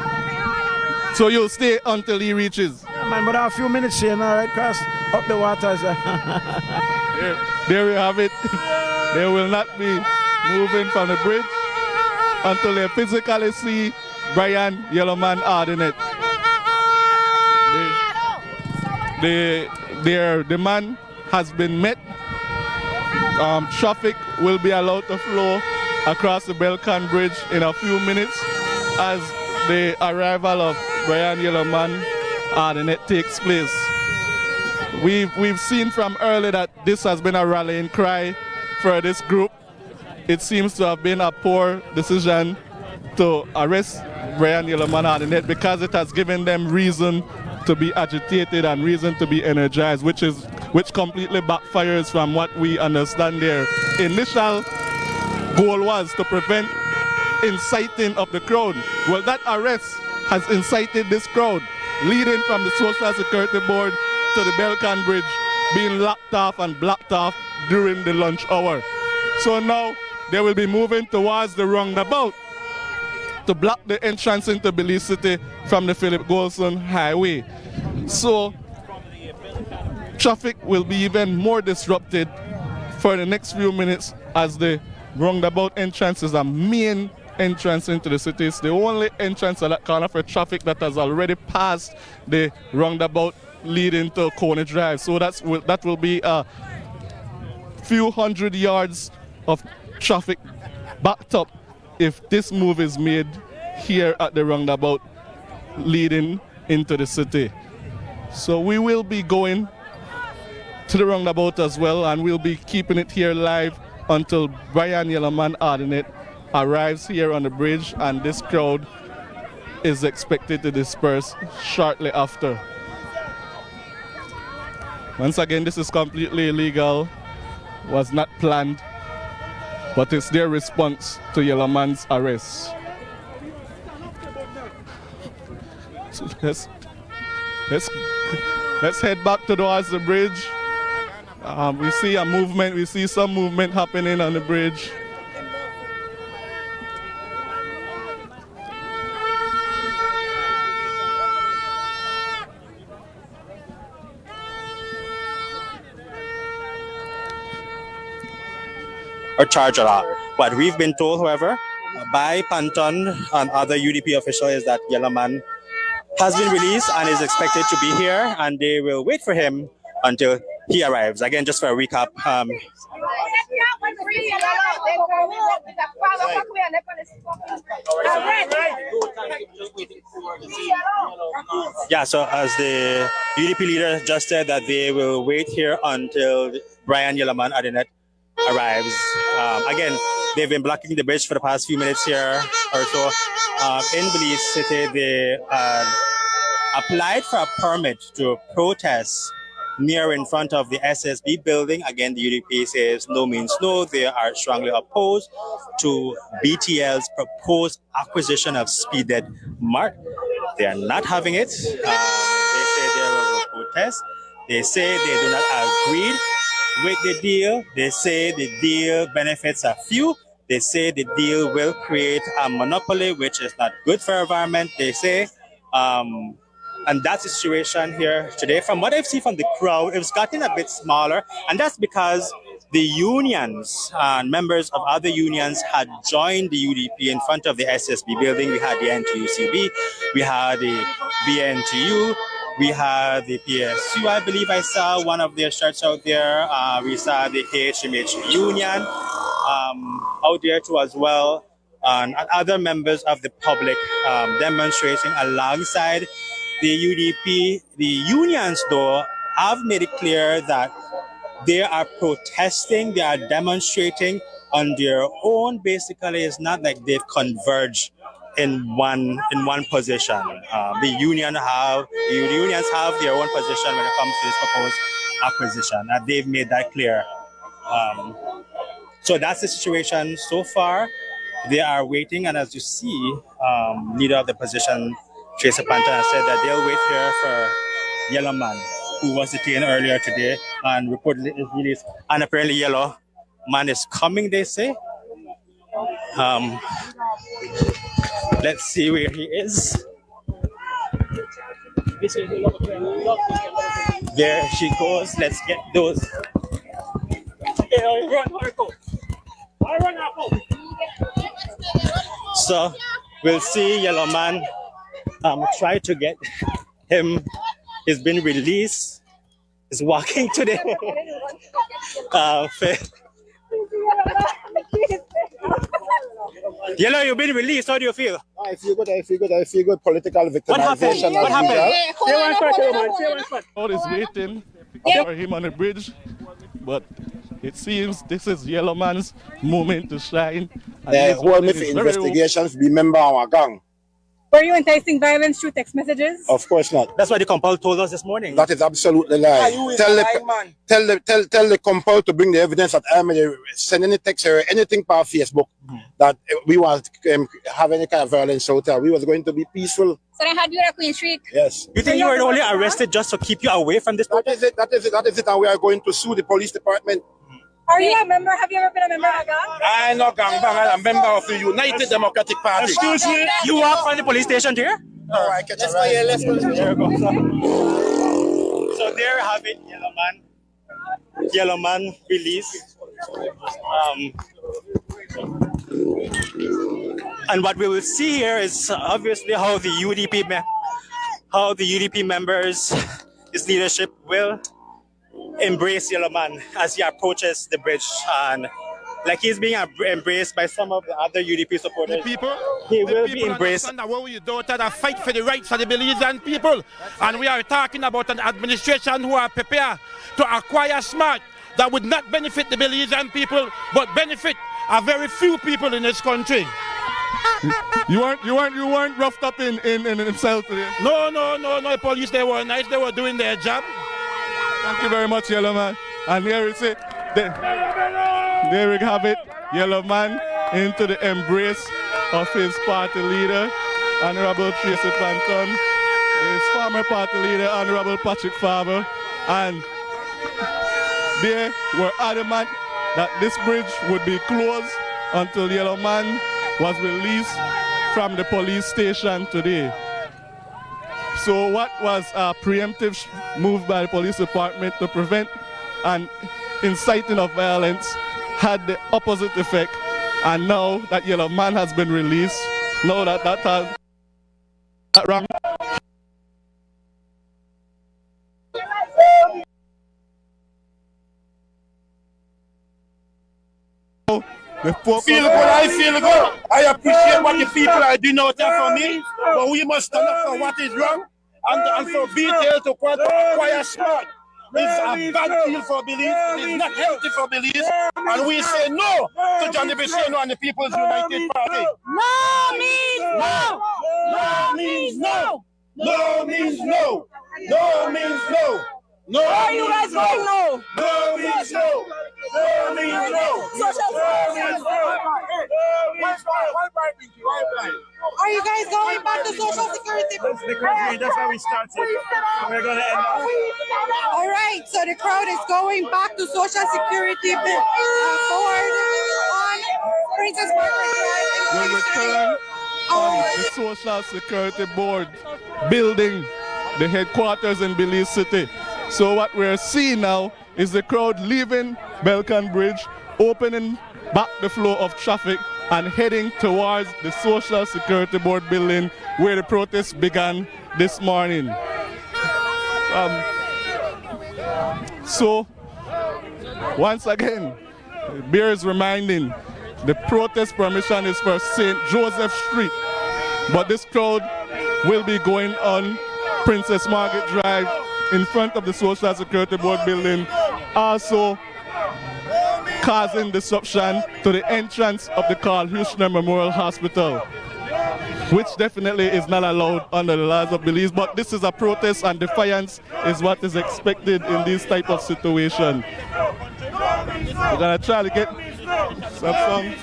So you'll stay until he reaches? Yeah, man, but a few minutes here now, right, cross up the waters. There you have it. They will not be moving from the bridge until they physically see Brian Yellow Man Ardinet. Their demand has been met. Traffic will be allowed to flow across the Balkan Bridge in a few minutes as the arrival of Brian Yellow Man Ardinet takes place. We've seen from early that this has been a rallying cry for this group. It seems to have been a poor decision to arrest Brian Yellow Man Ardinet because it has given them reason to be agitated and reason to be energized, which completely backfires from what we understand their initial goal was to prevent inciting of the crowd. Well, that arrest has incited this crowd, leading from the Social Security Board to the Balkan Bridge, being locked off and blocked off during the lunch hour. So now they will be moving towards the roundabout to block the entrance into Belize City from the Philip Golson Highway. So traffic will be even more disrupted for the next few minutes as the roundabout entrance is a main entrance into the city. It's the only entrance at that corner for traffic that has already passed the roundabout leading to Coney Drive. So that will be a few hundred yards of traffic backed up if this move is made here at the roundabout leading into the city. So we will be going to the roundabout as well, and we'll be keeping it here live until Brian Yellowman Ardinet arrives here on the bridge, and this crowd is expected to disperse shortly after. Once again, this is completely illegal, was not planned, but it's their response to Yellowman's arrest. So let's head back towards the bridge. We see a movement, we see some movement happening on the bridge. Or charge a lot. What we've been told, however, by Panton and other UDP officials is that Yellowman has been released and is expected to be here, and they will wait for him until he arrives. Again, just for a recap, yeah, so as the UDP leader just said that they will wait here until Brian Yellowman Ardinet arrives. Again, they've been blocking the bridge for the past few minutes here or so. In Belize City, they applied for a permit to protest near in front of the SSB building. Again, the UDP says no means no. They are strongly opposed to BTL's proposed acquisition of Speeded Mart. They are not having it. They say they will protest. They say they do not agree with the deal. They say the deal benefits a few. They say the deal will create a monopoly, which is not good for environment, they say. And that's the situation here today. From what I've seen from the crowd, it's gotten a bit smaller. And that's because the unions and members of other unions had joined the UDP in front of the SSB building. We had the NTUCB, we had the BNTU, we had the PSU, I believe I saw one of their shirts out there. We saw the HMH union out there too as well. And other members of the public demonstrating alongside the UDP. The unions, though, have made it clear that they are protesting, they are demonstrating on their own. Basically, it's not like they've converged in one position. The unions have their own position when it comes to this proposed acquisition, and they've made that clear. So that's the situation so far. They are waiting, and as you see, leader of the position, Tracy Panton, has said that they'll wait here for Yellowman, who was detained earlier today and reportedly is released. And apparently Yellowman is coming, they say. Let's see where he is. There she goes. Let's get those. So we'll see Yellowman try to get him. He's been released. He's walking today. Yellow, you've been released. How do you feel? I feel good. I feel good. I feel good. Political victimization. What happened? Crowd is waiting for him on the bridge, but it seems this is Yellowman's moment to shine. Who me for investigations be member of our gang. Were you enticing violence through text messages? Of course not. That's what the compul told us this morning. That is absolutely lie. Tell the compul to bring the evidence that I may send any text or anything by Facebook that we want to have any kind of violence out there. We was going to be peaceful. So they had you at Queen Street? Yes. You think you were only arrested just to keep you away from this protest? That is it. And we are going to sue the police department. Are you a member? Have you ever been a member of a gang? I'm not gang bang. I'm a member of the United Democratic Party. Excuse me, you walk from the police station here? No, I catch a ride. Let's go. There you go. So there you have it, Yellowman released. And what we will see here is obviously how the UDP members, his leadership will embrace Yellow Man as he approaches the bridge, and like he's being embraced by some of the other UDP supporters. He will be embraced. That we daughter that fight for the rights of the Belizean people, and we are talking about an administration who are prepared to acquire smart that would not benefit the Belizean people, but benefit a very few people in this country. You weren't roughed up in cell today? No, police, they were nice, they were doing their job. Thank you very much, Yellow Man. And here we see, there we have it, Yellow Man into the embrace of his party leader, Honorable Tracy Panton, his former party leader, Honorable Patrick Faber, and they were adamant that this bridge would be closed until Yellow Man was released from the police station today. So what was a preemptive move by the police department to prevent an inciting of violence had the opposite effect, and now that Yellow Man has been released, now that has wrong. I feel good. I appreciate what the people are doing out there for me, but we must stand up for what is wrong and for BTL to acquire smart. It's a bad deal for Belize. It is not healthy for Belize. And we say no to Johnny Bisheno and the People's United Party. No means no. No means no. No means no. No means no. No. Where are you guys going now? No means no. No means no. Are you guys going back to Social Security? That's where we started. We're going to end up. All right, so the crowd is going back to Social Security board on Princess Margaret Drive. Will return on the Social Security Board building, the headquarters in Belize City. So what we're seeing now is the crowd leaving Belcan Bridge, opening back the flow of traffic and heading towards the Social Security Board building where the protest began this morning. So once again, bears reminding, the protest permission is for St. Joseph Street, but this crowd will be going on Princess Margaret Drive in front of the Social Security Board building, also causing disruption to the entrance of the Carl Huchner Memorial Hospital, which definitely is not allowed under the laws of Belize. But this is a protest, and defiance is what is expected in this type of situation. We're gonna try to get some songs.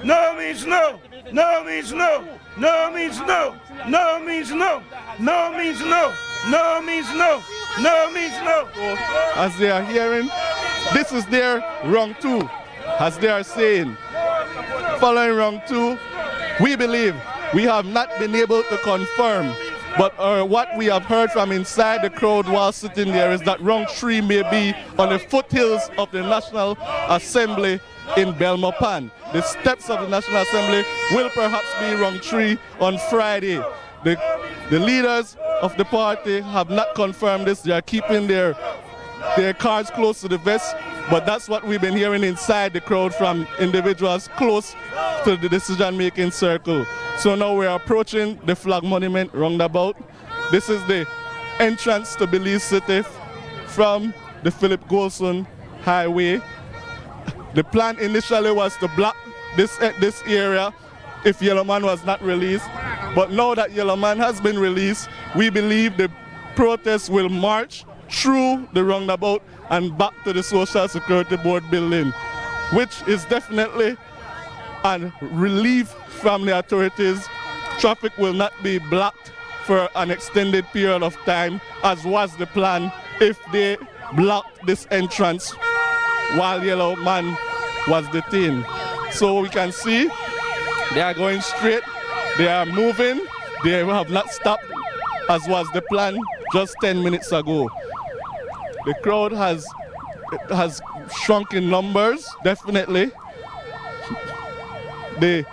No means no. No means no. No means no. No means no. No means no. No means no. No means no. So, as they are hearing, this is their wrong too, as they are saying. Following wrong two, we believe we have not been able to confirm, but what we have heard from inside the crowd while sitting there is that wrong 3 may be on the foothills of the National Assembly in Belmopan. The steps of the National Assembly will perhaps be wrong 3 on Friday. The leaders of the party have not confirmed this. They are keeping their cards close to the vest, but that's what we've been hearing inside the crowd from individuals close to the decision-making circle. So now we're approaching the flag monument roundabout. This is the entrance to Belize City from the Philip Golson Highway. The plan initially was to block this area if Yellow Man was not released, but now that Yellow Man has been released, we believe the protests will march through the roundabout and back to the Social Security Board building, which is definitely a relief from the authorities. Traffic will not be blocked for an extended period of time, as was the plan if they blocked this entrance while Yellow Man was detained. So we can see they are going straight, they are moving, they have not stopped, as was the plan just 10 minutes ago. The crowd has shrunk in numbers, definitely, the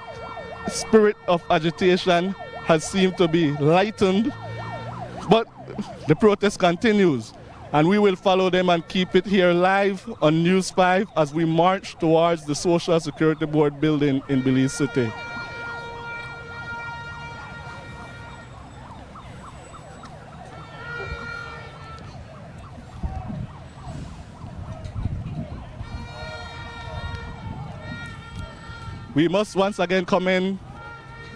spirit of agitation has seemed to be lightened, but the protest continues, and we will follow them and keep it here live on News 5 as we march towards the Social Security Board building in Belize City. We must once again commend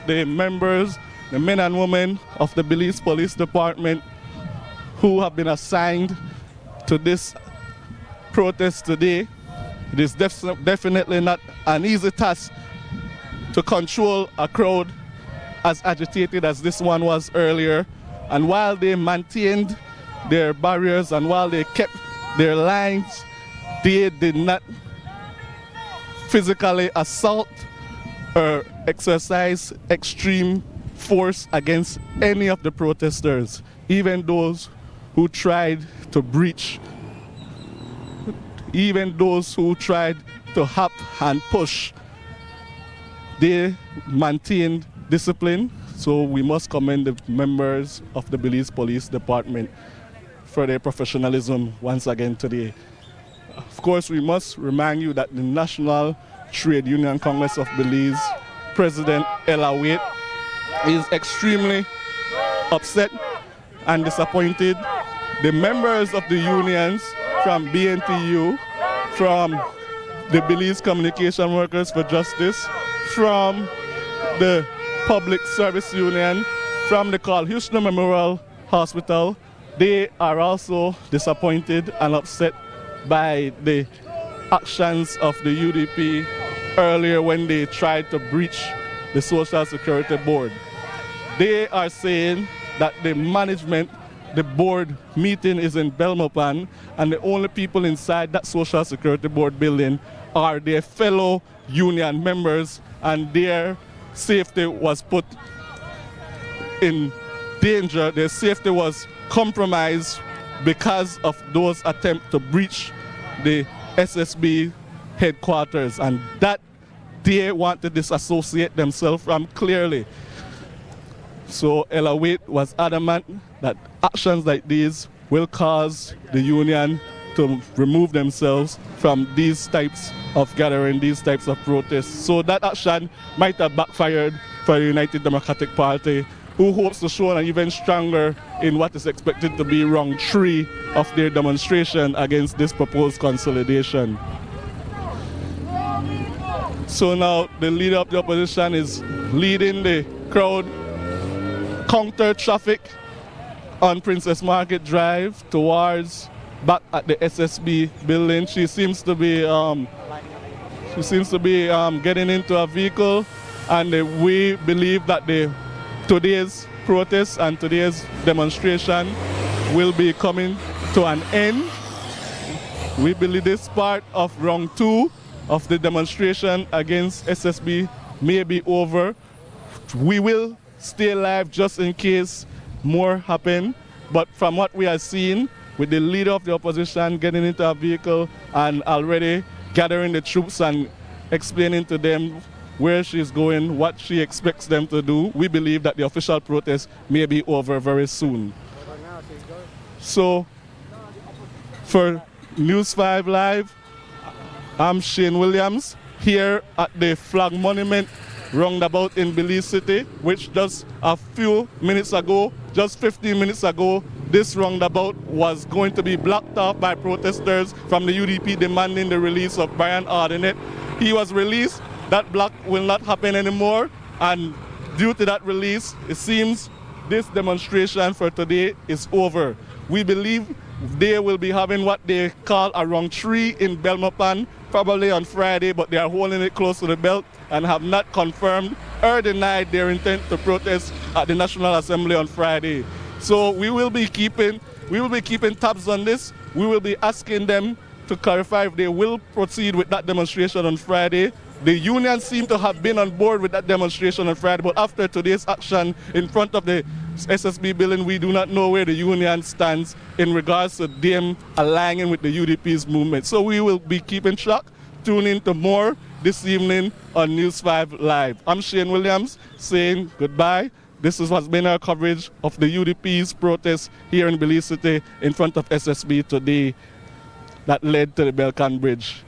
the members, the men and women of the Belize Police Department who have been assigned to this protest today. It is definitely not an easy task to control a crowd as agitated as this one was earlier. And while they maintained their barriers and while they kept their lines, they did not physically assault or exercise extreme force against any of the protesters, even those who tried to breach, even those who tried to hop and push. They maintained discipline, so we must commend the members of the Belize Police Department for their professionalism once again today. Of course, we must remind you that the National Trade Union Congress of Belize President Ella Waite is extremely upset and disappointed. The members of the unions from BNTU, from the Belize Communication Workers for Justice, from the Public Service Union, from the Carl Hushner Memorial Hospital, they are also disappointed and upset by the actions of the UDP earlier when they tried to breach the Social Security Board. They are saying that the management, the board meeting is in Belmopan, and the only people inside that Social Security Board building are their fellow union members, and their safety was put in danger. Their safety was compromised because of those attempts to breach the SSB headquarters, and that they want to disassociate themselves from clearly. So Ella Waite was adamant that actions like these will cause the union to remove themselves from these types of gathering, these types of protests. So that action might have backfired for the United Democratic Party, who hopes to show an even stronger in what is expected to be round 3 of their demonstration against this proposed consolidation. So now the leader of the opposition is leading the crowd counter traffic on Princess Market Drive towards back at the SSB building. She seems to be getting into a vehicle, and we believe that today's protest and today's demonstration will be coming to an end. We believe this part of round 2 of the demonstration against SSB may be over. We will stay live just in case more happen, but from what we are seeing, with the leader of the opposition getting into a vehicle and already gathering the troops and explaining to them where she's going, what she expects them to do, we believe that the official protest may be over very soon. So, for News 5 Live, I'm Shane Williams here at the Flag Monument roundabout in Belize City, which just a few minutes ago, just 15 minutes ago, this roundabout was going to be blocked off by protesters from the UDP demanding the release of Brian Ardinet. He was released. That block will not happen anymore, and due to that release, it seems this demonstration for today is over. We believe they will be having what they call a round 3 in Belmopan, probably on Friday, but they are holding it close to the belt and have not confirmed or denied their intent to protest at the National Assembly on Friday. So we will be keeping tabs on this. We will be asking them to clarify if they will proceed with that demonstration on Friday. The union seem to have been on board with that demonstration on Friday, but after today's action in front of the SSB building, we do not know where the union stands in regards to them aligning with the UDP's movement. So we will be keeping track, tune in to more this evening on News 5 Live. I'm Shane Williams saying goodbye. This is what's been our coverage of the UDP's protest here in Belize City in front of SSB today that led to the Belcan Bridge.